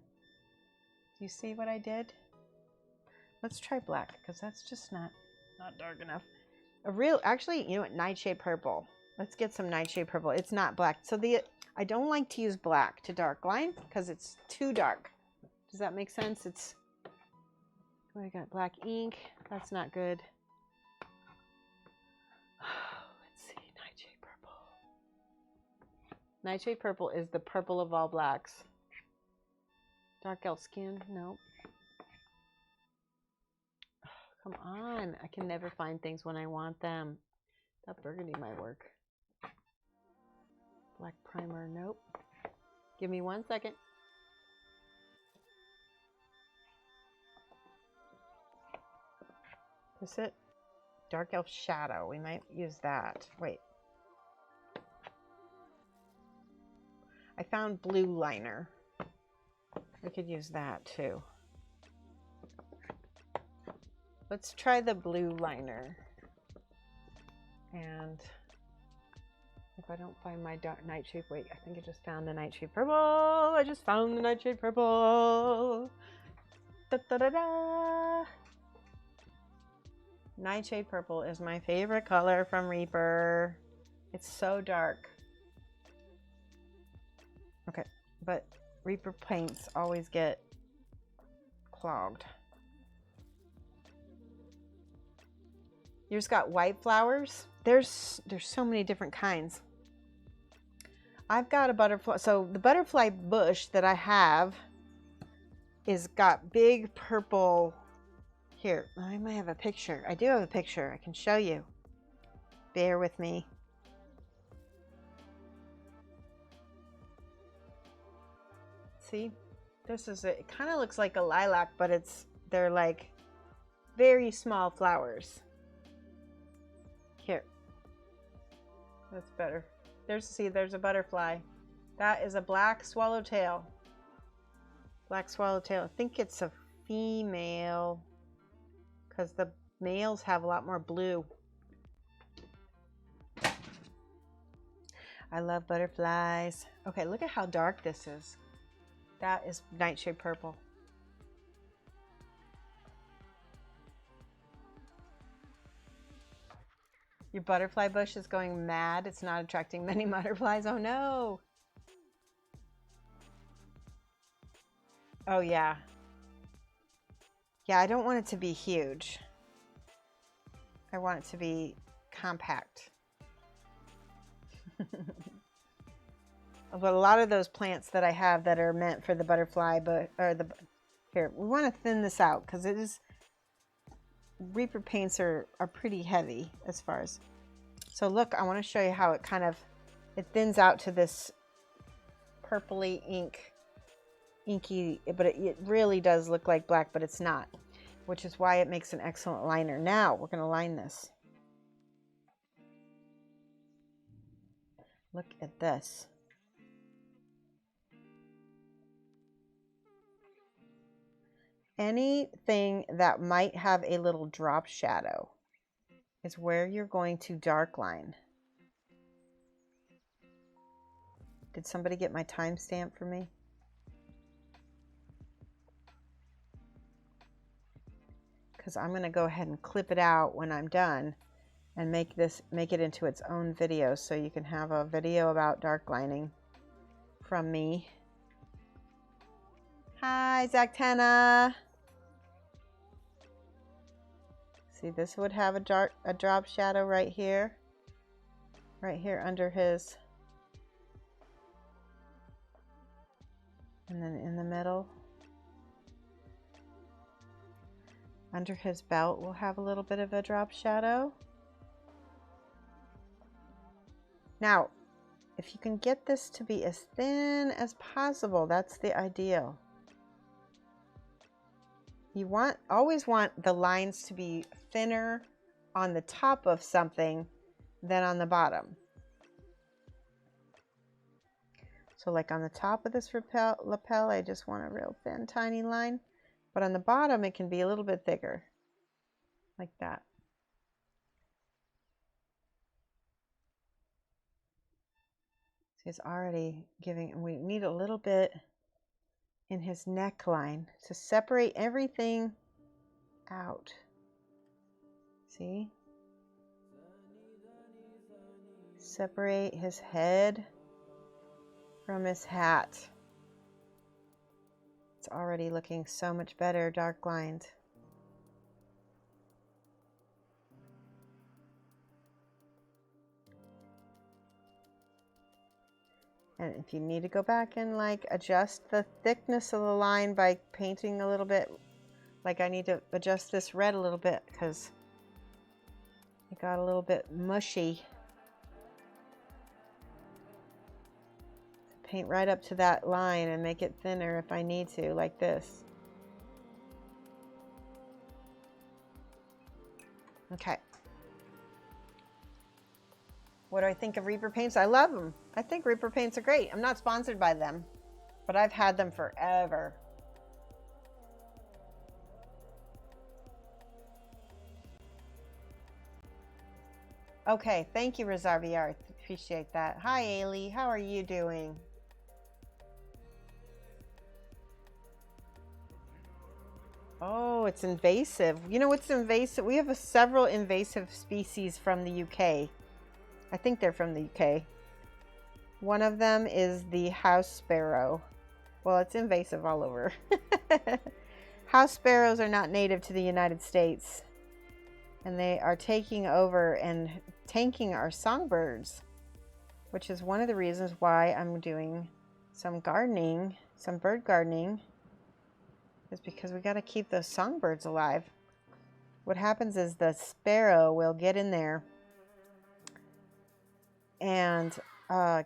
Do you see what I did? Let's try black, because that's just not dark enough. Actually, you know what, nightshade purple. Let's get some nightshade purple. It's not black. So I don't like to use black to dark line because it's too dark. Does that make sense? I got black ink. That's not good. Let's see, nightshade purple. Nightshade purple is the purple of all blacks. Dark elf skin? Nope. Oh, come on. I can never find things when I want them. That burgundy might work. Black primer? Nope. Give me 1 second. Is it Dark Elf Shadow? We might use that. Wait. I found blue liner. We could use that too. Let's try the blue liner. And if I don't find my nightshade, wait, I think I just found the nightshade purple. I just found the nightshade purple. Da, da, da, da. Nightshade purple is my favorite color from Reaper. It's so dark. Okay, but Reaper paints always get clogged. Yours got white flowers? There's so many different kinds. I've got a butterfly. So the butterfly bush that I have is got big purple. Here, I might have a picture. I do have a picture. I can show you. Bear with me. See, this is it. It kind of looks like a lilac, but they're like very small flowers. Here, that's better. There's a butterfly. That is a black swallowtail. Black swallowtail. I think it's a female because the males have a lot more blue. I love butterflies. Okay, look at how dark this is. That is nightshade purple. Your butterfly bush is going mad. It's not attracting many butterflies. Oh no. Oh yeah. Yeah, I don't want it to be huge. I want it to be compact. But a lot of those plants that I have that are meant for the butterfly, here, we want to thin this out because it is, Reaper paints are pretty heavy as far as, so look, I want to show you how it thins out to this purpley inky, but it really does look like black, but it's not, which is why it makes an excellent liner. Now we're going to line this. Look at this. Anything that might have a little drop shadow is where you're going to dark line. Did somebody get my timestamp for me? Because I'm going to go ahead and clip it out when I'm done and make it into its own video so you can have a video about dark lining from me. Hi, Zactana. See, this would have a drop shadow right here under his, and then in the middle, under his belt, we'll have a little bit of a drop shadow. Now, if you can get this to be as thin as possible, that's the ideal. You always want the lines to be thinner on the top of something than on the bottom. So like on the top of this lapel, I just want a real thin, tiny line. But on the bottom, it can be a little bit thicker, like that. See, it's already giving, we need a little bit in his neckline to separate everything out. See? Separate his head from his hat. It's already looking so much better, dark lined. And if you need to go back and like adjust the thickness of the line by painting a little bit, like I need to adjust this red a little bit because it got a little bit mushy. Paint right up to that line and make it thinner if I need to, like this. Okay. What do I think of Reaper paints? I love them. I think Reaper paints are great. I'm not sponsored by them, but I've had them forever. Okay, thank you, Rizarviar. Appreciate that. Hi, Ailey. How are you doing? Oh, it's invasive. You know what's invasive? We have several invasive species from the UK. I think they're from the UK. One of them is the house sparrow. Well, it's invasive all over. House sparrows are not native to the United States. And they are taking over and tanking our songbirds, which is one of the reasons why I'm doing some gardening, some bird gardening, is because we got to keep those songbirds alive. What happens is the sparrow will get in there and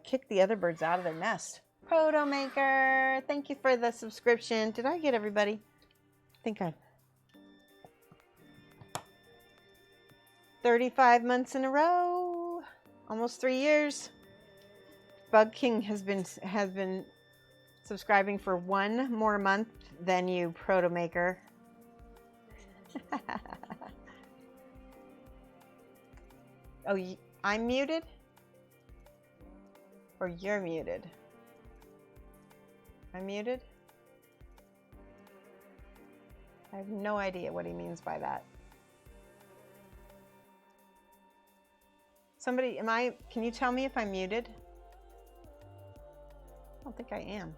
kick the other birds out of their nest. Proto Maker, thank you for the subscription. Did I get everybody? I think I 35 months in a row, almost 3 years. Bug King has been subscribing for one more month than you, Proto Maker. Oh, I'm muted? Or you're muted? I'm muted? I have no idea what he means by that. Somebody, can you tell me if I'm muted? I don't think I am.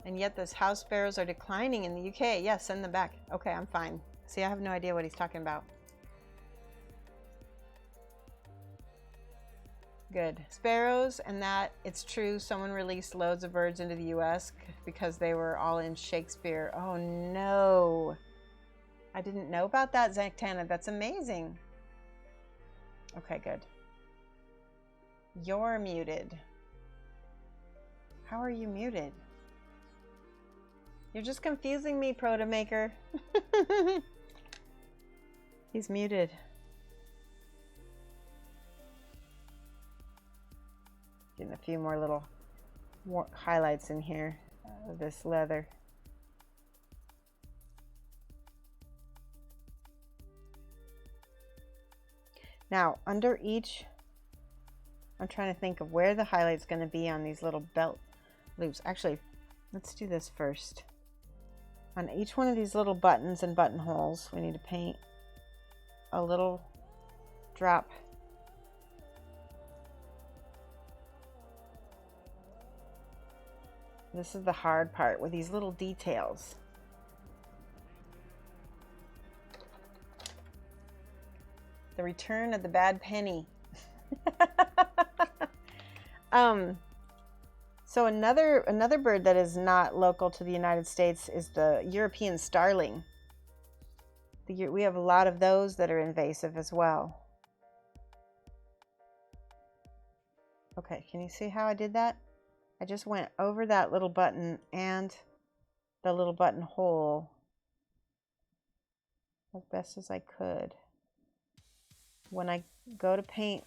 And yet those house sparrows are declining in the UK. Yes, send them back. Okay, I'm fine. See, I have no idea what he's talking about. Good. Sparrows, and that, it's true, someone released loads of birds into the US because they were all in Shakespeare. Oh no. I didn't know about that, Zactana. That's amazing. Okay, good. You're muted. How are you muted? You're just confusing me, Proto Maker. He's muted. Getting a few more little highlights in here of this leather. Now, under each, I'm trying to think of where the highlight's going to be on these little belt loops. Actually, let's do this first. On each one of these little buttons and buttonholes, we need to paint a little drop. This is the hard part with these little details. The return of the bad penny. So another bird that is not local to the United States is the European starling. We have a lot of those that are invasive as well. Okay, can you see how I did that? I just went over that little button and the little buttonhole as best as I could. When I go to paint,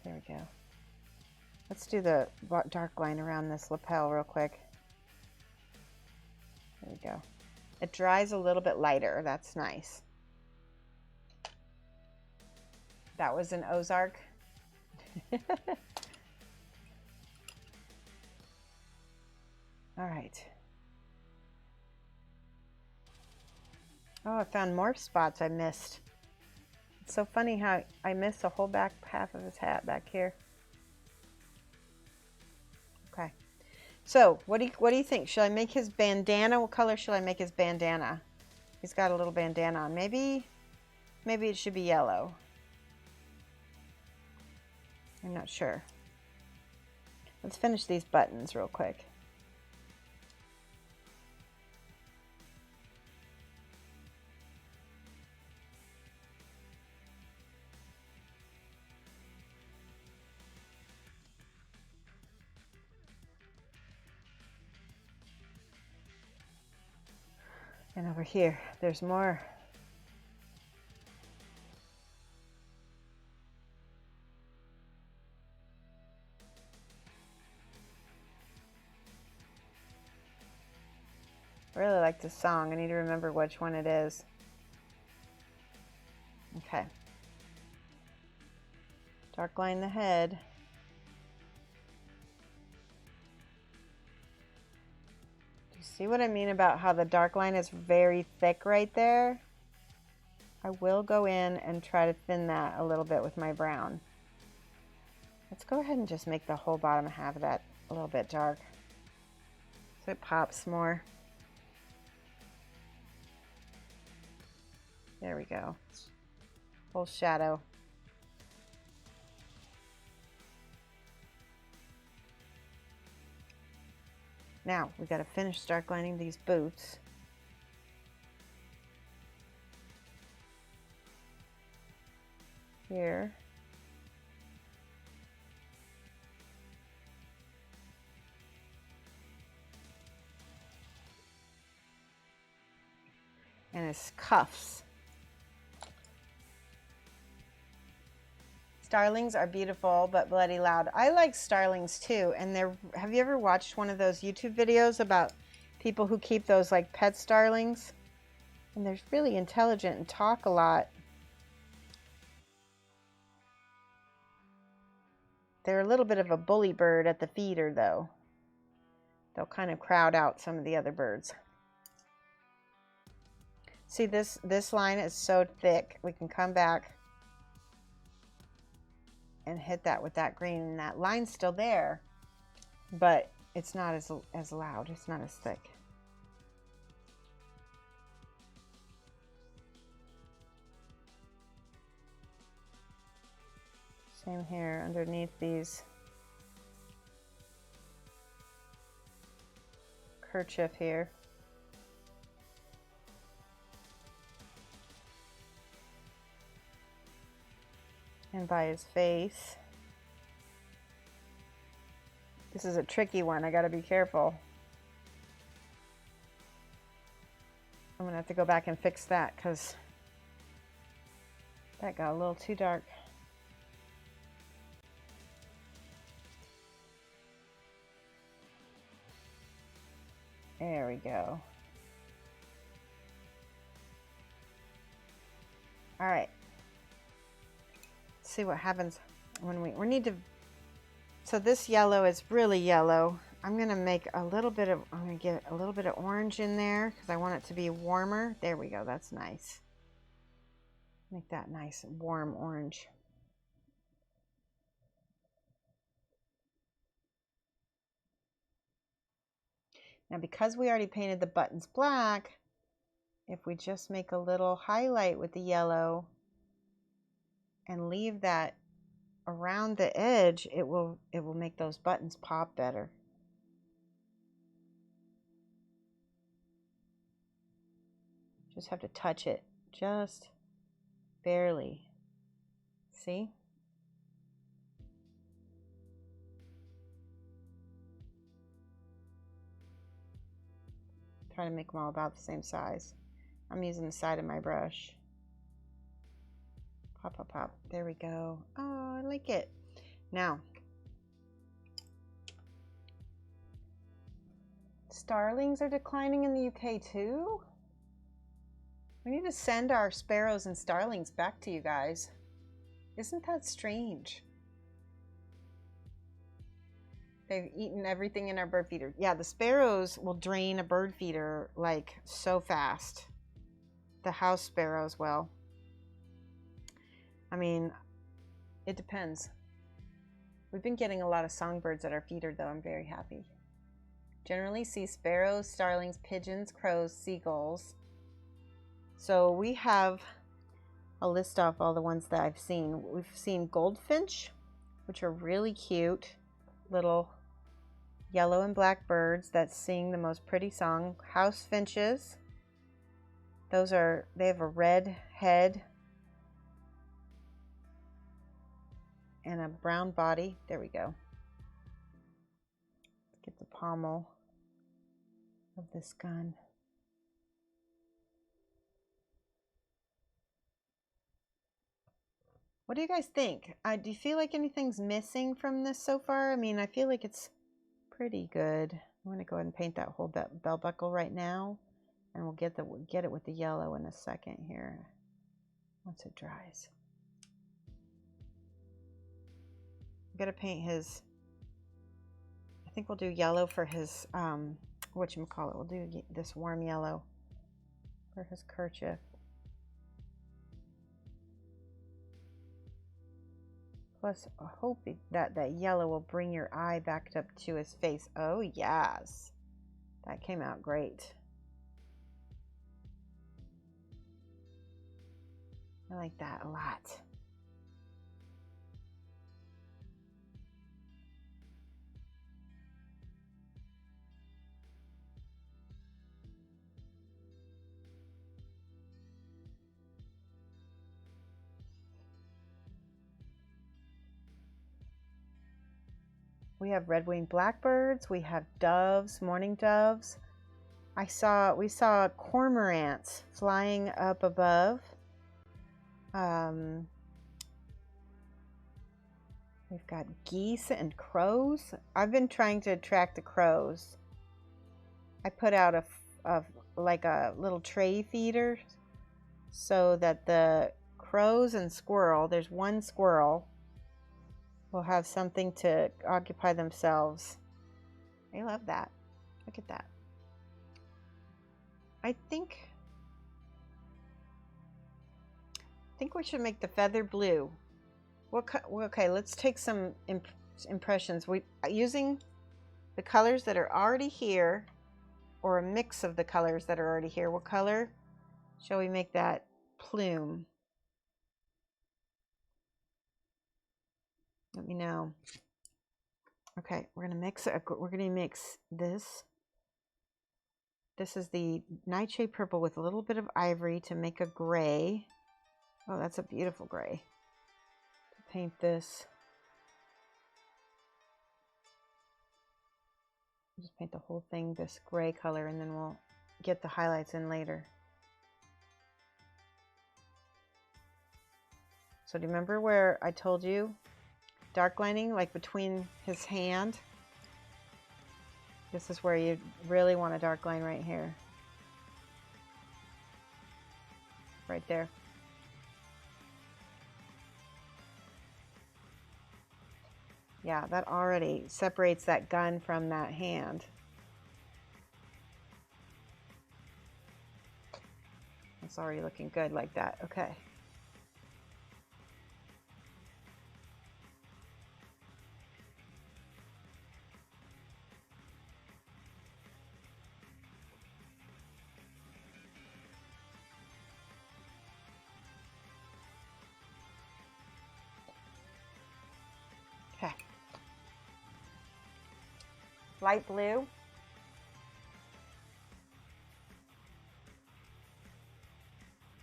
there we go. Let's do the dark line around this lapel real quick. There we go. It dries a little bit lighter. That's nice. That was an Ozark. All right. Oh, I found more spots I missed. It's so funny how I missed the whole back half of his hat back here. Okay. So, what do you think? Should I make his bandana? What color should I make his bandana? He's got a little bandana on. Maybe it should be yellow. I'm not sure. Let's finish these buttons real quick. And over here, there's more I really like this song. I need to remember which one it is. Okay. Dark line the head. Do you see what I mean about how the dark line is very thick right there? I will go in and try to thin that a little bit with my brown. Let's go ahead and just make the whole bottom half of that a little bit dark so it pops more. There we go. Full shadow. Now we got to finish dark lining these boots. Here. And his cuffs. Starlings are beautiful, but bloody loud. I like starlings too. And have you ever watched one of those YouTube videos about people who keep those like pet starlings? And they're really intelligent and talk a lot. They're a little bit of a bully bird at the feeder though. They'll kind of crowd out some of the other birds. See, this line is so thick. We can come back and hit that with that green, and that line's still there, but it's not as loud. It's not as thick. Same here underneath these kerchief here. And by his face. This is a tricky one. I got to be careful. I'm going to have to go back and fix that because that got a little too dark. There we go. All right. See what happens when we need to. So this yellow is really yellow. I'm gonna make a little bit of, I'm gonna get a little bit of orange in there because I want it to be warmer. There we go. That's nice. Make that nice warm orange. Now because we already painted the buttons black, if we just make a little highlight with the yellow and leave that around the edge, it will make those buttons pop better. Just have to touch it, just barely. See? Try to make them all about the same size. I'm using the side of my brush. Pop, pop, pop. There we go. Oh, I like it. Now, starlings are declining in the UK too? We need to send our sparrows and starlings back to you guys. Isn't that strange? They've eaten everything in our bird feeder. Yeah, the sparrows will drain a bird feeder like so fast. The house sparrows will. I mean, it depends. We've been getting a lot of songbirds at our feeder though. I'm very happy. Generally see sparrows, starlings, pigeons, crows, seagulls. So we have a list off all the ones that I've seen. We've seen goldfinch, which are really cute little yellow and black birds that sing the most pretty song. House finches. They have a red head and a brown body. There we go. Get the pommel of this gun. What do you guys think? Do you feel like anything's missing from this so far? I mean, I feel like it's pretty good. I'm going to go ahead and paint that whole belt buckle right now, and we'll get it with the yellow in a second here once it dries. I'm going to paint his, I think we'll do yellow for his, whatchamacallit, we'll do this warm yellow for his kerchief. Plus, I hope that yellow will bring your eye back up to his face. Oh, yes. That came out great. I like that a lot. We have red-winged blackbirds. We have doves, mourning doves. We saw cormorants flying up above. We've got geese and crows. I've been trying to attract the crows. I put out like a little tray feeder so that the crows and squirrel, there's one squirrel, will have something to occupy themselves. I love that. Look at that. I think we should make the feather blue. Okay, let's take some impressions. Using the colors that are already here, or a mix of the colors that are already here. What color shall we make that plume? Let me know. Okay, we're gonna mix it. We're gonna mix this. This is the nightshade purple with a little bit of ivory to make a gray. Oh, that's a beautiful gray. Paint this. Just paint the whole thing this gray color, and then we'll get the highlights in later. So do you remember where I told you dark lining, like between his hand? This is where you really want a dark line, right here. Right there. Yeah, that already separates that gun from that hand. It's already looking good like that. Okay. Okay. Light blue.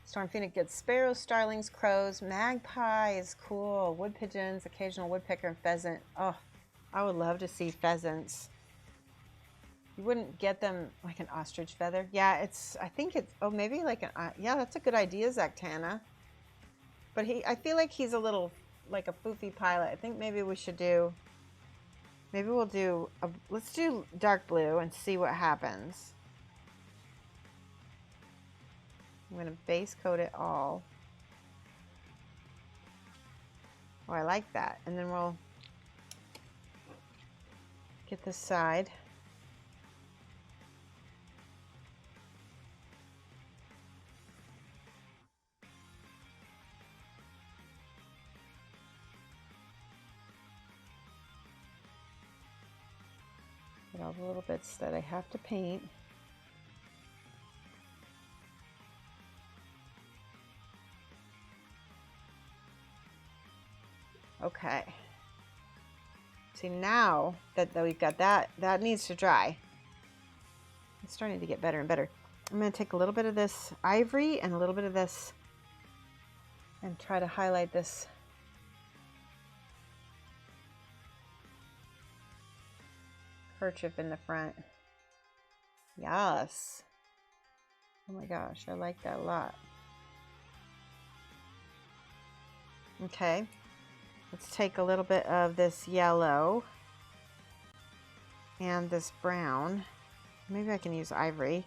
Storm Phoenix gets sparrows, starlings, crows, magpies, cool, wood pigeons, occasional woodpecker, and pheasant. Oh, I would love to see pheasants. You wouldn't get them like an ostrich feather. Yeah, I think it's, oh, maybe like yeah, that's a good idea, Zactana. But I feel like he's a little like a foofy pilot. I think maybe we should do, maybe we'll do, let's do dark blue and see what happens. I'm going to base coat it all. Oh, I like that. And then we'll get this side. Get all the little bits that I have to paint. Okay. See, now that we've got that needs to dry. It's starting to get better and better. I'm going to take a little bit of this ivory and a little bit of this and try to highlight this. Kerchief in the front. Yes. Oh my gosh, I like that a lot. Okay. Let's take a little bit of this yellow. and this brown. Maybe I can use ivory.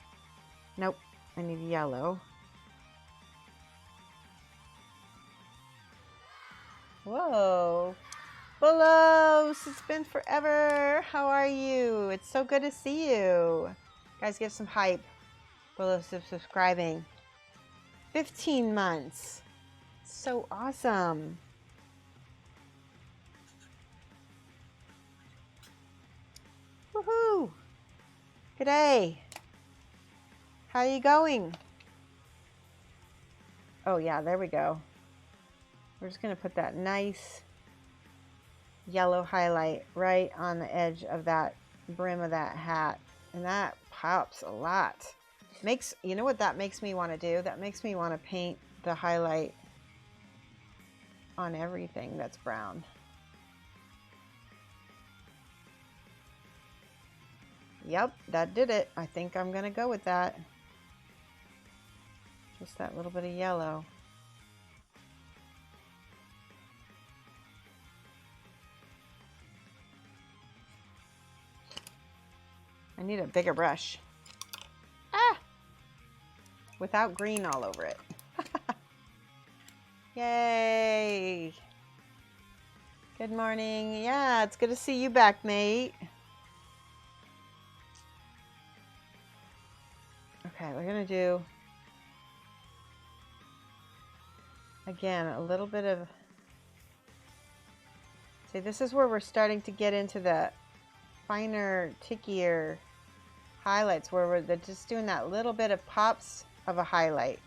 Nope, I need yellow. Whoa. Bullos, it's been forever. How are you? It's so good to see you. Guys, give some hype. Bullos is subscribing. 15 months. So awesome. Woohoo. G'day. How are you going? Oh yeah, there we go. We're just going to put that nice yellow highlight right on the edge of that brim of that hat. And that pops a lot. You know what that makes me want to do? That makes me want to paint the highlight on everything that's brown. Yep, that did it. I think I'm going to go with that. Just that little bit of yellow. I need a bigger brush. Ah! Without green all over it. Yay! Good morning. Yeah, it's good to see you back, mate. Okay, we're gonna do, again, a little bit of, see, this is where we're starting to get into the finer, tickier highlights, where we're just doing that little bit of pops of a highlight.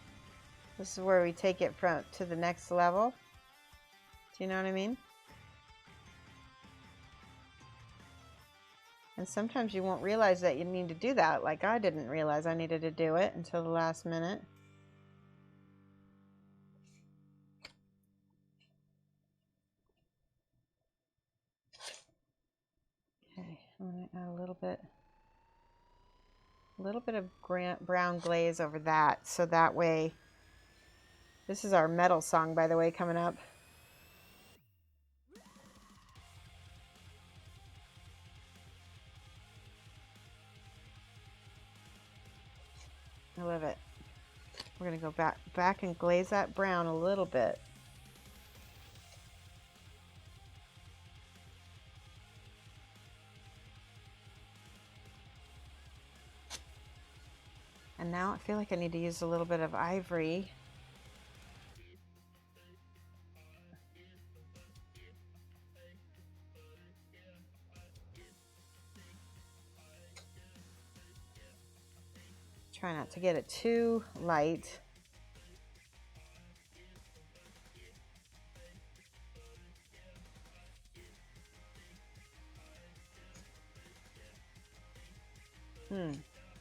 This is where we take it from to the next level. Do you know what I mean? And sometimes you won't realize that you need to do that. Like I didn't realize I needed to do it until the last minute. Okay, I'm going to add a little bit of brown glaze over that, so that way, this is our metal song, by the way, coming up. I love it. We're going to go back and glaze that brown a little bit. And now I feel like I need to use a little bit of ivory. Try not to get it too light.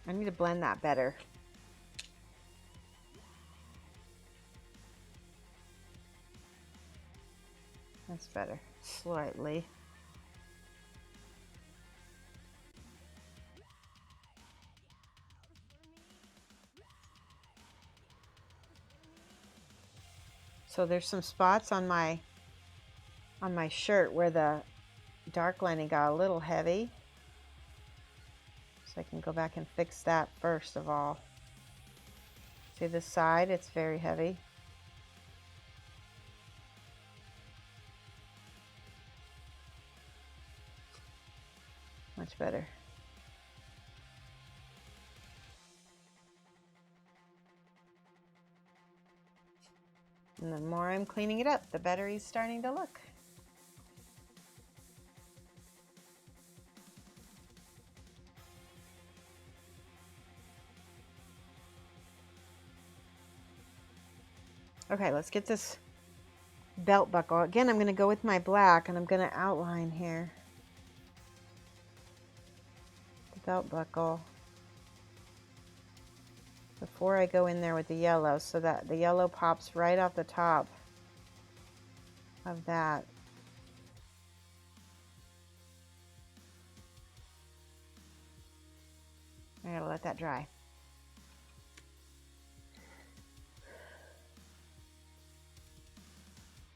I need to blend that better. That's better, slightly. So there's some spots on my shirt where the dark lining got a little heavy. So I can go back and fix that first of all. See this side, it's very heavy. Much better. And the more I'm cleaning it up, the better he's starting to look. Okay, let's get this belt buckle. Again, I'm going to go with my black and I'm going to outline here. The belt buckle. Before I go in there with the yellow, so that the yellow pops right off the top of that. I gotta let that dry.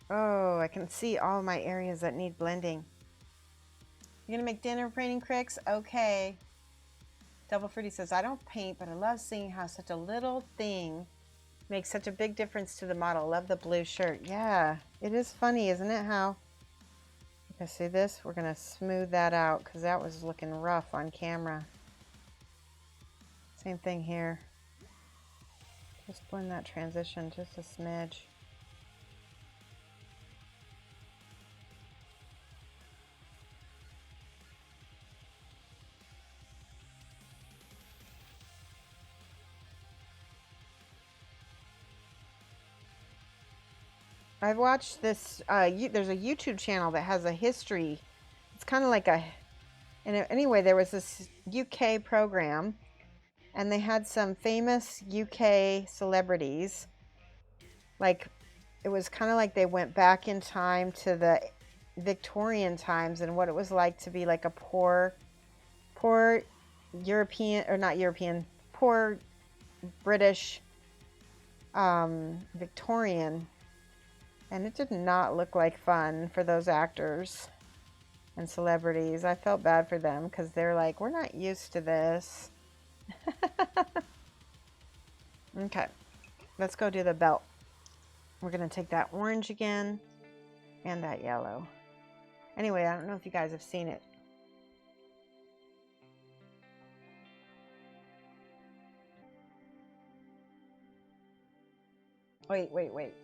Oh, I can see all my areas that need blending. You're gonna make dinner painting cricks? Okay. Double Fruity says, I don't paint, but I love seeing how such a little thing makes such a big difference to the model. Love the blue shirt. Yeah, it is funny, isn't it? How, okay, see this? We're gonna smooth that out because that was looking rough on camera. Same thing here. Just blend that transition just a smidge. I've watched this, there's a YouTube channel that has a history. It's kind of like a, and anyway, there was this UK program and they had some famous UK celebrities. Like, it was kind of like they went back in time to the Victorian times and what it was like to be like a poor European, or not European, poor British Victorian. And it did not look like fun for those actors and celebrities. I felt bad for them because they're like, we're not used to this. Okay, let's go do the belt. We're going to take that orange again and that yellow. Anyway, I don't know if you guys have seen it. Wait.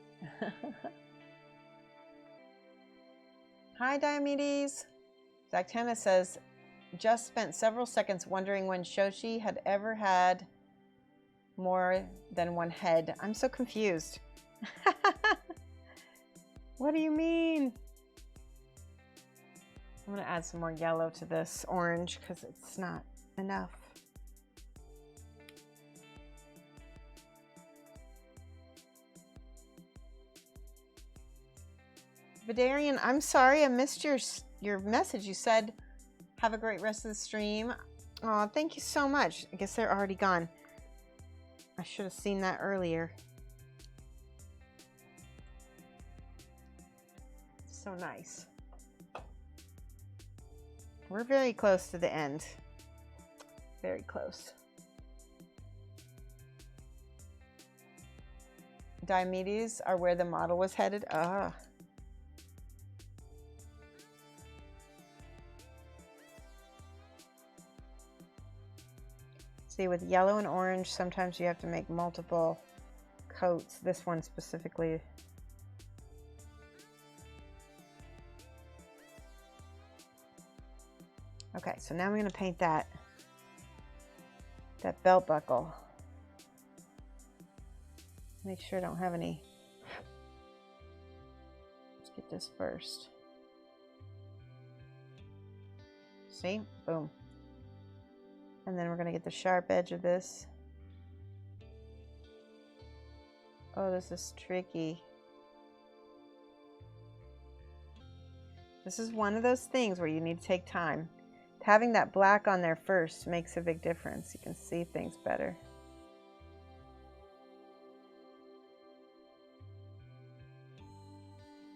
Hi, Diomedes. Zactana says, just spent several seconds wondering when Shoshie had ever had more than one head. I'm so confused. What do you mean? I'm going to add some more yellow to this orange because it's not enough. Vidarian, I'm sorry I missed your message. You said have a great rest of the stream. Oh, thank you so much. I guess they're already gone. I should have seen that earlier. So nice. We're very close to the end. Very close. Diomedes are where the model was headed. Ah. See, with yellow and orange, sometimes you have to make multiple coats. This one specifically. Okay, so now I'm going to paint that belt buckle. Make sure I don't have any. Let's get this first. See? Boom. And then we're going to get the sharp edge of this. Oh, this is tricky. This is one of those things where you need to take time. Having that black on there first makes a big difference. You can see things better.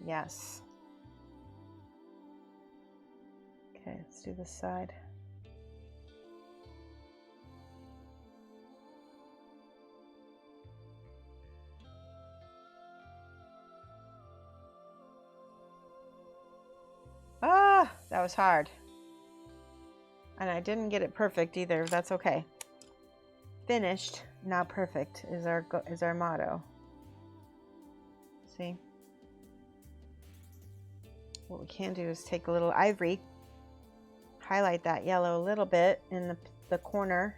Yes. Okay, let's do this side. Ah, that was hard. And I didn't get it perfect either. That's okay. Finished, not perfect is our motto. See? What we can do is take a little ivory, highlight that yellow a little bit in the corner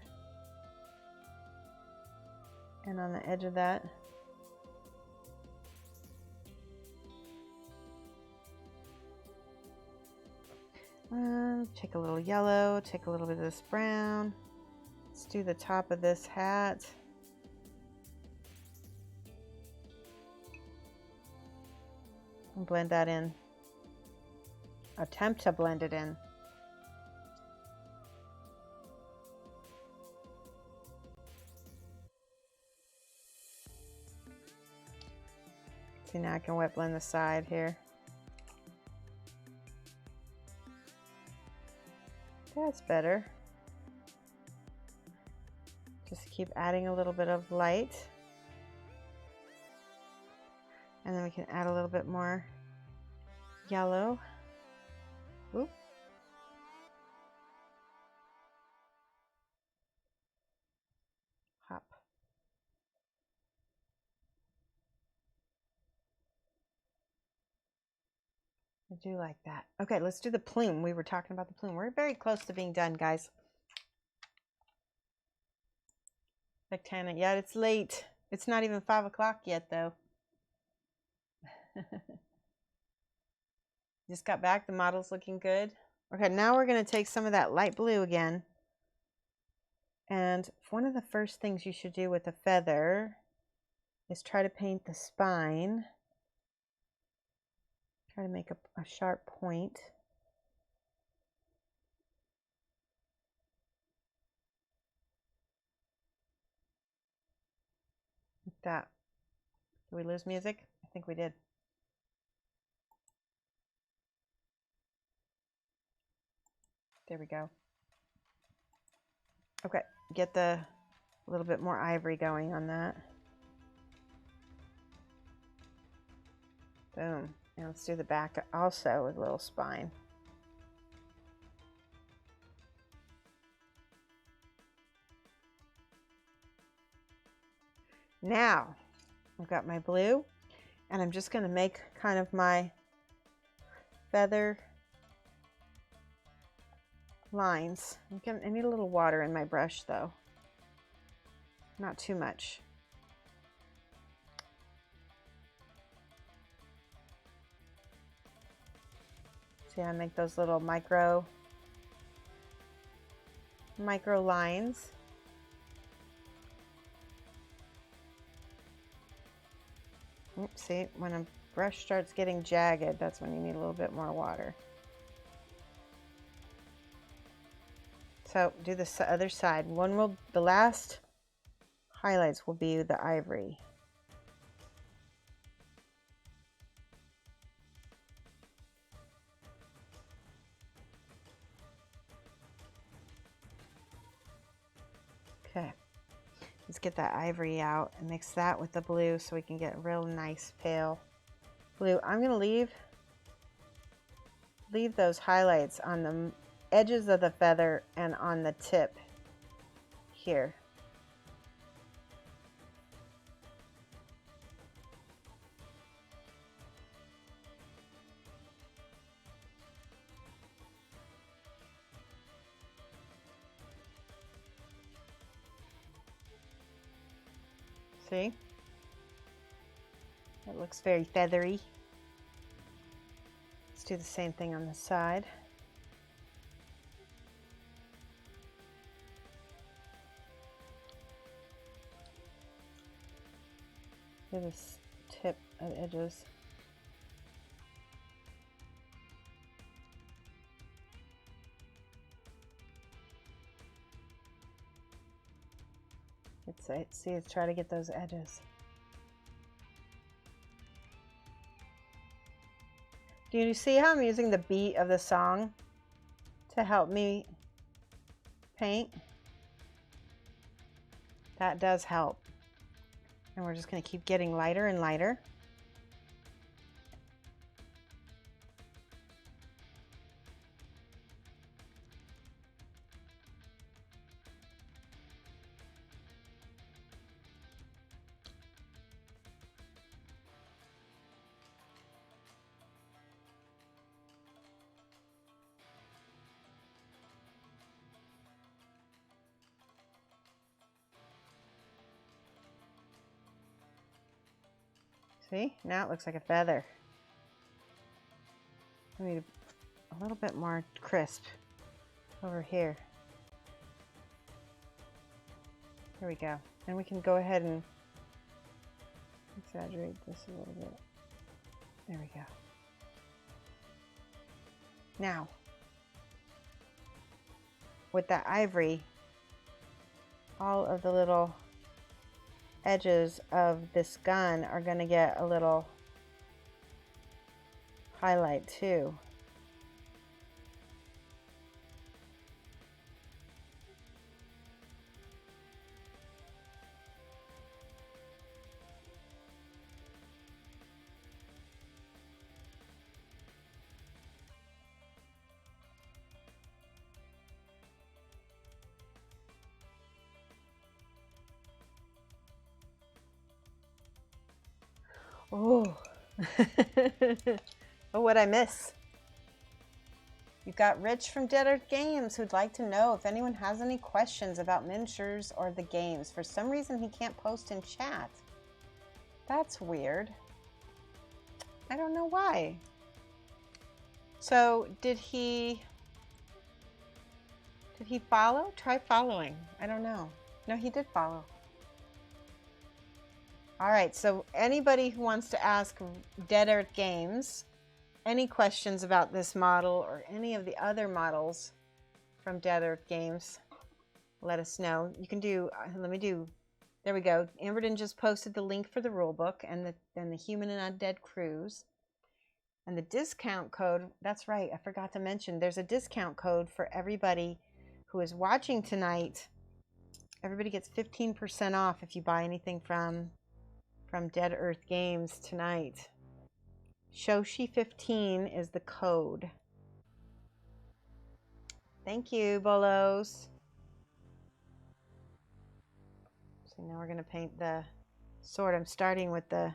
and on the edge of that. Take a little yellow, take a little bit of this brown. Let's do the top of this hat. And blend that in. Attempt to blend it in. See, now I can wet blend the side here. That's better. Just keep adding a little bit of light. And then we can add a little bit more yellow. Oop. Hop. I do like that. Okay, let's do the plume. We were talking about the plume. We're very close to being done, guys. Spectana. Yeah, it's late. It's not even 5 o'clock yet, though. Just got back. The model's looking good. Okay, now we're going to take some of that light blue again. And one of the first things you should do with a feather is try to paint the spine. Try to make a sharp point. Like that. Did we lose music? I think we did. There we go. Okay, get a little bit more ivory going on that. Boom. Now let's do the back also with a little spine. Now I've got my blue, and I'm just going to make kind of my feather lines. I need a little water in my brush though, not too much. See how I make those little micro lines. Oops, see, when a brush starts getting jagged, that's when you need a little bit more water. So do the other side. The last highlights will be the ivory. Okay, let's get that ivory out and mix that with the blue so we can get a real nice pale blue. I'm going to leave those highlights on the edges of the feather and on the tip here. See? It looks very feathery. Let's do the same thing on the side. Do this tip of edges. Let's try to get those edges. Do you see how I'm using the beat of the song to help me paint? That does help. And we're just going to keep getting lighter and lighter. See, now it looks like a feather. I need a little bit more crisp over here. There we go. And we can go ahead and exaggerate this a little bit. There we go. Now, with that ivory, all of the little edges of this gun are going to get a little highlight too. Oh. Oh, what'd I miss? You've got Rich from Dead Earth Games who'd like to know if anyone has any questions about miniatures or the games. For some reason, he can't post in chat. That's weird. I don't know why. So, did he follow? Try following. I don't know. No, he did follow. All right, so anybody who wants to ask Dead Earth Games any questions about this model or any of the other models from Dead Earth Games, let us know. You can do, there we go. Amberden just posted the link for the rule book and the Human and Undead Cruise. And the discount code, that's right, I forgot to mention, there's a discount code for everybody who is watching tonight. Everybody gets 15% off if you buy anything from Dead Earth Games tonight. Shoshie 15 is the code. Thank you, Bolos. So now we're going to paint the sword. I'm starting with the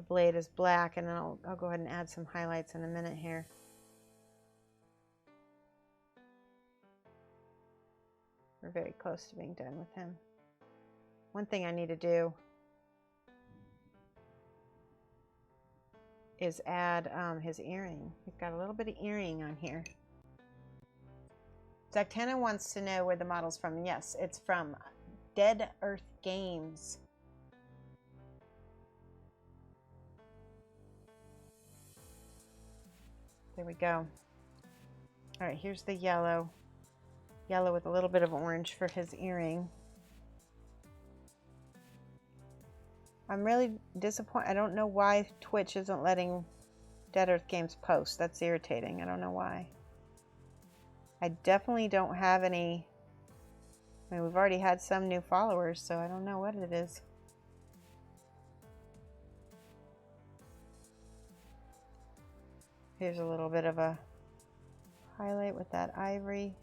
blade is black, and then I'll go ahead and add some highlights in a minute here. We're very close to being done with him. One thing I need to do is add his earring. He's got a little bit of earring on here. Zactana wants to know where the model's from. Yes, it's from Dead Earth Games. There we go. All right, here's the yellow. Yellow with a little bit of orange for his earring. I'm really disappointed. I don't know why Twitch isn't letting Dead Earth Games post. That's irritating. I don't know why. I definitely don't have any. I mean, we've already had some new followers, so I don't know what it is. Here's a little bit of a highlight with that ivory.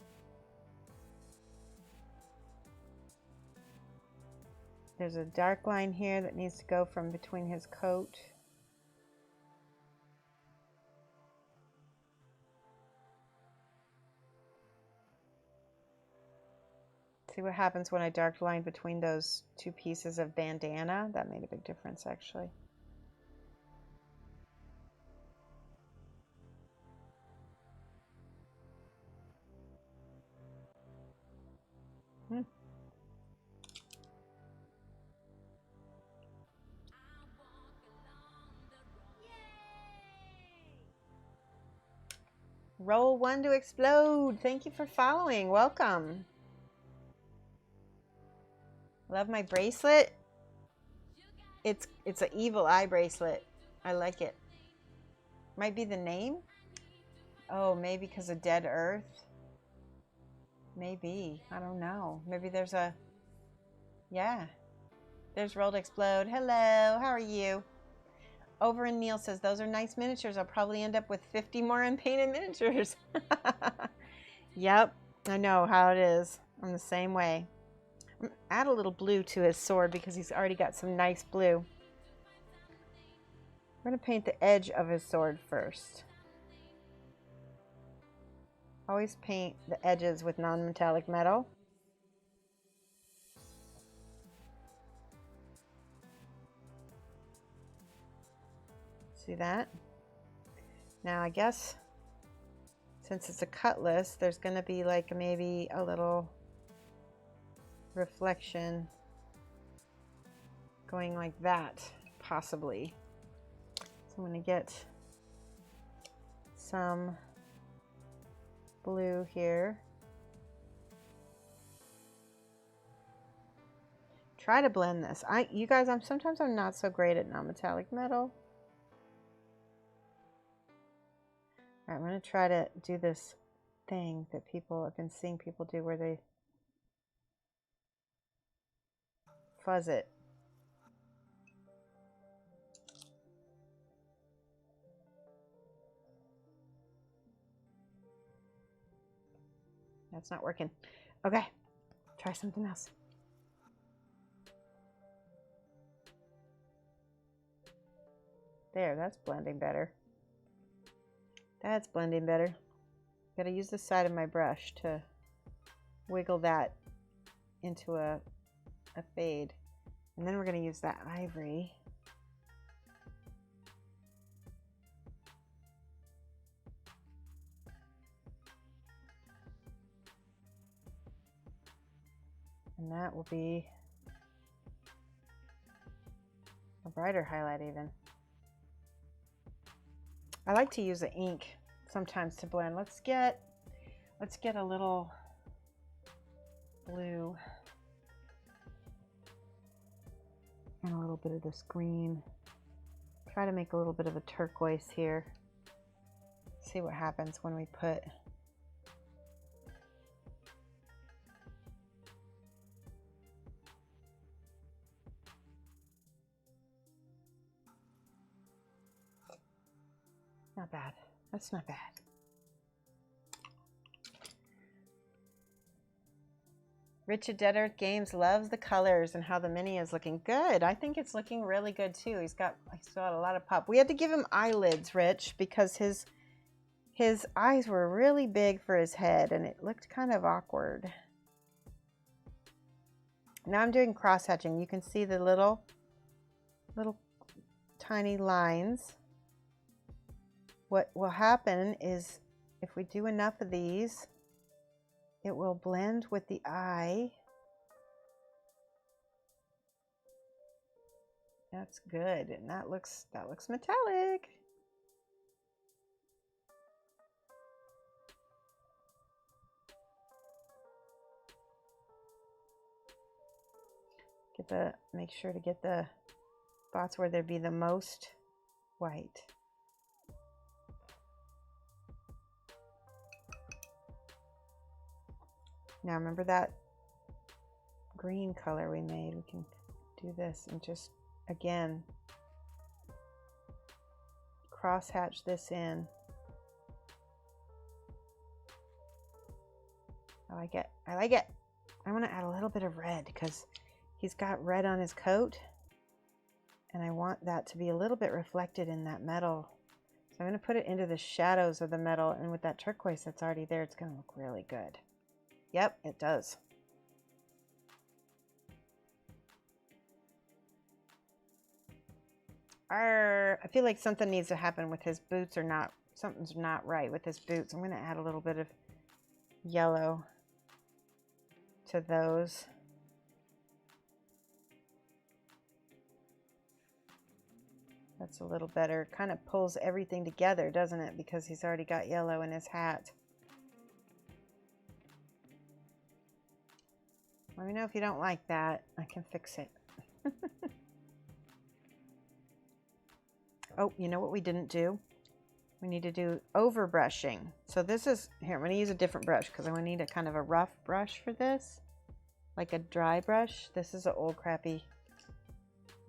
There's a dark line here that needs to go from between his coat. See what happens when I dark line between those two pieces of bandana? That made a big difference, actually. Roll one to explode. Thank you for following. Welcome. Love my bracelet. It's an evil eye bracelet. I like it. Might be the name. Oh, maybe because of Dead Earth. Maybe. I don't know. Maybe there's a... Yeah. There's Roll to Explode. Hello. How are you? Over and Neil says, those are nice miniatures. I'll probably end up with 50 more unpainted miniatures. Yep. I know how it is. I'm the same way. Add a little blue to his sword because he's already got some nice blue. I'm going to paint the edge of his sword first. Always paint the edges with non-metallic metal. See that? Now I guess since it's a cutlass, there's going to be like maybe a little reflection going like that, possibly. So I'm going to get some blue here. Try to blend this. You guys, sometimes I'm not so great at non-metallic metal. All right, I'm going to try to do this thing that I've been seeing people do where they fuzz it. That's not working. Okay, try something else. There, that's blending better. That's blending better. Gotta use the side of my brush to wiggle that into a fade. And then we're gonna use that ivory. And that will be a brighter highlight even. I like to use the ink sometimes to blend. Let's get a little blue and a little bit of this green. Try to make a little bit of a turquoise here. See what happens when we put not bad. That's not bad. Richard Dead Earth Games loves the colors and how the mini is looking good. I think it's looking really good too. He's got a lot of pop. We had to give him eyelids, Rich, because his eyes were really big for his head and it looked kind of awkward. Now I'm doing cross hatching. You can see the little tiny lines. What will happen is if we do enough of these, it will blend with the eye. That's good, and that looks metallic. Make sure to get the spots where there'd be the most white. Now remember that green color we made? We can do this and just, again, cross hatch this in. I like it. I like it. I want to add a little bit of red because he's got red on his coat and I want that to be a little bit reflected in that metal. So I'm going to put it into the shadows of the metal, and with that turquoise that's already there, it's going to look really good. Yep, it does. I feel like something needs to happen with his boots or not. Something's not right with his boots. I'm going to add a little bit of yellow to those. That's a little better. Kind of pulls everything together, doesn't it? Because he's already got yellow in his hat. Let me know if you don't like that. I can fix it. Oh, you know what we didn't do? We need to do overbrushing. So this is, here, I'm going to use a different brush because I'm going to need a kind of a rough brush for this. Like a dry brush. This is an old crappy.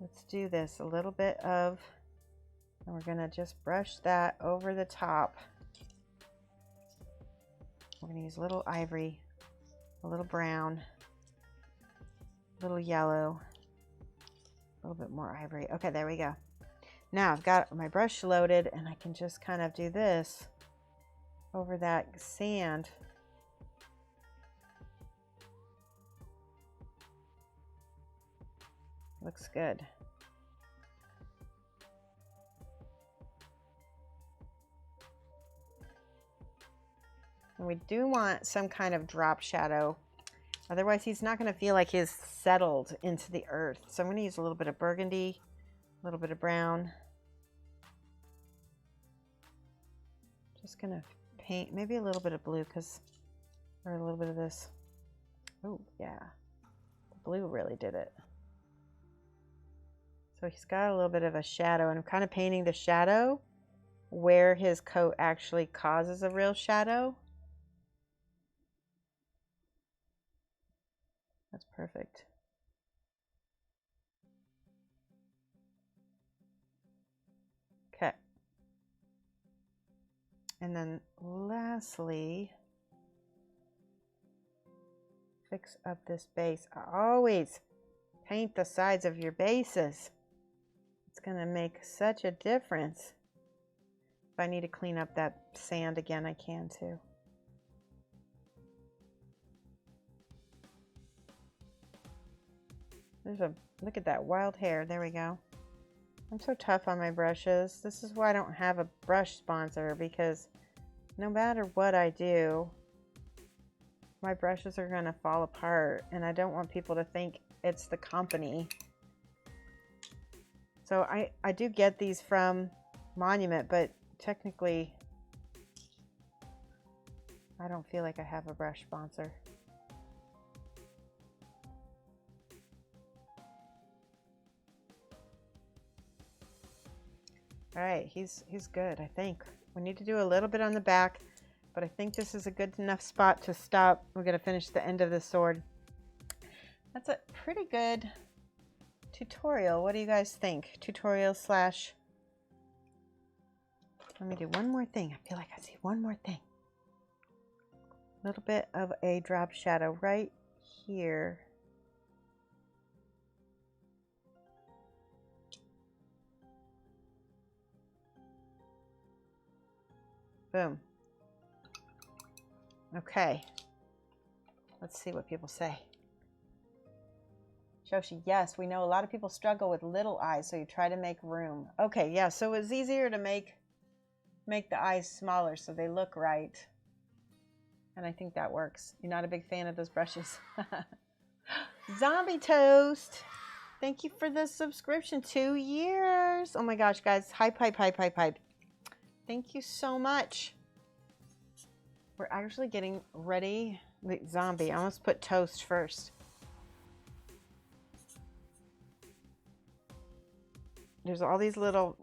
Let's do this. A little bit of, and we're going to just brush that over the top. We're going to use a little ivory, a little brown, little yellow, a little bit more ivory. Okay, there we go. Now I've got my brush loaded and I can just kind of do this over that sand. Looks good. And we do want some kind of drop shadow. Otherwise, he's not going to feel like he's settled into the earth. So I'm going to use a little bit of burgundy, a little bit of brown. Just going to paint maybe a little bit of blue or a little bit of this. Oh, yeah. The blue really did it. So he's got a little bit of a shadow, and I'm kind of painting the shadow where his coat actually causes a real shadow. That's perfect. Okay. And then lastly, fix up this base. I always paint the sides of your bases. It's going to make such a difference. If I need to clean up that sand again, I can too. Look at that wild hair. There we go. I'm so tough on my brushes. This is why I don't have a brush sponsor, because no matter what I do, my brushes are going to fall apart, and I don't want people to think it's the company. So I do get these from Monument, but technically I don't feel like I have a brush sponsor. All right, he's good, I think. We need to do a little bit on the back, but I think this is a good enough spot to stop. We're going to finish the end of the sword. That's a pretty good tutorial. What do you guys think? Tutorial slash... Let me do one more thing. I feel like I see one more thing. A little bit of a drop shadow right here. Boom. Okay. Let's see what people say. Shoshie, yes, we know a lot of people struggle with little eyes, so you try to make room. Okay, yeah, so it's easier to make the eyes smaller so they look right. And I think that works. You're not a big fan of those brushes. Zombie Toast. Thank you for the subscription. 2 years. Oh my gosh, guys. Hype, hype, hype, hype, hype. Thank you so much. We're actually getting ready. Wait, zombie. I almost put toast first. There's all these little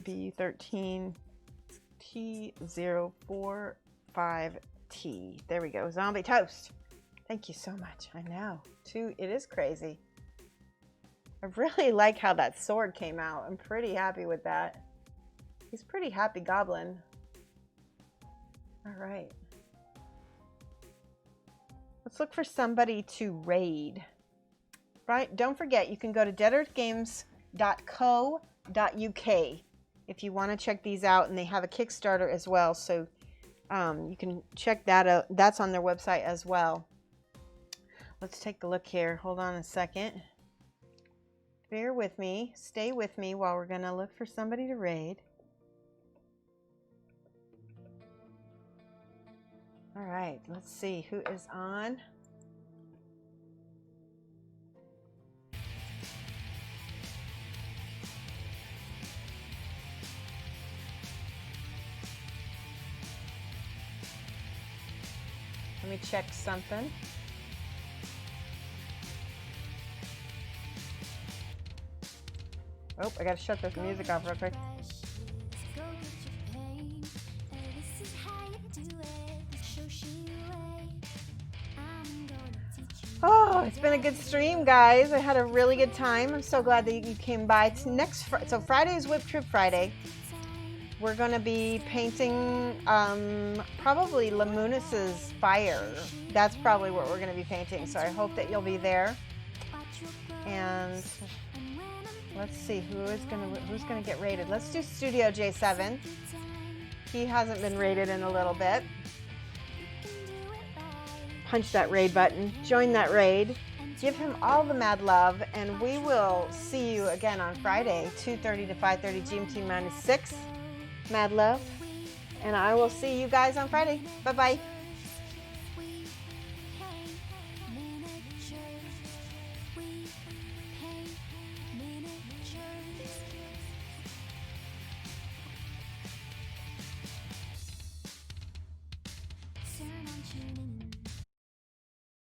B13 T045T. There we go. Zombie toast. Thank you so much. I know. It is crazy. I really like how that sword came out. I'm pretty happy with that. He's a pretty happy goblin. All right. Let's look for somebody to raid. Right? Don't forget, you can go to deadearthgames.co.uk if you want to check these out, and they have a Kickstarter as well, so you can check that out. That's on their website as well. Let's take a look here. Hold on a second. Bear with me. Stay with me while we're going to look for somebody to raid. All right, let's see who is on. Let me check something. Oh, I gotta shut this music off real quick. Oh, it's been a good stream, guys. I had a really good time. I'm so glad that you came by. So Friday is Whip Trip Friday. We're going to be painting probably Lamunis's fire. That's probably what we're going to be painting. So I hope that you'll be there. And let's see who's going to get raided. Let's do Studio J7. He hasn't been raided in a little bit. Punch that raid button. Join that raid. Give him all the mad love. And we will see you again on Friday, 2:30 to 5:30 GMT -6. Mad love. And I will see you guys on Friday. Bye-bye.